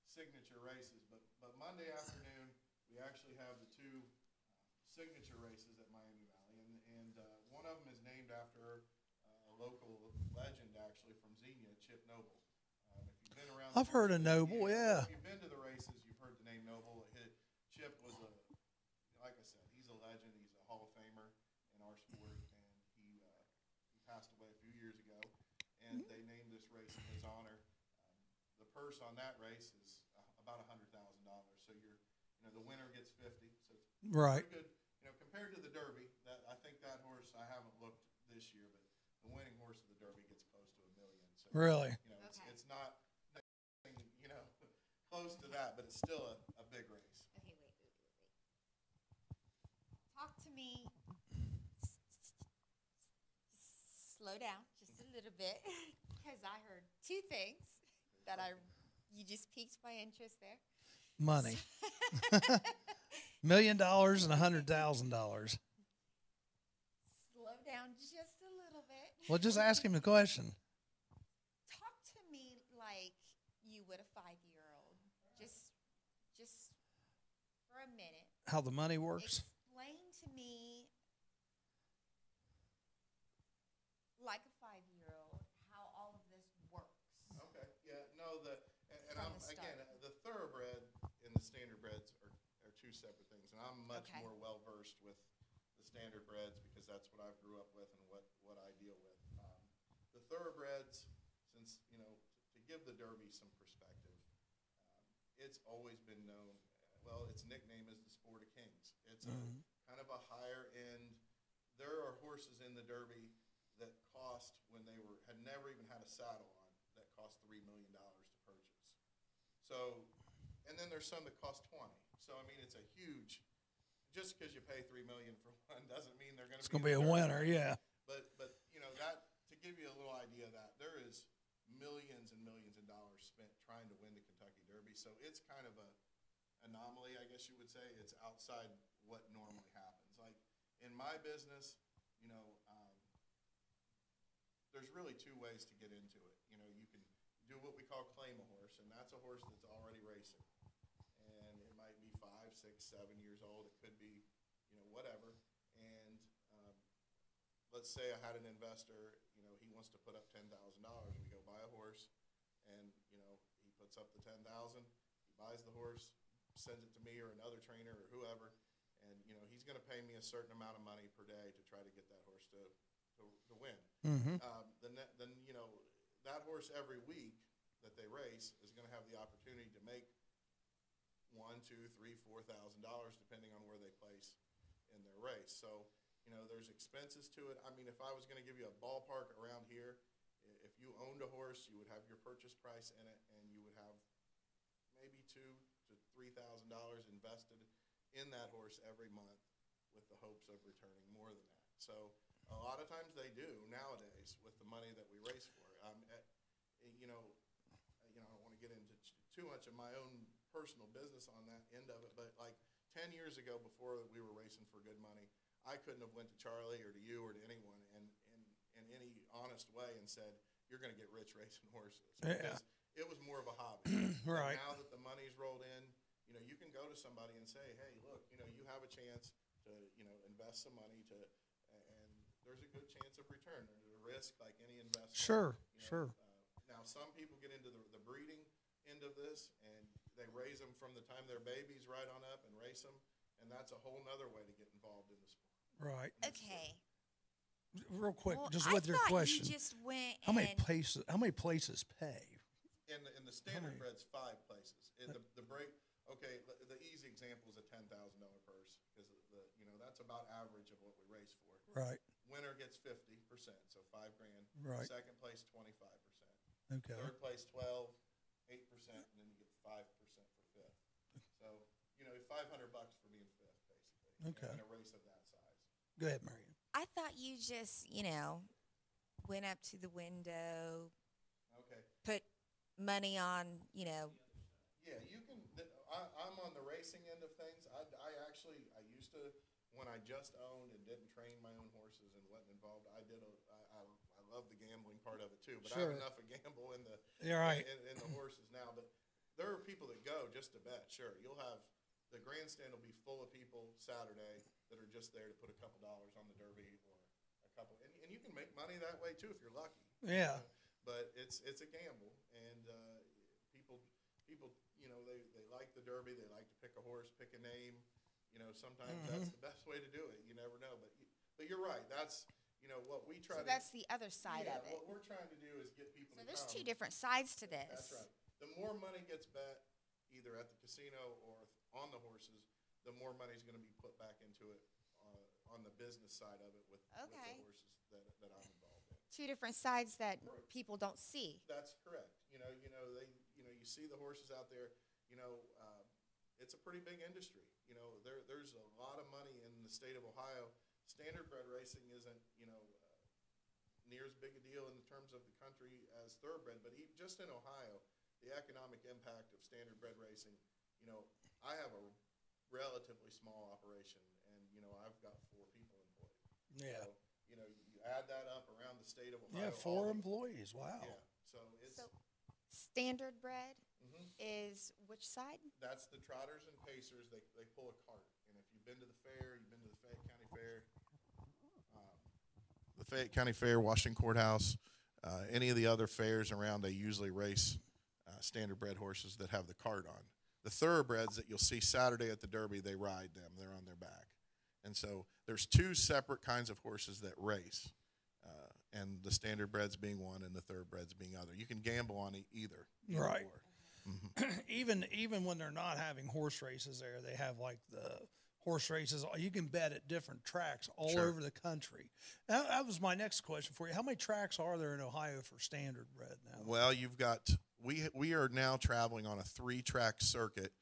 signature races, but Monday afternoon we actually have the 2 signature races at Miami Valley, and one of them is named after a local legend actually from Xenia, Chip Noble. If you've been around, I've heard of Noble, yeah. If you've been to the races, you've heard the name Noble. Chip was like I said, he's a legend. He's a Hall of Famer in our sport, and he passed away a few years ago. And they named this race in his honor. The purse on that race is about $100,000. So the winner gets 50. So it's Right. pretty good. Compared to the Derby, I think that horse I haven't looked this year, but the winning horse of the Derby gets close to $1 million. So Really? it's not close to that, but it's still a big race. Okay, wait. me. Slow down just a little bit, because I heard two things that you just piqued my interest there. Money. $1 million and $100,000. Slow down just a little bit. Well, just ask him the question. Talk to me like you would a 5-year-old. Just for a minute. How the money works? Explain to me, like a 5-year-old, how all of this works. Okay. Yeah. No. And From I'm the again start. the thoroughbred and the standard breds are two separate things, and I'm much Okay. more well versed with the standard breds because that's what I grew up with and what I deal with. The thoroughbreds, since to give the Derby some perspective, it's always been known. Well, its nickname is the Sport of Kings. It's kind of a higher end. There are horses in the Derby that cost when they had never even had a saddle on that cost $3 million to purchase. So, and then there's some that cost 20. So I mean, it's a huge. Just because you pay $3 million for one doesn't mean they're going to. It's going to be a winner, yeah. But that, to give you a little idea of that, there is millions and millions of dollars spent trying to win the Kentucky Derby. So it's kind of a anomaly, I guess you would say. It's outside what normally happens. Like in my business, there's really two ways to get into it. You can do what we call claim a horse, and that's a horse that's already racing. And it might be 5, 6, 7 years old. It could be, whatever. And let's say I had an investor, he wants to put up $10,000. We go buy a horse, and, he puts up the $10,000. He buys the horse, sends it to me or another trainer or whoever, and, he's going to pay me a certain amount of money per day to try to get that horse to win. Mm-hmm. Then that horse every week that they race is going to have the opportunity to make $1,000, $2,000, $3,000, $4,000 depending on where they place in their race. So there's expenses to it. I mean, if I was going to give you a ballpark around here, if you owned a horse, you would have your purchase price in it, and you would have maybe $2,000 to $3,000 invested in that horse every month, with the hopes of returning more than that. So a lot of times they do nowadays with the money that we race for. I don't want to get into too much of my own personal business on that end of it, but like 10 years ago, before we were racing for good money, I couldn't have went to Charlie or to you or to anyone and in any honest way and said, you're going to get rich racing horses. Because it was more of a hobby. Right. Now that the money's rolled in, you can go to somebody and say, hey, look, you have a chance to, invest some money and there's a good chance of return. There's a risk like any investment. Sure. Now, some people get into the breeding end of this, and they raise them from the time they're babies right on up and race them, and that's a whole nother way to get involved in the sport. Right. Okay. Real quick, Well, just I with your thought question. You just went How many and places pay? In the standard breds, 5 places. In the break, okay, the easy example is a $10,000 purse because that's about average of what we race for. Right. Winner gets 50%, so $5,000. Right. Second place, 25%. Okay. Third place, 12, 8%, and then you get 5% for fifth. So $500 for being fifth, basically. Okay. In a race of that size. Go ahead, Marion. I thought you just, went up to the window, Okay. put money on, Yeah, you can. I'm on the racing end of things. I used to, when I just owned and didn't train my own horses and wasn't involved. I love the gambling part of it too. But I Sure. have enough of gamble in the You're right. in the horses now. But there are people that go just to bet. Sure, you'll have the grandstand will be full of people Saturday that are just there to put a couple dollars on the Derby or a couple, and you can make money that way too if you're lucky. Yeah. But it's a gamble, and people they like the Derby. They like to pick a horse, pick a name. Sometimes that's the best way to do it. You never know, but you're right. That's what we try. so that's the other side of it. What we're trying to do is get people. So to there's come. 2 different sides to this. That's right. The more money gets bet, either at the casino or on the horses, the more money is going to be put back into it on the business side of it with the horses that I'm involved in. 2 different sides that people don't see. That's correct. You see the horses out there. It's it's a pretty big industry. You know, there's a lot of money in the state of Ohio. Standardbred racing isn't, near as big a deal in terms of the country as thoroughbred, but just in Ohio, the economic impact of standardbred racing, I have a relatively small operation, and, I've got 4 people employed. Yeah. So, you add that up around the state of Ohio. Yeah, 4 employees. Wow. Yeah. So it's Standard bred is which side? that's the trotters and pacers. They pull a cart, and if you've been to the fair, you've been to the Fayette County Fair, the Fayette County Fair, Washington Courthouse, any of the other fairs around, they usually race standardbred horses that have the cart on. The thoroughbreds that you'll see Saturday at the Derby, they ride them. They're on their back. And so there's 2 separate kinds of horses that race, and the standardbreds being one and the thoroughbreds being other. You can gamble on either. Right. Or. Even when they're not having horse races there, they have like the horse races. You can bet at different tracks all Sure. over the country. That was my next question for you. How many tracks are there in Ohio for standardbred now? Well, you've got we are now traveling on a 3-track circuit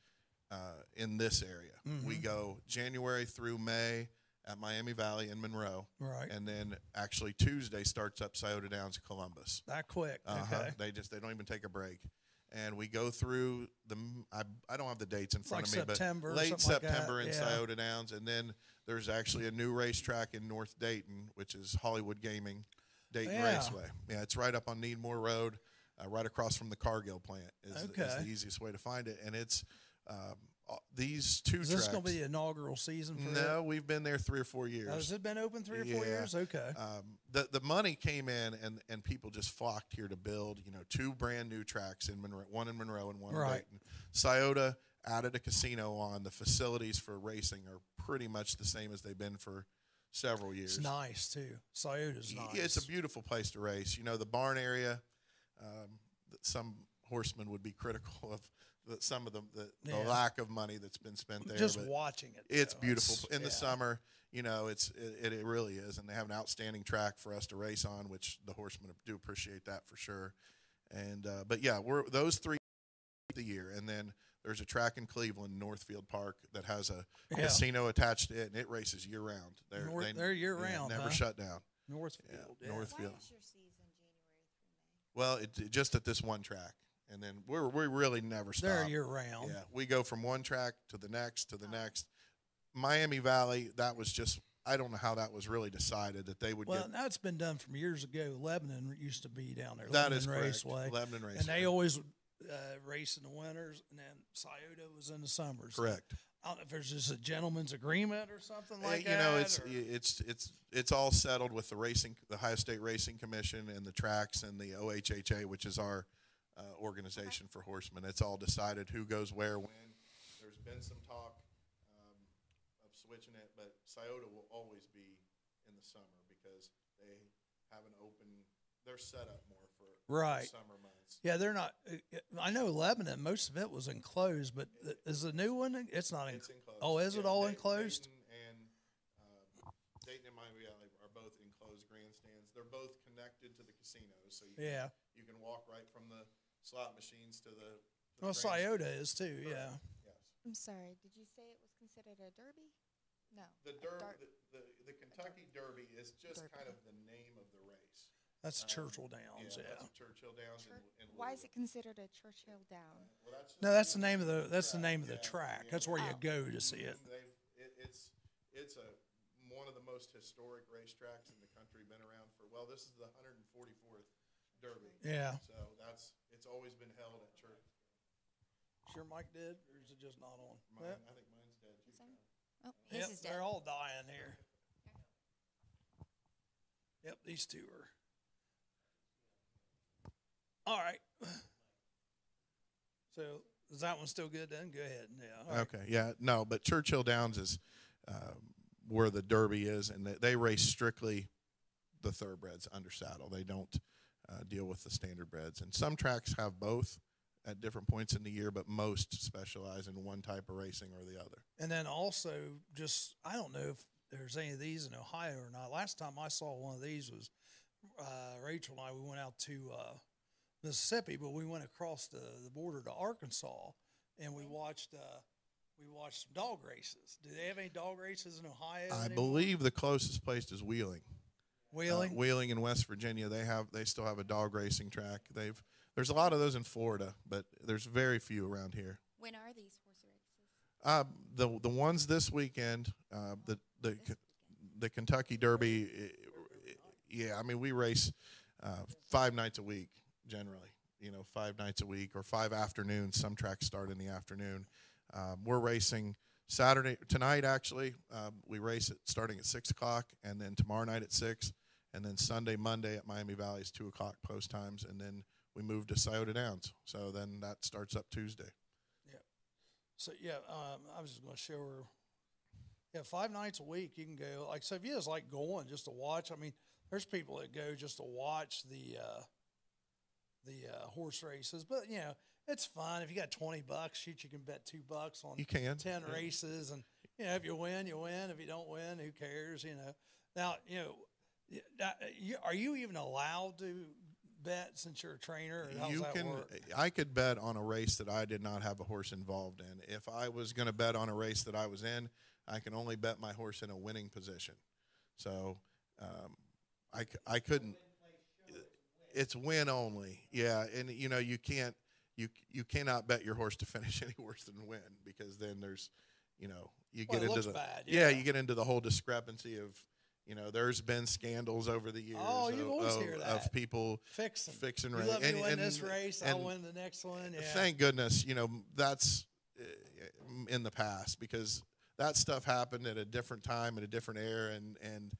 in this area. We go January through May at Miami Valley in Monroe, Right. and then actually Tuesday starts up Scioto Downs, Columbus. That quick. Okay. They don't even take a break, and we go through I don't have the dates in front Like of me, September or but late something like that, September in yeah. Scioto Downs, and then there's actually a new racetrack in North Dayton, which is Hollywood Gaming Dayton Yeah. Raceway. Yeah, it's right up on Needmore Road, right across from the Cargill plant is Okay. the easiest way to find it, and it's these 2 Is tracks. this going to be the inaugural season for No, we've been there 3 or 4 years. Has it been open 3 or 4 Yeah. years? Okay. The money came in, and people just flocked here to build, 2 brand new tracks in Monroe, one in Monroe and one in Right. Dayton. Scioto added a casino on. The facilities for racing are pretty much the same as they've been for several years. It's nice, too. Scioto's nice. It's a beautiful place to race. The barn area, that some horsemen would be critical of some of the Yeah. lack of money that's been spent there. Just but watching it. it's though, beautiful in the yeah. summer. It really is, and they have an outstanding track for us to race on, which the horsemen do appreciate that for sure. And but yeah, we're those 3 the year, and then there's a track in Cleveland, Northfield Park, that has a Yeah. casino attached to it, and it races year round. They're year round, never huh? shut down. Northfield. Yeah. Northfield. Why is your season January through May? Well, it just at this one track, and then we really never stop. They're year round. Yeah, we go from one track to the next to the next. Miami Valley, that was just, I don't know how that was really decided that they would Well, get. now it's been done from years ago. Lebanon used to be down there. That Lebanon is correct. Raceway. Lebanon Raceway. And they always would race in the winters, and then Scioto was in the summers. Correct. I don't know if there's just a gentleman's agreement or something like You that. know, or- it's all settled with the Ohio State Racing Commission and the tracks and the OHHA, which is our organization for horsemen. It's all decided who goes where when. There's been some talk of switching it, but Scioto will always be in the summer because they have an open. They're set up more for Right. summer months. Yeah, they're not. I know Lebanon, most of it was enclosed, but is the new one? It's not. It's enclosed. Oh, is it all Dayton- enclosed? Dayton and Miami Valley are both enclosed grandstands. They're both connected to the casinos, so you can walk right from the slot machines to the. Well, Scioto is too. Correct. Yeah. Yes. I'm sorry. Did you say it was considered a derby? No. The the Kentucky Derby is just Derby. kind of the name of the race. That's Churchill Downs. Yeah. That's Churchill Downs. In Why is Louisville. it consideed a Churchill Down? Well, that's just No, that's the name of the. That's the name of the Yeah, track. yeah. That's where you Oh. go to see it. It's one of the most historic racetracks in the country. Been around for this is the 144th Derby. Yeah. So it's always been held at church. Sure, Mike did, or is it just not on? I think mine's dead too. Sorry? Oh, Yep, his is dead. they're all dying here. Yep, these two are. All right. So is that one still good then? Go ahead. Yeah. All right. Okay, yeah, no, but Churchill Downs is where the Derby is, and they race strictly the thoroughbreds under saddle. They don't deal with the standardbreds, and some tracks have both at different points in the year, but most specialize in one type of racing or the other. And then also, just I don't know if there's any of these in Ohio or not. Last time I saw one of these was Rachel and I. We went out to Mississippi, but we went across the border to Arkansas, and we watched we watched some dog races. Do they have any dog races in Ohio? I anymore? believe the closest place is Wheeling. Wheeling. Wheeling in West Virginia. They still have a dog racing track. There's a lot of those in Florida, but there's very few around here. When are these horse races? The ones this weekend, the Kentucky Derby. Yeah, I mean we race 5 nights a week generally. 5 nights a week or 5 afternoons. Some tracks start in the afternoon. We're racing Saturday tonight. Actually, we race it starting at 6 o'clock, and then tomorrow night at 6, and then Sunday, Monday at Miami Valley is 2 o'clock post times, and then we move to Scioto Downs. So then that starts up Tuesday. Yeah. So yeah, I was just going to share. 5 nights a week you can go. Like so, if you just like going just to watch. I mean, there's people that go just to watch the horse races, but it's fun. If you got $20, shoot, you can bet $2 on You can. 10 races, and if you win, you win. If you don't win, who cares? Now are you even allowed to bet since you're a trainer? Or how's that work? I could bet on a race that I did not have a horse involved in. If I was going to bet on a race that I was in, I can only bet my horse in a winning position. So I couldn't. It's win only, yeah, and you can't you cannot bet your horse to finish any worse than win, because then there's you get into the bad, you get into the whole discrepancy of there's been scandals over the years you always hear that. of people fixing race. You let me win this race, I'll win the next one. Yeah. Thank goodness, that's in the past, because that stuff happened at a different time, at a different era, and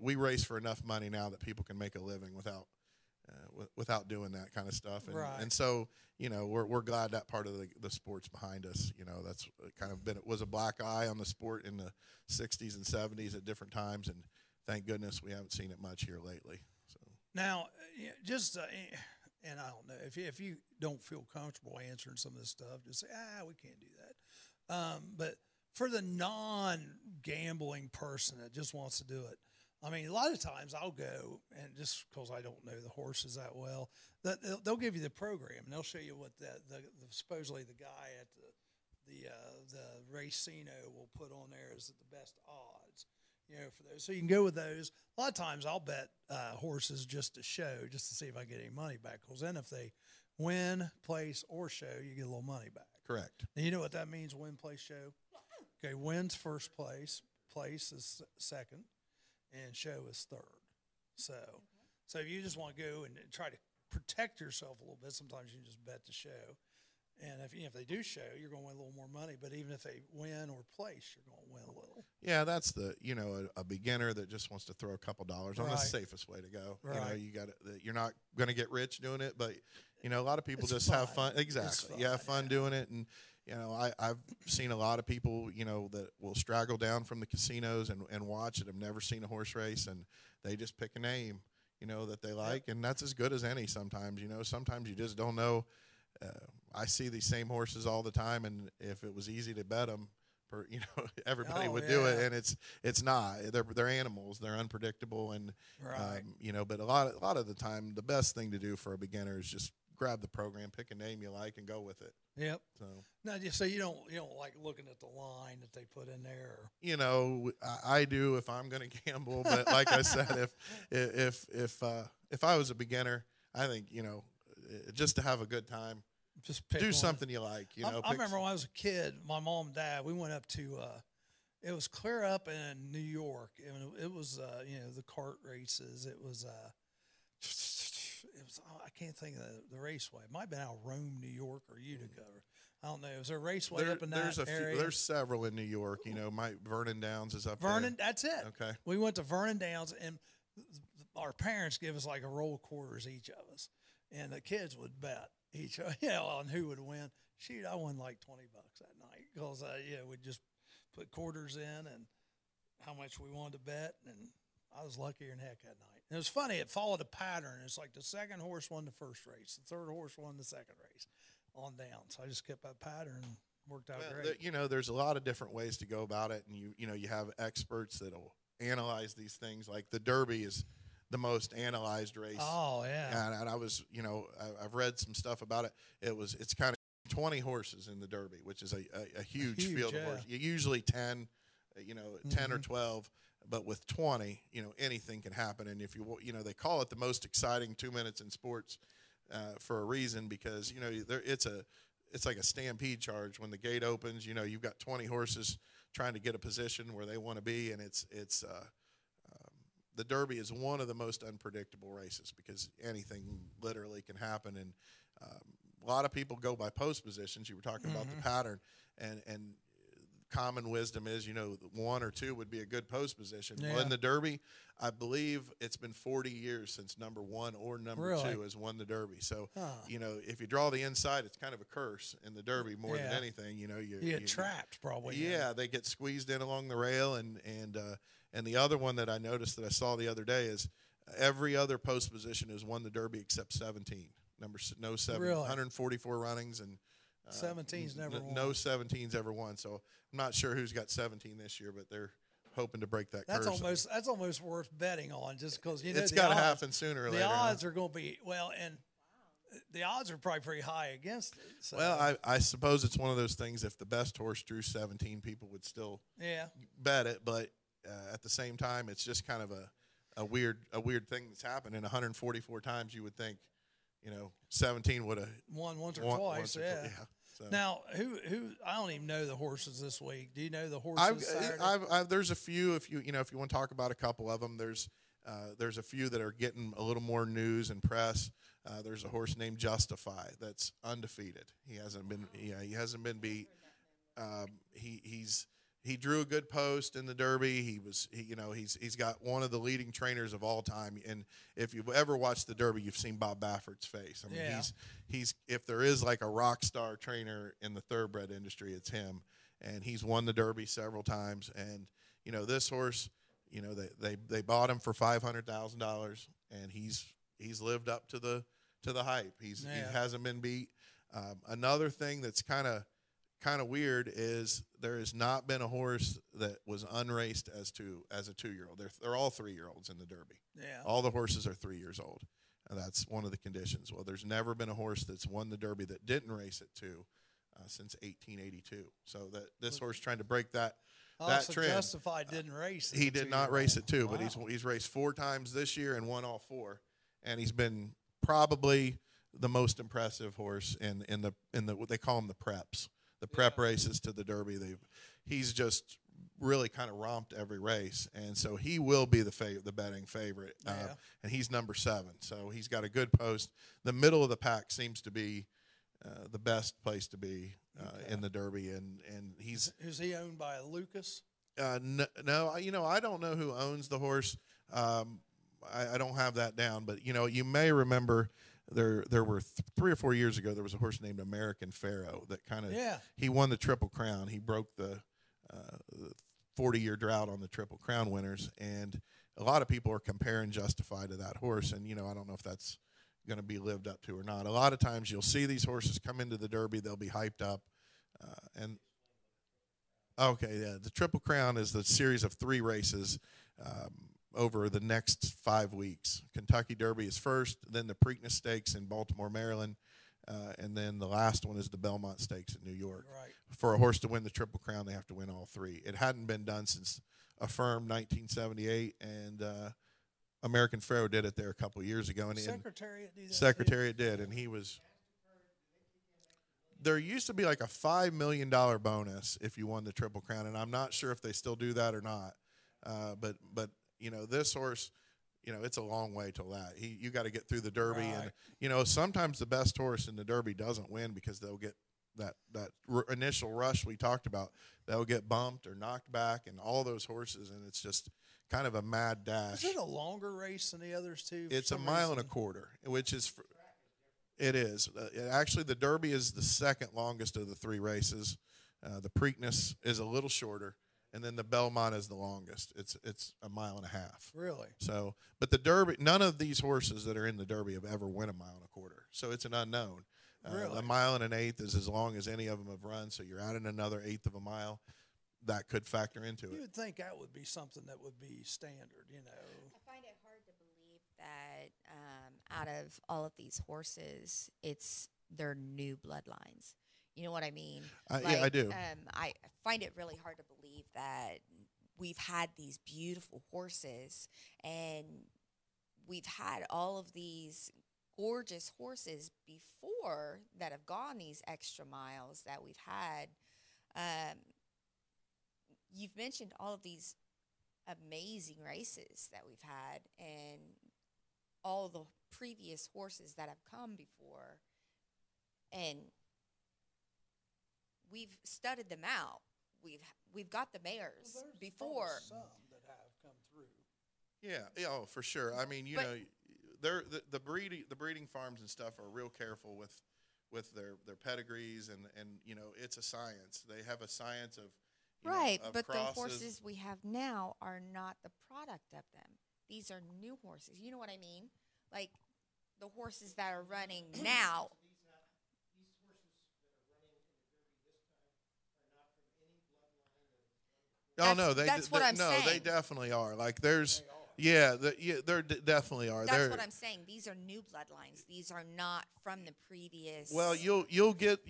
we race for enough money now that people can make a living without doing that kind of stuff. And, right. And so, we're glad that part of the sport's behind us. That's kind of it was a black eye on the sport in the 60s and 70s at different times, and thank goodness we haven't seen it much here lately. So now, and I don't know if you don't feel comfortable answering some of this stuff, just say, we can't do that. But for the non-gambling person that just wants to do it, I mean, a lot of times I'll go, and just because I don't know the horses that well, they'll give you the program, and they'll show you what supposedly the guy at the racino will put on there is the best odds, for those. So you can go with those. A lot of times I'll bet horses just to show, just to see if I get any money back, because then if they win, place, or show, you get a little money back. correct. And you know what that means, win, place, show? Okay, win's first place, place is second, and show is third. So if you just want to go and try to protect yourself a little bit, sometimes you can just bet the show. And if they do show, you're going to win a little more money. But even if they win or place, you're going to win a little. Yeah, that's a beginner that just wants to throw a couple dollars on the safest way to go. Right. You're not going to get rich doing it, but a lot of people It's just fun. have fun. Exactly, you have fun doing it, and I've seen a lot of people that will straggle down from the casinos and watch it. Have never seen a horse race, and they just pick a name that they like, and that's as good as any. Sometimes sometimes you just don't know. I see these same horses all the time, and if it was easy to bet them, everybody would do it, and it's not. They're animals. They're unpredictable, and But a lot of the time, the best thing to do for a beginner is just grab the program, pick a name you like, and go with it. Yep. So now, so you don't like looking at the line that they put in there. I do if I'm going to gamble, but like I said, if I was a beginner, I think just to have a good time. Just do something you like. I remember when I was a kid, my mom and dad, we went up to, it was clear up in New York. It was, the cart races. It was, I can't think of the raceway. It might have been out of Rome, New York, or Utica. I don't know. Was there a raceway up in that area? There's several in New York. Vernon Downs is up Vernon, there. that's it. Okay. We went to Vernon Downs, and our parents give us like a roll of quarters each of us. And the kids would bet each, on who would win. Shoot, I won like $20 that night because, we'd just put quarters in and how much we wanted to bet, and I was luckier than heck that night. And it was funny. It followed a pattern. It's like the second horse won the first race, the third horse won the second race, on down. So I just kept that pattern and worked out great. There's a lot of different ways to go about it, and you have experts that'll analyze these things. Like the Derby is the most analyzed race. Oh yeah. And I was, I've read some stuff about it. It's kind of 20 horses in the Derby, which is a huge Huge, field yeah. of horses. Usually 10, 10 or 12, but with 20, anything can happen. And if they call it the most exciting 2 minutes in sports for a reason, because it's like a stampede charge when the gate opens. You've got 20 horses trying to get a position where they want to be, and it's the Derby is one of the most unpredictable races because anything literally can happen. And a lot of people go by post positions. You were talking about the pattern, and common wisdom is, 1 or 2 would be a good post position. Yeah. Well, in the Derby, I believe it's been 40 years since number 1 or number 2 has won the Derby. So, if you draw the inside, it's kind of a curse in the Derby more than anything. You get trapped probably. Yeah, they get squeezed in along the rail, and the other one that I noticed that I saw the other day is every other post position has won the Derby except 17. No 7, Really? 144 runnings, and 17's never won. No 17's ever won. So I'm not sure who's got 17 this year, but they're hoping to break that That's curse. that's almost worth betting on, just because It's got to happen sooner or later. The odds are going to be and the odds are probably pretty high against it. So. Well, I suppose it's one of those things. If the best horse drew 17, people would still bet it, but at the same time, it's just kind of a weird thing that's happened. And 144 times, you would think, 17 would have won once or twice. Yeah. So. Now, who I don't even know the horses this week. Do you know the horses? There's a few. If you want to talk about a couple of them, there's a few that are getting a little more news and press. There's a horse named Justify that's undefeated. He hasn't been beat. He drew a good post in the Derby. He's got one of the leading trainers of all time. And if you've ever watched the Derby, you've seen Bob Baffert's face. I mean, he's if there is like a rock star trainer in the thoroughbred industry, it's him. And he's won the Derby several times. And this horse, they bought him for $500,000, and he's lived up to the hype. He hasn't been beat. Another thing that's kind of weird is there has not been a horse that was unraced as a 2-year-old. They're all 3-year-olds in the Derby. Yeah. All the horses are 3 years old. And that's one of the conditions. Well, there's never been a horse that's won the Derby that didn't race at 2 since 1882. So that this horse trying to break that trend. Justified didn't race. He did not race at 2, but he's raced 4 times this year and won all 4. And he's been probably the most impressive horse in the what they call them the preps. The prep races to the Derby, he's just really kind of romped every race, and so he will be the betting favorite. And he's number 7, so he's got a good post. The middle of the pack seems to be the best place to be in the Derby, and is he owned by Lucas? No, I don't know who owns the horse. I don't have that down, but you may remember. There were 3 or 4 years ago, there was a horse named American Pharaoh that he won the Triple Crown. He broke the 40-year drought on the Triple Crown winners, and a lot of people are comparing Justify to that horse, and I don't know if that's going to be lived up to or not. A lot of times you'll see these horses come into the Derby, they'll be hyped up, the Triple Crown is the series of 3 races over the next 5 weeks. Kentucky Derby is first, then the Preakness Stakes in Baltimore, Maryland, and then the last one is the Belmont Stakes in New York. Right. For a horse to win the Triple Crown, they have to win all 3. It hadn't been done since Affirm 1978, and American Pharaoh did it there a couple years ago. And Secretariat did that. Secretariat did, and he was. There used to be like a $5 million bonus if you won the Triple Crown, and I'm not sure if they still do that or not. But this horse, it's a long way till that. You got to get through the Derby, right. And sometimes the best horse in the Derby doesn't win because they'll get that initial rush we talked about. They'll get bumped or knocked back, and all those horses, and it's just kind of a mad dash. Is it a longer race than the others too? It's a mile and a quarter, which is. It is. Actually, the Derby is the second longest of the 3 races. The Preakness is a little shorter. And then the Belmont is the longest. It's a mile and a half. Really? So, but the Derby, none of these horses that are in the Derby have ever won a mile and a quarter. So it's an unknown. Really? A mile and an eighth is as long as any of them have run. So you're adding another eighth of a mile. That could factor into it. You would think that would be something that would be standard, I find it hard to believe that out of all of these horses, they're new bloodlines. You know what I mean? Yeah, I do. I find it really hard to believe that we've had these beautiful horses and we've had all of these gorgeous horses before that have gone these extra miles that we've had. You've mentioned all of these amazing races that we've had and all the previous horses that have come before, and we've studied them out. We've got the mares before. Some that have come through. Yeah, oh, for sure. I mean, But- they're the breeding farms and stuff are real careful with their pedigrees and it's a science. They have a science of Right, of but crosses. the horses we have now are not the product of them. These are new horses. You know what I mean? Like the horses that are running now. Oh no, that's what I'm no, they saying. definitely are. Like there's there definitely are. That's what I'm saying. These are new bloodlines. These are not from the previous. Well, you'll get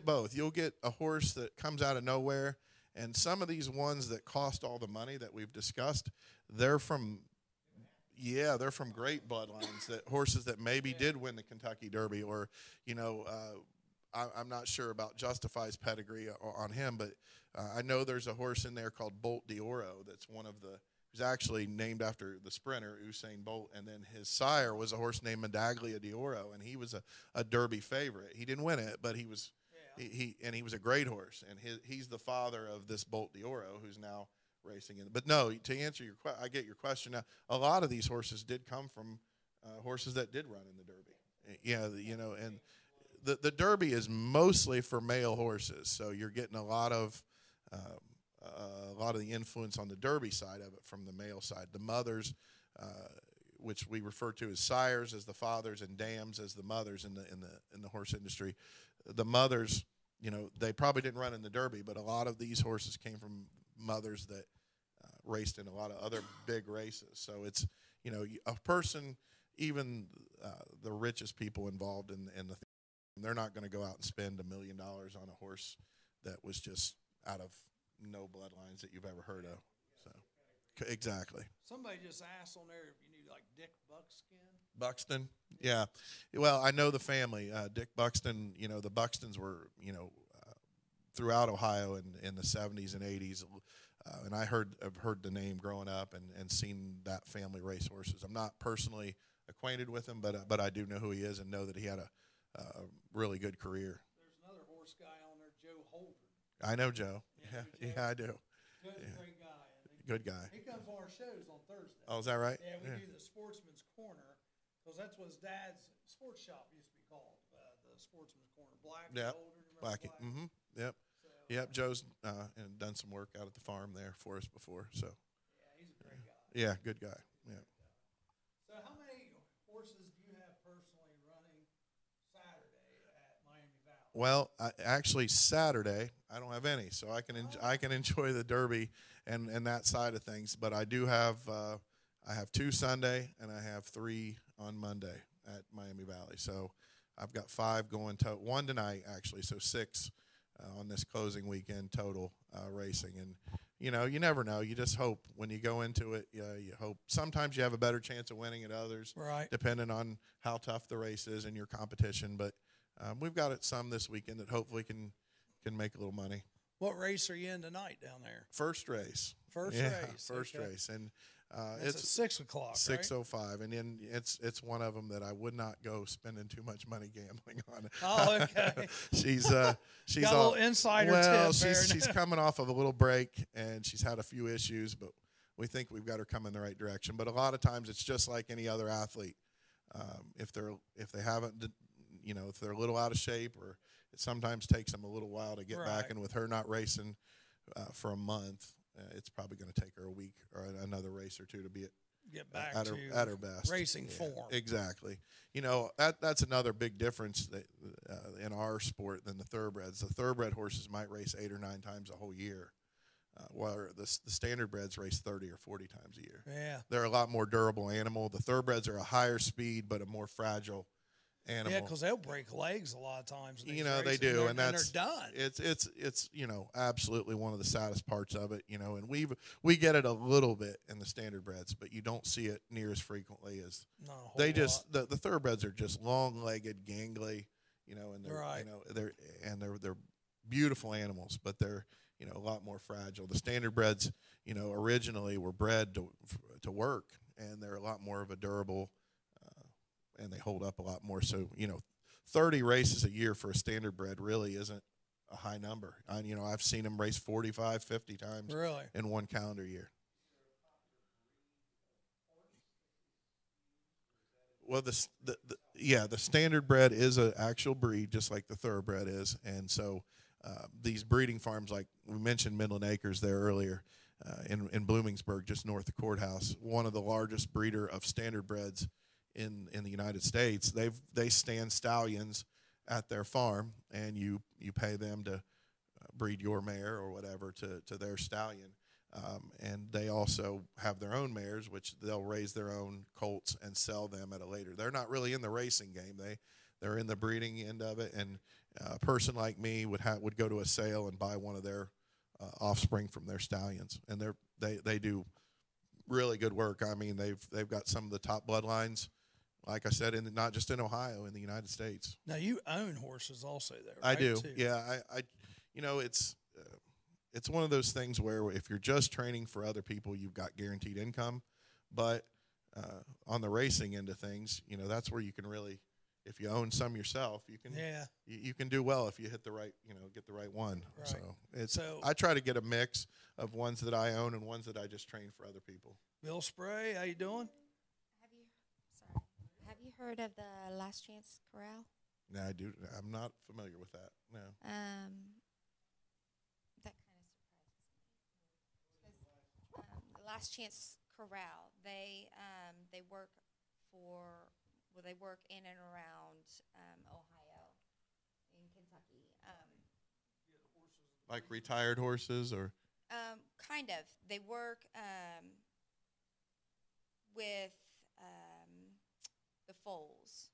both. You'll get a horse that comes out of nowhere, and some of these ones that cost all the money that we've discussed, they're from great bloodlines. That horses that maybe did win the Kentucky Derby, or I'm not sure about Justify's pedigree on him, but I know there's a horse in there called Bolt d'Oro. That's one of the. Who's actually named after the sprinter Usain Bolt, and then his sire was a horse named Medaglia d'Oro, and he was a Derby favorite. He didn't win it, but he was he was a great horse, and he's the father of this Bolt d'Oro, who's now racing in. But no, to answer your question, I get your question. Now, a lot of these horses did come from horses that did run in the Derby. Yeah, and the Derby is mostly for male horses, so you're getting a lot of the influence on the Derby side of it from the male side. The mothers, which we refer to as sires as the fathers and dams as the mothers in the horse industry. The mothers, they probably didn't run in the Derby, but a lot of these horses came from mothers that raced in a lot of other big races. So it's a person, even the richest people involved in the thing, they're not going to go out and spend $1 million on a horse that was just out of no bloodlines that you've ever heard of. So, exactly. Somebody just asked on there if you knew like Dick Buckskin. Buxton, yeah. Well, I know the family. Dick Buxton. The Buxtons were throughout Ohio in the 70s and 80s, and I've heard the name growing up and seen that family race horses. I'm not personally acquainted with him, but I do know who he is and know that he had a really good career. There's another horse guy on there, Joe Holder. I know Joe. Yeah, I do. Joe's a great guy. Good guy. He comes to our shows on Thursday. Oh, is that right? Yeah, we do the Sportsman's Corner because that's what his dad's sports shop used to be called, the Sportsman's Corner. Black Yeah. Holder, remember Black. Black? Mm-hmm. Yep. So, Yep. Joe's and done some work out at the farm there for us before. So. yeah, he's a great guy. Yeah, good guy. Yeah. So how many horses do you have personally running Saturday at Miami Valley? Well, actually, Saturday I don't have any, so I can enjoy the Derby and that side of things. But I do have I have 2 Sunday and I have 3 on Monday at Miami Valley. So I've got 5 going to 1 tonight actually, so 6 on this closing weekend total racing. And you never know. You just hope when you go into it. You hope sometimes you have a better chance of winning at others, Right. depending on how tough the race is and your competition. But we've got some this weekend that hopefully can make a little money. What race are you in tonight down there? First race. First Yeah, race. first okay. race, and It's at 6 o'clock. 6:05, and then it's one of them that I would not go spending too much money gambling on. Right? Oh, okay. she's Got a little insider well, tip there. she's coming off of a little break, and she's had a few issues, but we think we've got her coming in the right direction. But a lot of times it's just like any other athlete. If they haven't, if they're a little out of shape, or it sometimes takes them a little while to get back. Right. And with her not racing for a month, it's probably going to take her a week or another race or two to be Get back at to her best racing form. Exactly. That's another big difference that, in our sport than the thoroughbreds. The thoroughbred horses might race 8 or 9 times a whole year, while the standard breds race 30 or 40 times a year. Yeah. They're a lot more durable animal. The thoroughbreds are a higher speed but a more fragile animal. Yeah, because they'll break legs a lot of times. in You these know, they races, do, and that's they're done. It's absolutely one of the saddest parts of it. And we get it a little bit in the standardbreds, but you don't see it near as frequently as Not a whole they lot. just the thoroughbreds are just long-legged, gangly, and they're Right. they're beautiful animals, but they're a lot more fragile. The standardbreds, originally were bred to work, and they're a lot more of a durable, and they hold up a lot more. So 30 races a year for a standardbred really isn't a high number. I've seen them race 45, 50 times Really? in one calendar year. Well, the standardbred is an actual breed, just like the thoroughbred is, and so these breeding farms, like we mentioned, Midland Acres there earlier, in Bloomingburg, just north of the courthouse, one of the largest breeder of standardbreds in the United States. They stand stallions at their farm, and you pay them to breed your mare or whatever to their stallion. And they also have their own mares, which they'll raise their own colts and sell them at a later. They're not really in the racing game. They're in the breeding end of it. And a person like me would go to a sale and buy one of their offspring from their stallions, and they do really good work. I mean, they've got some of the top bloodlines, like I said, not just in Ohio, in the United States. Now you own horses also, there. I right, do. too? Yeah, it's one of those things where if you're just training for other people, you've got guaranteed income. But on the racing end of things, that's where you can really, if you own some yourself, you can you can do well if you hit the right, get the right one. Right. So I try to get a mix of ones that I own and ones that I just train for other people. Bill Spray, how you doing? Have you heard of the Last Chance Corral? No, I do. I'm not familiar with that. No. That kind of surprises me. 'Cause, the Last Chance Corral, they work they work in and around Ohio, in Kentucky. Like retired horses, or Kind of. They work with the foals,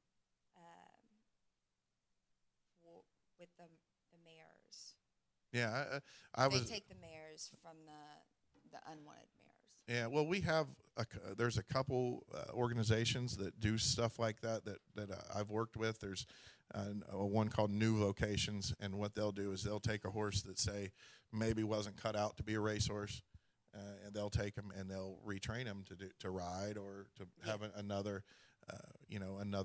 with the mares. yeah, They take the mares from the unwanted mares. Yeah, well, we have there's a couple organizations that do stuff like that I've worked with. There's one called New Vocations, and what they'll do is they'll take a horse that, say, maybe wasn't cut out to be a racehorse, and they'll take him and they'll retrain him to ride or to have another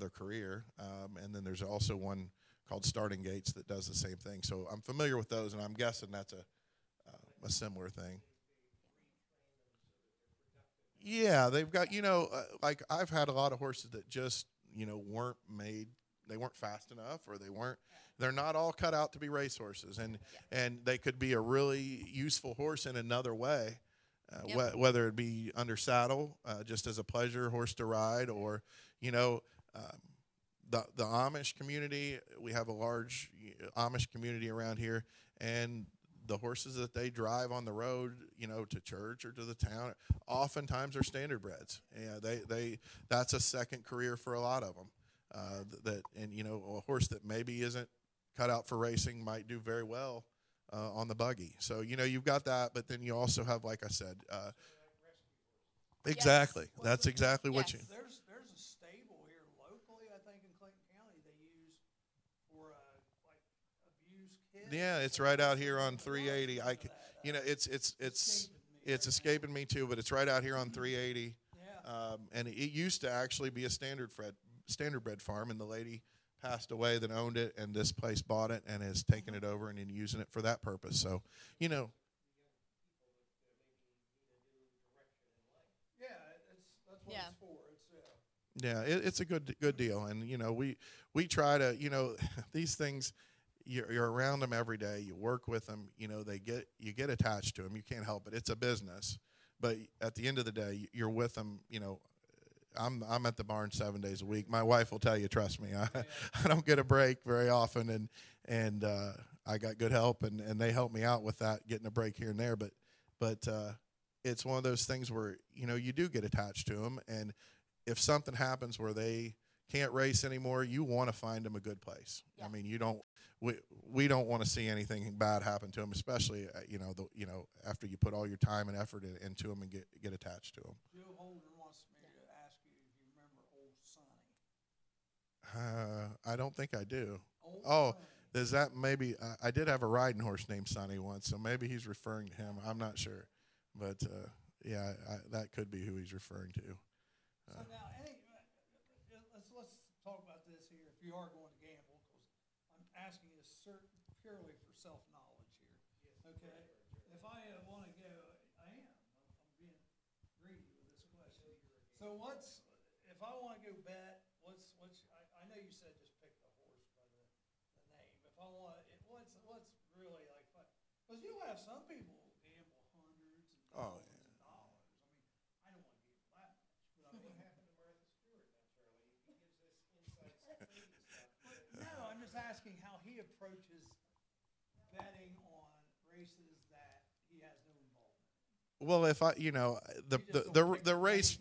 career. And then there's also one called Starting Gates that does the same thing. So I'm familiar with those, and I'm guessing that's a similar thing. Yeah, they've got, like I've had a lot of horses that just, weren't made, they weren't fast enough, or they're not all cut out to be racehorses, and they could be a really useful horse in another way, whether it be under saddle, just as a pleasure horse to ride, or, the Amish community. We have a large Amish community around here, and the horses that they drive on the road, to church or to the town, oftentimes are standardbreds. Yeah, that's a second career for a lot of them. A horse that maybe isn't cut out for racing might do very well on the buggy. So you've got that, but then you also have, like I said, exactly. Yes. That's exactly what Yes. you. There's a stable here locally, I think, in Clinton County they use for like abused kids. Yeah, it's right out here on 380. It's escaping me too, but it's right out here on 380. Yeah. And it used to actually be a standardbred farm, and the lady passed away that owned it, and this place bought it and has taken it over and is using it for that purpose. So, Yeah, that's what Yeah. it's for. It's it's a good deal, and we try to these things. You're around them every day. You work with them. You get attached to them. You can't help it. It's a business, but at the end of the day, you're with them. I'm at the barn 7 days a week. My wife will tell you, trust me, I don't get a break very often, and I got good help, and they help me out with that, getting a break here and there. But it's one of those things where you do get attached to them, and if something happens where they can't race anymore, you want to find them a good place. Yeah. I mean, we don't want to see anything bad happen to them, especially after you put all your time and effort into them and get attached to them. Joe Holden wants me to ask you if you remember Old Sonny. I don't think I do. Old Sonny. Does that maybe? I did have a riding horse named Sonny once, so maybe he's referring to him. I'm not sure, but yeah, that could be who he's referring to. So now, let's talk about this here. If you are going to gamble, because I'm asking you purely for self-knowledge here. Okay. If I want to go, I'm being greedy with this question. So if I want to go bet? I know you said just pick the horse by the name. If I want, what's really like fun? Because you'll have some people gamble hundreds and thousands of dollars. I mean, I don't want to gamble that much. But what happened to Martha Stewart now, Charlie? He gives us inside stuff. No, I'm just asking how he approaches betting on races that he has no involvement in. Well, if the race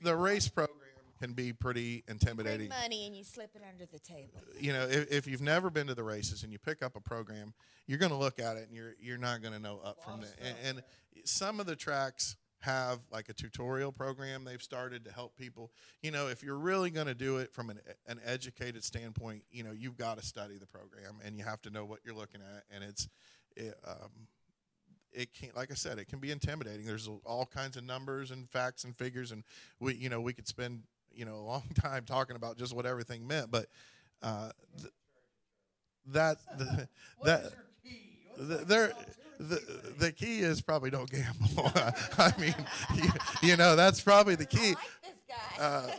program can be pretty intimidating. Bring money and you slip it under the table. If you've never been to the races and you pick up a program, you're going to look at it and you're not going to know up from there. And some of the tracks have like a tutorial program they've started to help people. If you're really going to do it from an educated standpoint, you've got to study the program and you have to know what you're looking at. And it can, like I said, it can be intimidating. There's all kinds of numbers and facts and figures, and we could spend a long time talking about just what everything meant, but the key is probably don't gamble. I mean, that's probably the key. I like this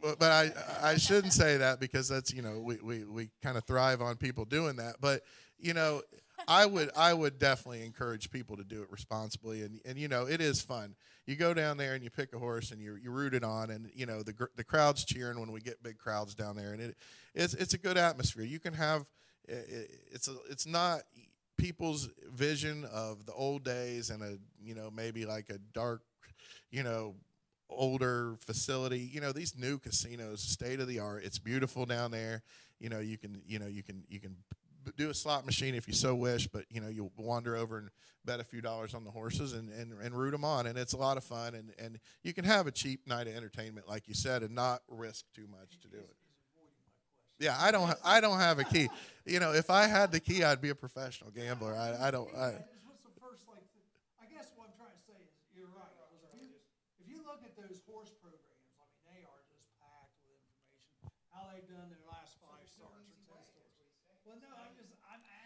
guy. But I shouldn't say that because that's we kind of thrive on people doing that. But I would definitely encourage people to do it responsibly, and it is fun. You go down there and you pick a horse and you root it on, and the crowd's cheering when we get big crowds down there, and it's a good atmosphere. You can have it's not people's vision of the old days and maybe like a dark older facility. These new casinos, state of the art. It's beautiful down there. You can do a slot machine if you so wish, but you'll wander over and bet a few dollars on the horses and root them on, and it's a lot of fun, and you can have a cheap night of entertainment, like you said, and not risk too much to do it. Yeah, I don't have a key. If I had the key, I'd be a professional gambler. I don't. What's the first I guess what I'm trying to say is you're right. If you look at those horse programs, they are just packed with information. How they've done their last 5 starts or 10 starts. Well, no, I'm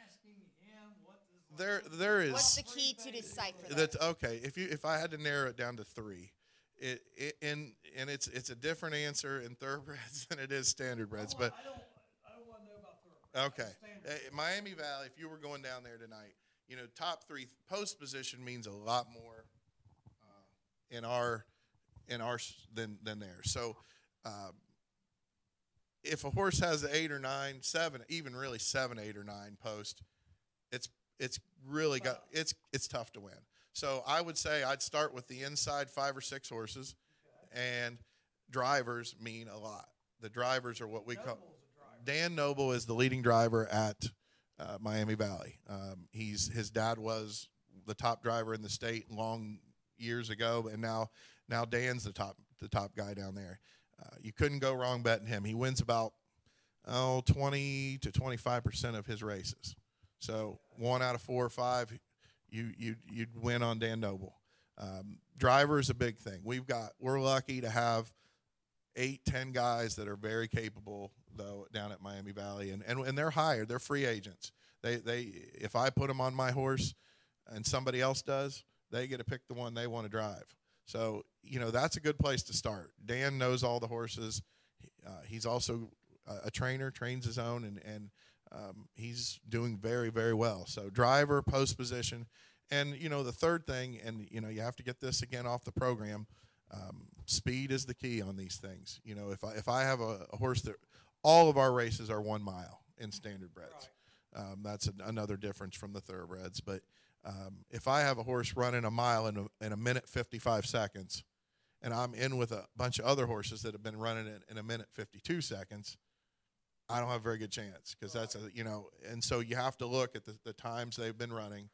asking him what does there is. What's the key to decipher that? That's okay. If I had to narrow it down to 3, it's a different answer in thoroughbreds than it is standardbreds. But I don't want to know about thoroughbreds. Okay, Miami Valley. If you were going down there tonight, top 3 post position means a lot more in our than there. So. If a horse has an 8 or 9, 7, even really 7, 8, or 9 post, it's really it's tough to win. So I would say I'd start with the inside 5 or 6 horses, and drivers mean a lot. The drivers are what we call. Dan Noble is the leading driver at Miami Valley. His dad was the top driver in the state long years ago, and now Dan's the top guy down there. You couldn't go wrong betting him. He wins about 20 to 25% of his races. So 1 out of 4 or 5, you'd win on Dan Noble. Driver is a big thing. We're lucky to have 8, 10 guys that are very capable though down at Miami Valley, and they're hired. They're free agents. They if I put them on my horse, and somebody else does, they get to pick the one they want to drive. So, that's a good place to start. Dan knows all the horses. He's also a trainer, trains his own, and he's doing very, very well. So driver, post position. And, the third thing, and, you have to get this again off the program, speed is the key on these things. If I have a horse that all of our races are 1 mile in standardbreds. Right. That's another difference from the thoroughbreds. But if I have a horse running a mile in a minute 55 seconds, and I'm in with a bunch of other horses that have been running it in 1:52, I don't have a very good chance because that's and so you have to look at the times they've been running,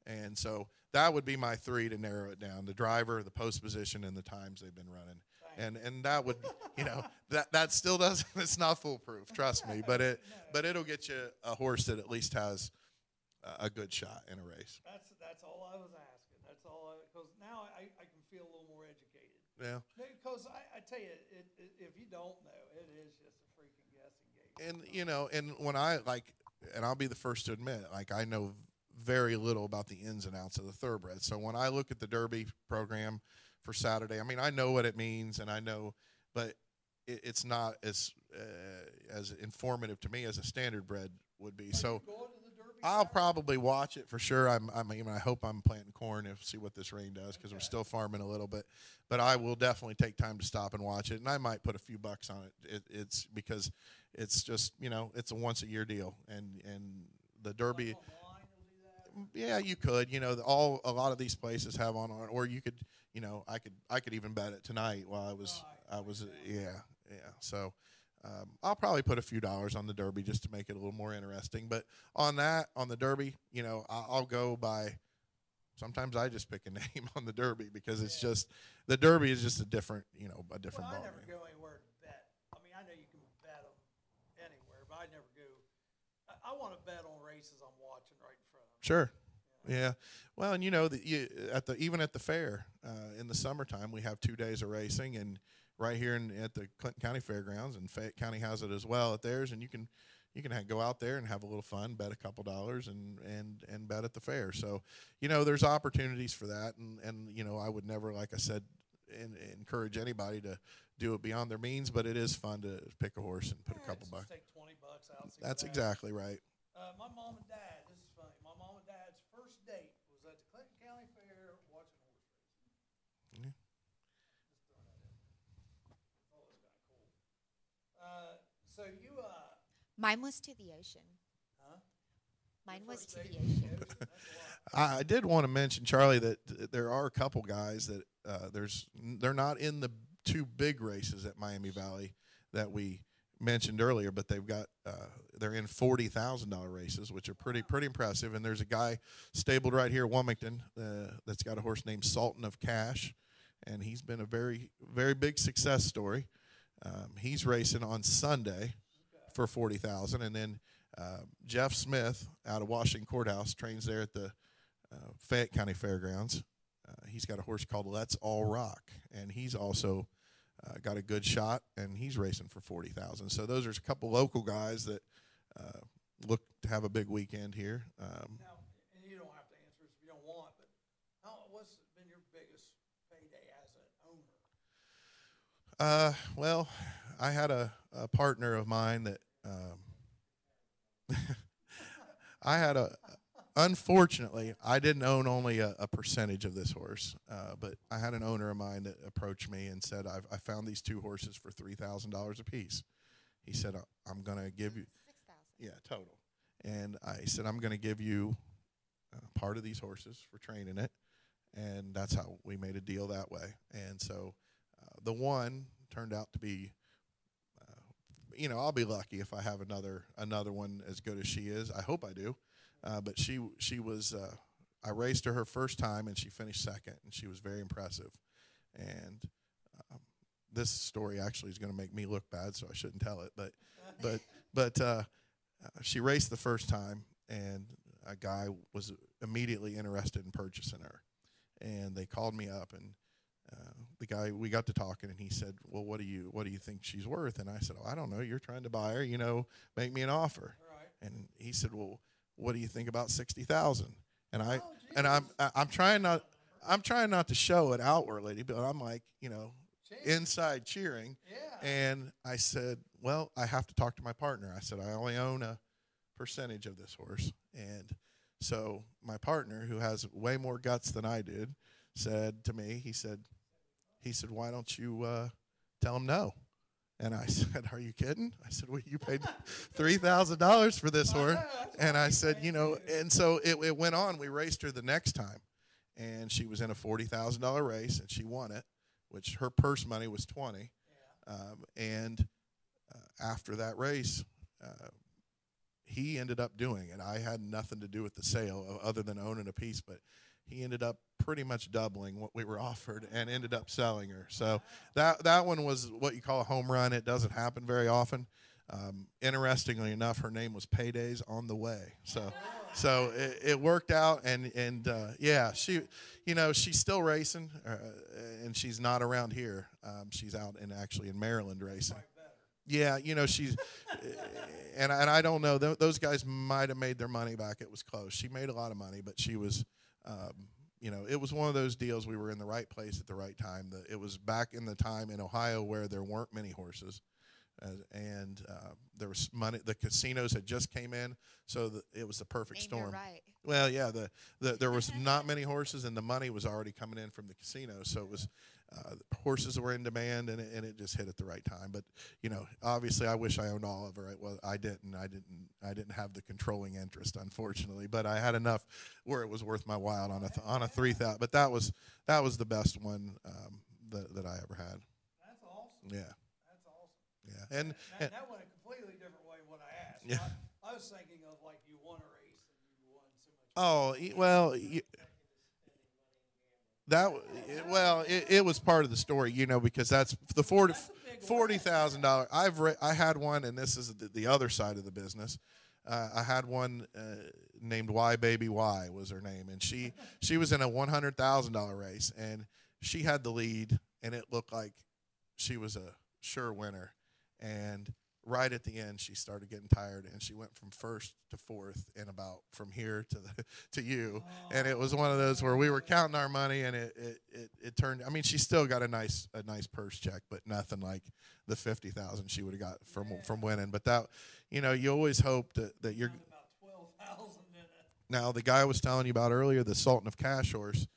and so that would be my 3 to narrow it down: the driver, the post position, and the times they've been running. And that would that still doesn't, it's not foolproof, trust me, but it'll get you a horse that at least has a good shot in a race. That's all I was asking. That's all because now I can feel a little more educated. Yeah. Because I tell you, if you don't know, it is just a freaking guessing game. And when and I'll be the first to admit, I know very little about the ins and outs of the thoroughbred. So when I look at the Derby program for Saturday, I mean, I know what it means, and I know, but it's not as informative to me as a standard bred would be. So I'll probably watch it for sure. I hope I'm planting corn to see what this rain does because we're still farming a little bit. But I will definitely take time to stop and watch it, and I might put a few bucks on it. It's because it's just it's a once a year deal, and the Derby. Yeah, you could. A lot of these places have on, or you could. I could even bet it tonight while I was. Yeah. So. I'll probably put a few dollars on the Derby just to make it a little more interesting. But on the Derby, I'll go by. Sometimes I just pick a name on the Derby because it's just the Derby is just a different ball. I never go anywhere to bet. I mean, I know you can bet them anywhere, but I never go. I want to bet on races I'm watching right in front of me. Sure. Yeah. Well, and even at the fair in the summertime, we have 2 days of racing, and right here at the Clinton County Fairgrounds, and Fayette County has it as well at theirs, and you can go out there and have a little fun, bet a couple dollars, and bet at the fair. So there's opportunities for that, and I would never, like I said, encourage anybody to do it beyond their means, but it is fun to pick a horse and put a couple bucks. Take $20 out. That's exactly right. My mom and dad. This is funny. My mom and dad's first date was at the Clinton County Fair watching horse racing. Yeah. So you Mine was to the ocean. huh? Mine Your was first to date the was ocean. That's a lot. I did want to mention, Charlie, that there are a couple guys that they're not in the 2 big races at Miami Valley that we mentioned earlier, but they're in $40,000 races, which are pretty impressive. And there's a guy stabled right here, Wilmington, that's got a horse named Sultan of Cash, and he's been a very, very big success story. He's racing on Sunday for $40,000, and then Jeff Smith out of Washington Courthouse trains there at the Fayette County Fairgrounds. He's got a horse called Let's All Rock, and he's also got a good shot, and he's racing for $40,000. So those are a couple local guys that look to have a big weekend here. Now, and you don't have to answer this if you don't want, but what's been your biggest payday as an owner? Well, I had a partner of mine that unfortunately, I didn't own only a percentage of this horse, but I had an owner of mine that approached me and said, I found these 2 horses for $3,000 a piece. He said, I'm going to give you 6,000. Yeah, total. And I said, I'm going to give you part of these horses for training it. And that's how we made a deal that way. And so the one turned out to be, I'll be lucky if I have another one as good as she is. I hope I do. But she was, I raced her first time, and she finished second, and she was very impressive. And this story actually is going to make me look bad, so I shouldn't tell it. But she raced the first time, and a guy was immediately interested in purchasing her. And they called me up, and the guy, we got to talking, and he said, well, what do you think she's worth? And I said, oh, I don't know. You're trying to buy her, make me an offer. Right. And he said, well, what do you think about 60,000? And I'm trying not to show it outwardly, but I'm like, inside cheering. Yeah. And I said, well, I have to talk to my partner. I said, I only own a percentage of this horse. And so my partner, who has way more guts than I did, said to me, he said, why don't you tell him no? And I said, are you kidding? I said, well, you paid $3,000 for this horse. And I said, and so it went on. We raced her the next time, and she was in a $40,000 race, and she won it. which her purse money was 20. And after that race, he ended up doing it. I had nothing to do with the sale other than owning a piece, but he ended up pretty much doubling what we were offered and ended up selling her. So that one was what you call a home run. It doesn't happen very often. Interestingly enough, her name was Paydays on the Way. So it worked out, and yeah, she's still racing, and she's not around here. She's out actually in Maryland racing. Yeah, she's, and I don't know. Those guys might have made their money back. It was close. She made a lot of money, but she was, it was one of those deals. We were in the right place at the right time. It was back in the time in Ohio where there weren't many horses. And there was money. The casinos had just came in, so it was the perfect storm. Right. Well, yeah, there was not many horses, and the money was already coming in from the casinos. So it was horses were in demand, and it just hit at the right time. But obviously, I wish I owned all of her. Well, I didn't. I didn't have the controlling interest, unfortunately. But I had enough where it was worth my while on a 3,000. But that was the best one that I ever had. That's awesome. Yeah. Yeah, and that went a completely different way than what I asked. Yeah. I was thinking of like you won a race and you won so much. Oh, well, it was part of the story, because that's the $40,000. I had one, and this is the other side of the business. I had one named Y Baby Y was her name, and she was in a $100,000 race, and she had the lead, and it looked like she was a sure winner. And right at the end, she started getting tired, and she went from first to fourth, and about from here to you. And it was one of those where we were counting our money, and it turned. I mean, she still got a nice purse check, but nothing like the $50,000 she would have got from winning. But that, you always hope that you're. About 12,000 in it. Now the guy I was telling you about earlier, the Sultan of Cash horse.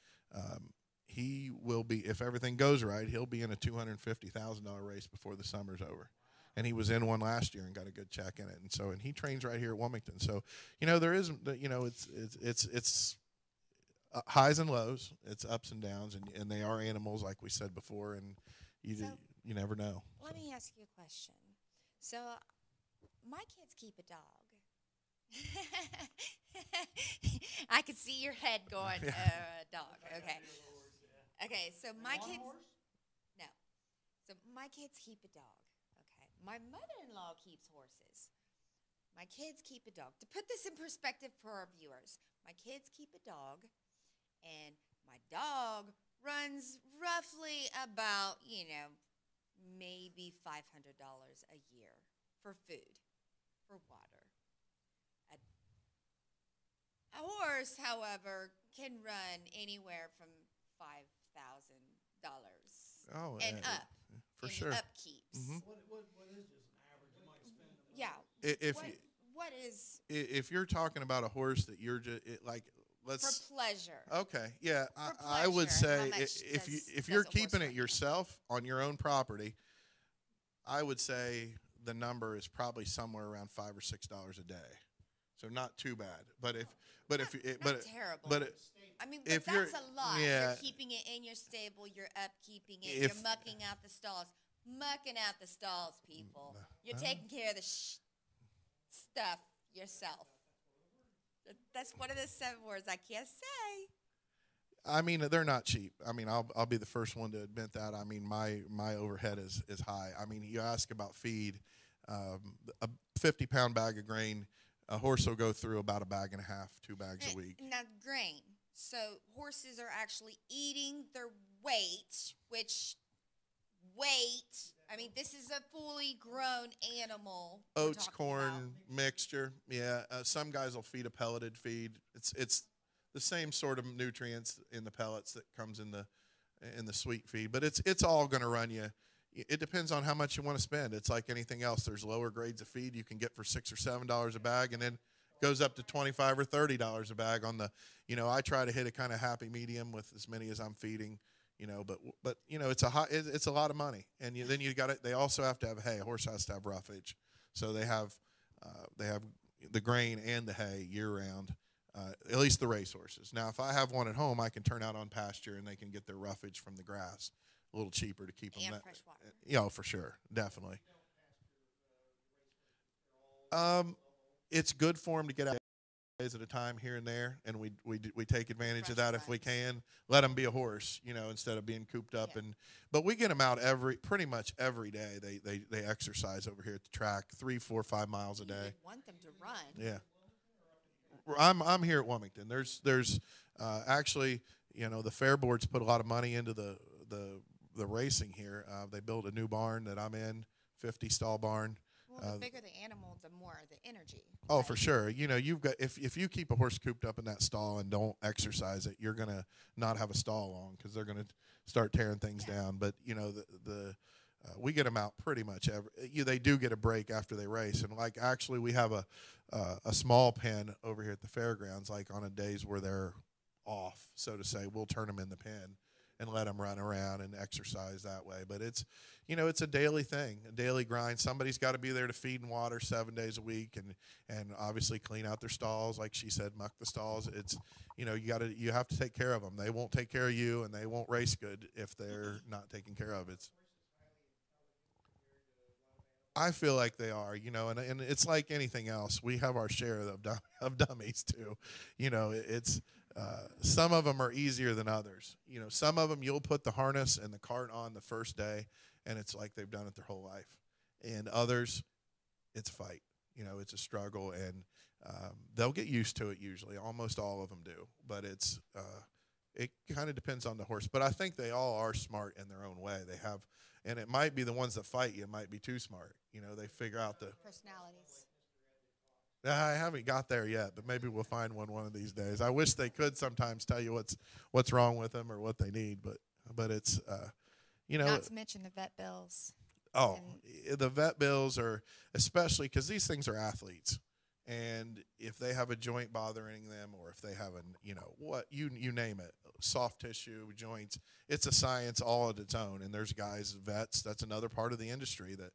He will be, if everything goes right, he'll be in a $250,000 race before the summer's over. And he was in one last year and got a good check in it. And he trains right here at Wilmington. So, there is, it's highs and lows. It's ups and downs, and they are animals, like we said before, and you never know. Let me ask you a question. So, my kids keep a dog. I could see your head going, dog. Okay. Okay, so my kids. No. So my kids keep a dog. Okay. My mother-in-law keeps horses. My kids keep a dog. To put this in perspective for our viewers, my kids keep a dog, and my dog runs roughly about, maybe $500 a year for food, for water. A horse, however, can run anywhere from $5,000 and up. For in sure. Upkeeps. Mm-hmm. What is just an average you might spend? Yeah. What is If you're talking about a horse that you're just let's for pleasure? Okay, yeah, For I would pleasure, say how much if does you're a horse keeping it run? yourself on your own property, I would say the number is probably somewhere around $5 or $6 a day. So not too bad, but terrible. But I mean, if but that's a lot. yeah. You're keeping it in your stable. You're upkeeping it. You're mucking out the stalls. Mucking out the stalls, people. You're taking care of the stuff yourself. That's one of the 7 words I can't say. I mean, they're not cheap. I mean, I'll be the first one to admit that. I mean, my overhead is high. I mean, you ask about feed, a 50-pound bag of grain, a horse will go through about a bag and a half, 2 bags a week. Now, grain. So horses are actually eating their weight, I mean, this is a fully grown animal. Oats, corn mixture. Yeah, some guys will feed a pelleted feed. It's the same sort of nutrients in the pellets that comes in the sweet feed, but it's all going to run you. It depends on how much you want to spend. It's like anything else. There's lower grades of feed you can get for $6 or $7 a bag, and then goes up to $25 or $30 a bag on the. I try to hit a kind of happy medium with as many as I'm feeding. But it's a lot of money, and then you got it. They also have to have hay. A horse has to have roughage, so they have the grain and the hay year round. At least the race horses. Now, if I have one at home, I can turn out on pasture and they can get their roughage from the grass. a little cheaper to keep them. And fresh water. For sure, definitely. It's good for them to get out days at a time here and there, and we take advantage of that if we can. Let them be a horse, instead of being cooped up. Yeah. But we get them out pretty much every day. They exercise over here at the track, 3, 4, 5 miles a You day. would want them to run. Yeah. I'm here at Wilmington. There's actually, the fair boards put a lot of money into the racing here. They built a new barn that I'm in, 50 stall barn. Well, the bigger the animal, the more the energy. Oh, right? for sure. You've got if you keep a horse cooped up in that stall and don't exercise it, you're gonna not have a stall long because they're gonna start tearing things down. But we get them out pretty much they do get a break after they race, and like actually we have a small pen over here at the fairgrounds. Like on a days where they're off, so to say, we'll turn them in the pen and let them run around and exercise that way. But it's a daily thing, a daily grind. Somebody's got to be there to feed and water 7 days a week, and obviously clean out their stalls, like she said, muck the stalls. It's you have to take care of them. They won't take care of you, and they won't race good if they're not taken care of. I feel like they are, and it's like anything else. We have our share of dummies too. It's some of them are easier than others. Some of them you'll put the harness and the cart on the first day, and it's like they've done it their whole life. And others, it's a fight. It's a struggle, and they'll get used to it usually. Almost all of them do, but it kind of depends on the horse. But I think they all are smart in their own way. They have. And it might be the ones that fight you might be too smart. They figure out the Personalities. I haven't got there yet, but maybe we'll find one of these days. I wish they could sometimes tell you what's wrong with them or what they need, but it's Not to mention the vet bills. Oh, the vet bills are, especially because these things are athletes, and if they have a joint bothering them, or if they have you name it, soft tissue, joints, it's a science all of its own. And there's guys, vets, that's another part of the industry that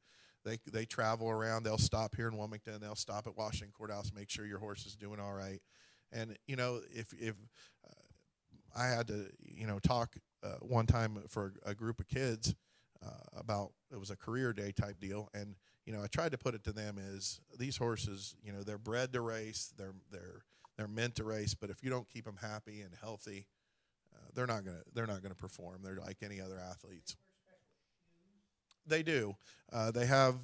they travel around. They'll stop here in Wilmington. They'll stop at Washington Courthouse, make sure your horse is doing all right. And if I had to talk one time for a group of kids about, it was a career day type deal, and I tried to put it to them is these horses, they're bred to race, they're meant to race, but if you don't keep them happy and healthy, they're not gonna perform. They're like any other athletes. They do. They have,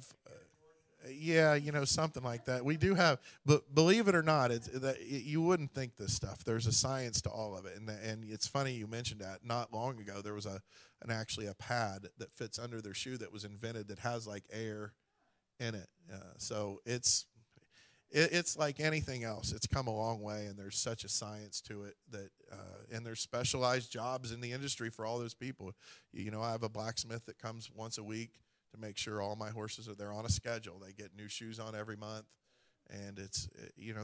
something like that. We do have, but believe it or not, you wouldn't think this stuff. There's a science to all of it, and it's funny you mentioned that. Not long ago, there was actually a pad that fits under their shoe that was invented that has like air in it. So it's like anything else. It's come a long way, and there's such a science to it that, and there's specialized jobs in the industry for all those people. I have a blacksmith that comes once a week to make sure all my horses they're on a schedule. They get new shoes on every month, and it's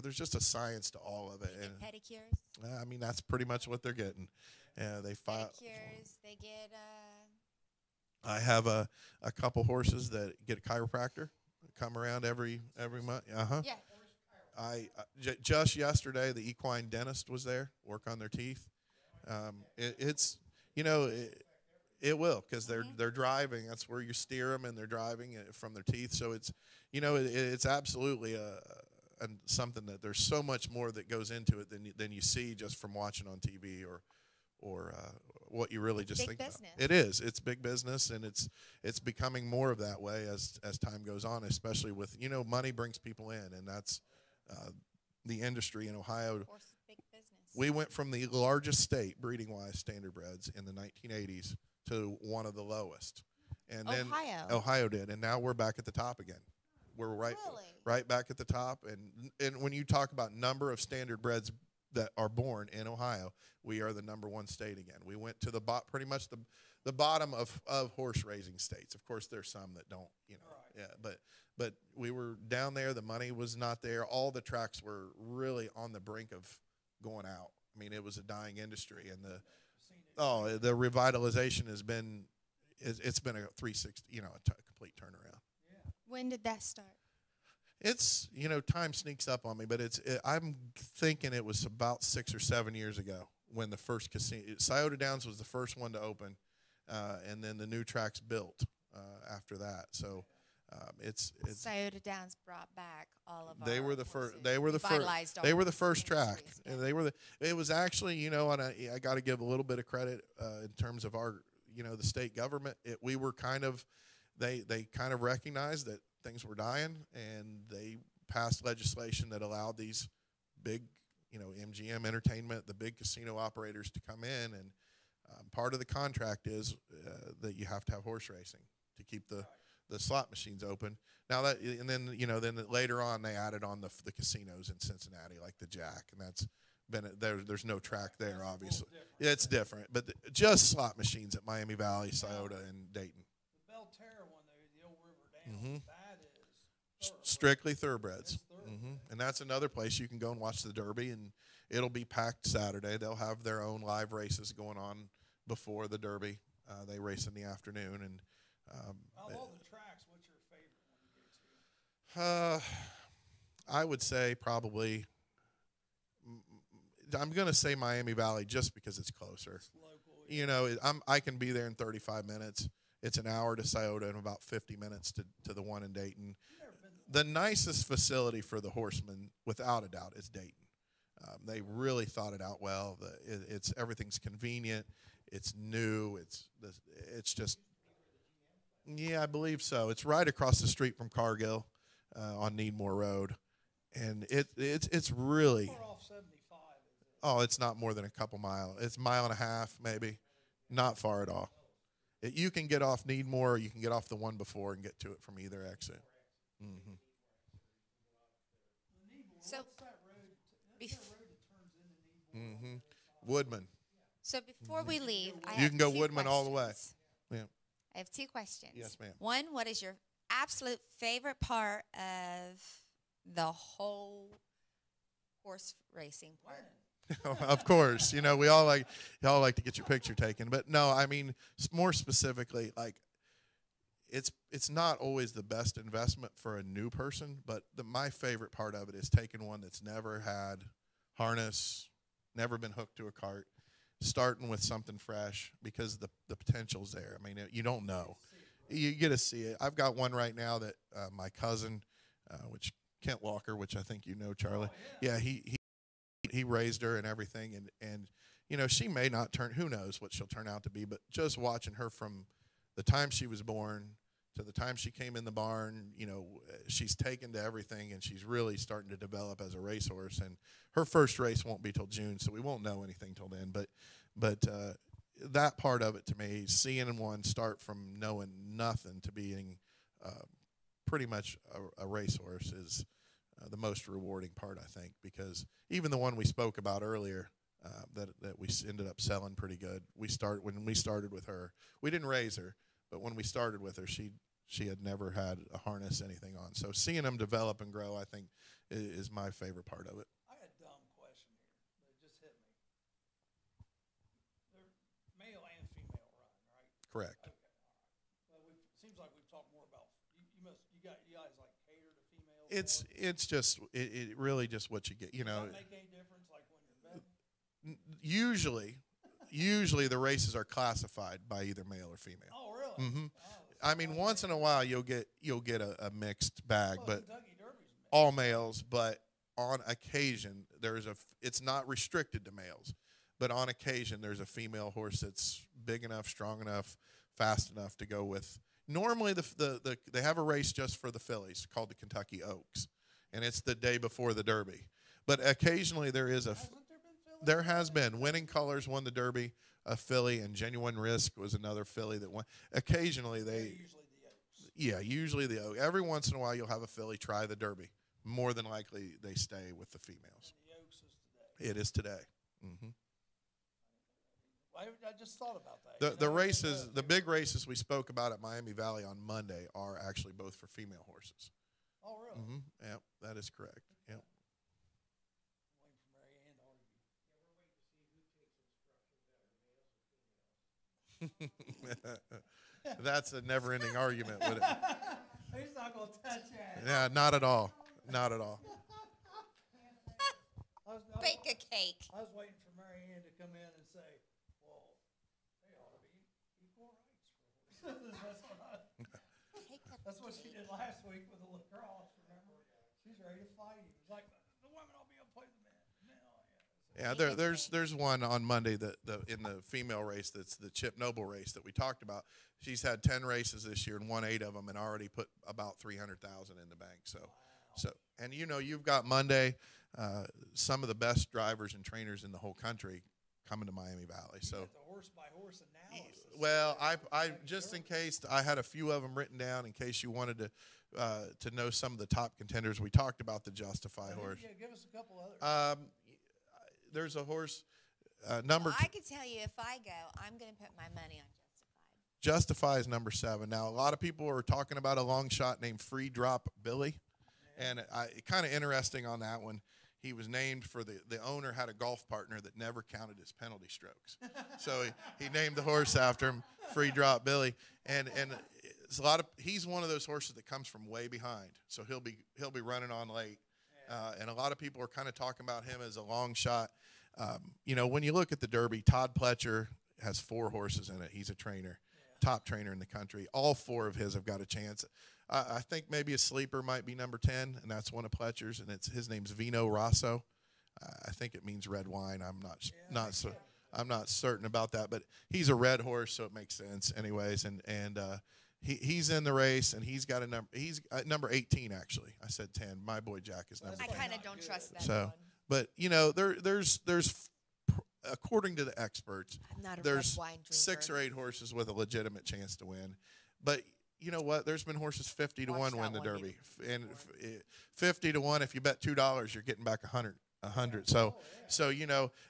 there's just a science to all of it. They And get pedicures. I mean, that's pretty much what they're getting. They Pedicures. They get. I have a couple horses that get a chiropractor, come around every month. Yeah. Just yesterday, the equine dentist was there, work on their teeth. It will, because they're driving. That's where you steer them, and they're driving from their teeth. So it's it's absolutely something that there's so much more that goes into it than you see just from watching on TV or what you really just big think business. about. It is. It's big business, and it's becoming more of that way as time goes on, especially with money brings people in, and that's the industry in Ohio. Of course, big business. We went from the largest state breeding-wise standardbreds in the 1980s to one of the lowest, and then Ohio did, and now we're back at the top again. We're right back at the top, and when you talk about number of standardbreds that are born in Ohio, we are the #1 state again. We went to pretty much the bottom of horse raising states. Of course, there's some that don't, but we were down there. The money was not there. All the tracks were really on the brink of going out. I mean, it was a dying industry, and the revitalization has been, it's been a 360, a complete turnaround. When did that start? It's, time sneaks up on me, but I'm thinking it was about 6 or 7 years ago when the first casino, Scioto Downs was the first one to open. and then the new track's built after that. So it's Scioto Downs brought back all of they our were the first. horses. They were the first. Revitalized our They were the horse first track, industries, and yeah. they were the. It was actually, you know, and I got to give a little bit of credit in terms of our, you know, the state government. We were kind of, they kind of recognized that things were dying, and they passed legislation that allowed these big, you know, MGM Entertainment, the big casino operators to come in, and part of the contract is that you have to have horse racing to keep the slot machines open. Now that, and then, you know, then later on they added on the casinos in Cincinnati, like the Jack, and that's been there's no track there, obviously. Yeah, it's different, but just slot machines at Miami Valley, Scioto, and Dayton. The Belterra one, the old River Downs, that is Strictly thoroughbreds. And that's another place you can go and watch the Derby, and it'll be packed Saturday. They'll have their own live races going on before the Derby. They race in the afternoon, and of all the tracks, what's your favorite one to go to? I would say probably, I'm going to say Miami Valley just because it's closer. It's local, yeah. You know, I can be there in 35 minutes. It's an hour to Scioto and about 50 minutes to the one in Dayton. The nicest facility for the horsemen, without a doubt, is Dayton. They really thought it out well. It's everything's convenient. It's new. It's just, yeah, I believe so. It's right across the street from Cargill on Needmore Road, and it's really. Far off 75, is it? Oh, it's not more than a couple miles. It's a mile and a half, maybe. Not far at all. You can get off Needmore, or you can get off the one before and get to it from either exit. Mm-hmm. So, Mm-hmm. Woodman. so before we leave, I You have can go two Woodman all the way. questions. Yeah. I have two questions. Yes, ma'am. One, what is your absolute favorite part of the whole horse racing part? Of course, you know, y'all like to get your picture taken, but no, I mean, more specifically, like it's not always the best investment for a new person, but my favorite part of it is taking one that's never had harness, never been hooked to a cart, starting with something fresh, because the potential's there. I mean, you don't know. You get to see it. I've got one right now that my cousin, which Kent Walker, which I think you know, Charlie. Yeah, he raised her and everything, and you know, she may not turn. Who knows what she'll turn out to be? But just watching her from the time she was born to the time she came in the barn, you know, she's taken to everything, and she's really starting to develop as a racehorse. And her first race won't be till June, so we won't know anything till then. But that part of it, to me, seeing one start from knowing nothing to being pretty much a racehorse is the most rewarding part, I think, because even the one we spoke about earlier that we ended up selling pretty good. When we started with her, we didn't raise her, but when we started with her, she had never had a harness, anything on. So seeing them develop and grow, I think, is my favorite part of it. I got a dumb question here, but it just hit me. They're male and female run, right? Correct. Okay, all right. Well, seems like we've talked more about you guys like cater to females. It's just it really just what you get, you know. Does that make any difference, like when you're betting? Usually the races are classified by either male or female. Oh, really? Mm-hmm. Oh, I mean, once in a while you'll get a mixed bag, well, but Kentucky Derby's male. all males. But on occasion, it's not restricted to males, but on occasion there's a female horse that's big enough, strong enough, fast enough to go with. Normally they have a race just for the fillies called the Kentucky Oaks, and it's the day before the Derby. But occasionally there is there has been. Winning Colors won the Derby, a filly, and Genuine Risk was another filly that won. Occasionally usually the Oaks. Every once in a while you'll have a filly try the Derby. More than likely they stay with the females. And the Oaks is today. It is today. Mm-hmm. I just thought about that. The races, the big races we spoke about at Miami Valley on Monday are actually both for female horses. Oh, really? Mm-hmm. Yep, that is correct. Yep. That's a never-ending argument, would it? He's not going to touch that. Yeah, not at all. Not at all. Bake a cake. I was waiting for Mary Ann to come in and say, well, they ought to be equal That's what she did last week with the lacrosse, remember? She's ready to fight you. It's like, the women will be able to play the men. There's one on Monday in the female race that's the Chip Noble race that we talked about. She's had 10 races this year and won 8 of them and already put about 300,000 in the bank. So and you've got Monday, some of the best drivers and trainers in the whole country coming to Miami Valley. So the horse by horse analysis. Well, I just in case I had a few of them written down in case you wanted to know some of the top contenders. We talked about the Justify horse. Yeah, give us a couple others. There's a horse number. I could tell you if I go, I'm going to put my money on Justified. Justify is number 7. Now, a lot of people are talking about a long shot named Free Drop Billy, and kind of interesting on that one. He was named for the owner had a golf partner that never counted his penalty strokes, so he named the horse after him, Free Drop Billy, and it's he's one of those horses that comes from way behind, so he'll be running on late, and a lot of people are kind of talking about him as a long shot. When you look at the Derby, Todd Pletcher has 4 horses in it. He's a trainer, top trainer in the country. All 4 of his have got a chance. I think maybe a sleeper might be number 10, and that's one of Pletcher's, and his name's Vino Rosso. I think it means red wine. I'm not certain about that, but he's a red horse, so it makes sense, anyways. And he's in the race, and he's got a number. He's number 18 actually. I said 10. My boy Jack is number. I 10. kind of don't trust that So, one. but there's according to the experts, I'm not a there's red wine drinker. 6 or 8 horses with a legitimate chance to win, but. You know what? There's been horses 50 to 1 win the Derby, and 50 to 1. If you bet $2, you're getting back 100. So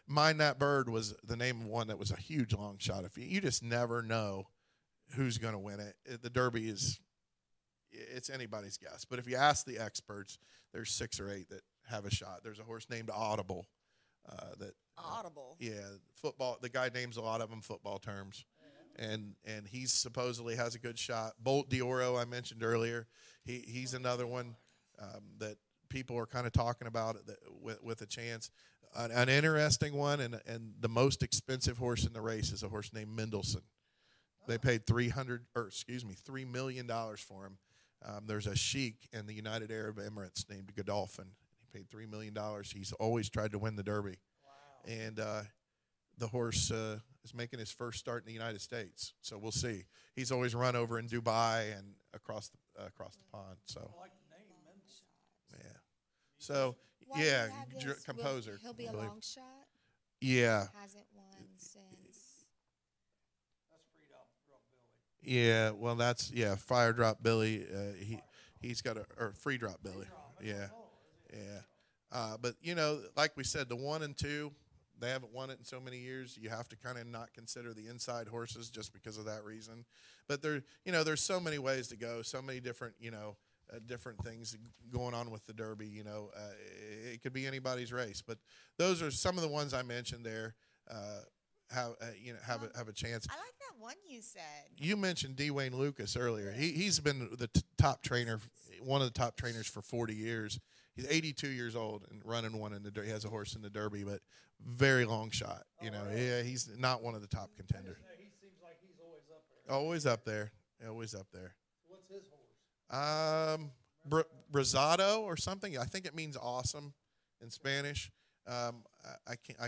Mind That Bird was the name of one that was a huge long shot. If you just never know who's going to win it. The Derby it's anybody's guess. But if you ask the experts, there's 6 or 8 that have a shot. There's a horse named Audible. Audible. Yeah, football. The guy names a lot of them football terms. And he supposedly has a good shot. Bolt D'Oro, I mentioned earlier, he's another one that people are kind of talking about with a chance. An interesting one, and the most expensive horse in the race is a horse named Mendelssohn. They paid $3 million for him. There's a sheik in the United Arab Emirates named Godolphin. He paid $3 million. He's always tried to win the Derby, and the horse is making his first start in the United States, so we'll see. He's always run over in Dubai and across the pond. So, I like the name Mendelssohn. yeah. So, Why do you have this? composer. He'll be a long shot. Yeah. Hasn't won since. That's Free Drop Billy. Yeah. Well, that's Fire Drop Billy. He's got Free Drop Billy. Yeah. But like we said, the 1 and 2. They haven't won it in so many years. You have to kind of not consider the inside horses just because of that reason. But there's so many ways to go, so many different, different things going on with the Derby. It could be anybody's race. But those are some of the ones I mentioned there. Have a chance. I like that one you said. You mentioned D. Wayne Lucas earlier. He's been the top trainer, one of the top trainers for 40 years. He's 82 years old and running one in the Derby. He has a horse in the Derby, but very long shot. Yeah, he's not one of the top contenders. He seems like he's always up there. Always up there. Always up there. What's his horse? Brazado or something. I think it means awesome in Spanish. I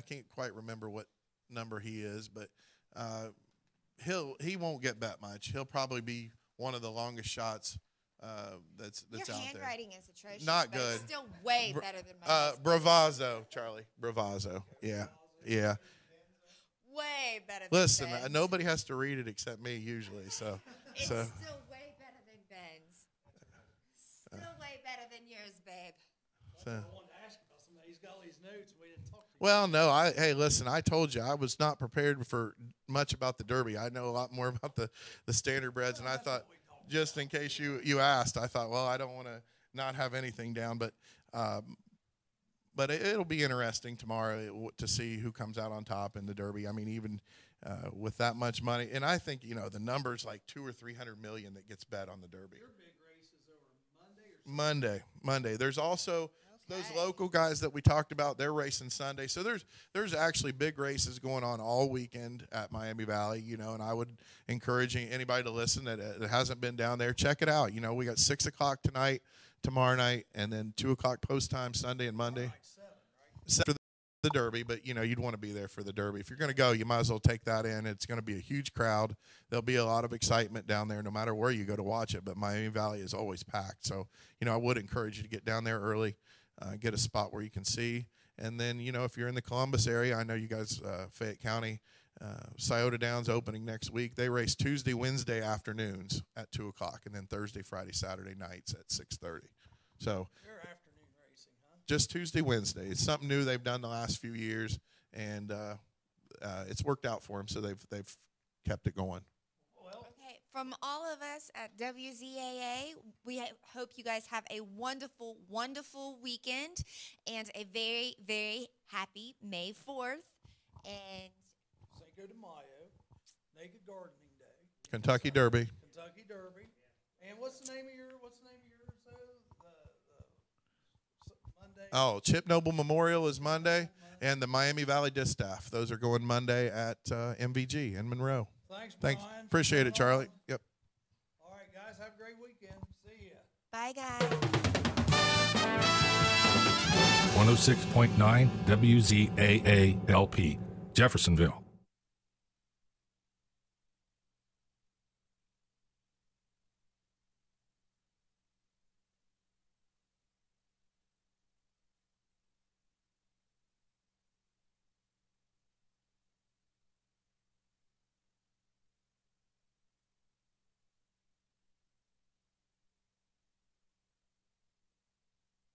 can't quite remember what number he is, but he won't get bet much. He'll probably be one of the longest shots that's Your out there. Your handwriting is atrocious. Not but good. It's still way better than mine. Bravazo, Charlie. Bravazo. Yeah. Way better than Listen, Ben's. nobody has to read it except me usually. So. It's still way better than Ben's. Still way better than yours, babe. So. I wanted to ask you about something. He's got all these notes, and we didn't talk to him. Well, no. Hey, listen. I told you I was not prepared for much about the Derby. I know a lot more about the standardbreds, and I thought, just in case you asked, I thought, well, I don't want to not have anything down, but it'll be interesting tomorrow to see who comes out on top in the Derby. I mean, even with that much money, and I think the numbers like 200 or 300 million that gets bet on the Derby. Your big race is over Monday or Monday. There's also those local guys that we talked about, they're racing Sunday. So there's actually big races going on all weekend at Miami Valley, you know, and I would encourage anybody to listen that hasn't been down there, check it out. You know, we got 6 o'clock tonight, tomorrow night, and then 2 o'clock post time Sunday and Monday. 7 for the Derby, but, you know, you'd want to be there for the Derby. If you're going to go, you might as well take that in. It's going to be a huge crowd. There'll be a lot of excitement down there no matter where you go to watch it, but Miami Valley is always packed. So, you know, I would encourage you to get down there early, get a spot where you can see. And then, you know, if you're in the Columbus area, I know you guys, Fayette County, Scioto Downs opening next week. They race Tuesday, Wednesday afternoons at 2 o'clock, and then Thursday, Friday, Saturday nights at 6:30. So just Tuesday, Wednesday. It's something new they've done the last few years, and it's worked out for them, so they've kept it going. Okay, from all of us at WZAA, we hope you guys have a wonderful, wonderful weekend and a very, very happy May 4th. And Cinco de Mayo, Naked Gardening Day, Kentucky Derby. And what's the name of yours? Monday. Oh, Chip Noble Memorial is Monday, and the Miami Valley Distaff. Those are going Monday at MVG in Monroe. Thanks. Appreciate it, Charlie. Yep. All right, guys, have a great weekend. See ya. bye, guys. 106.9 WZAA LP, Jeffersonville.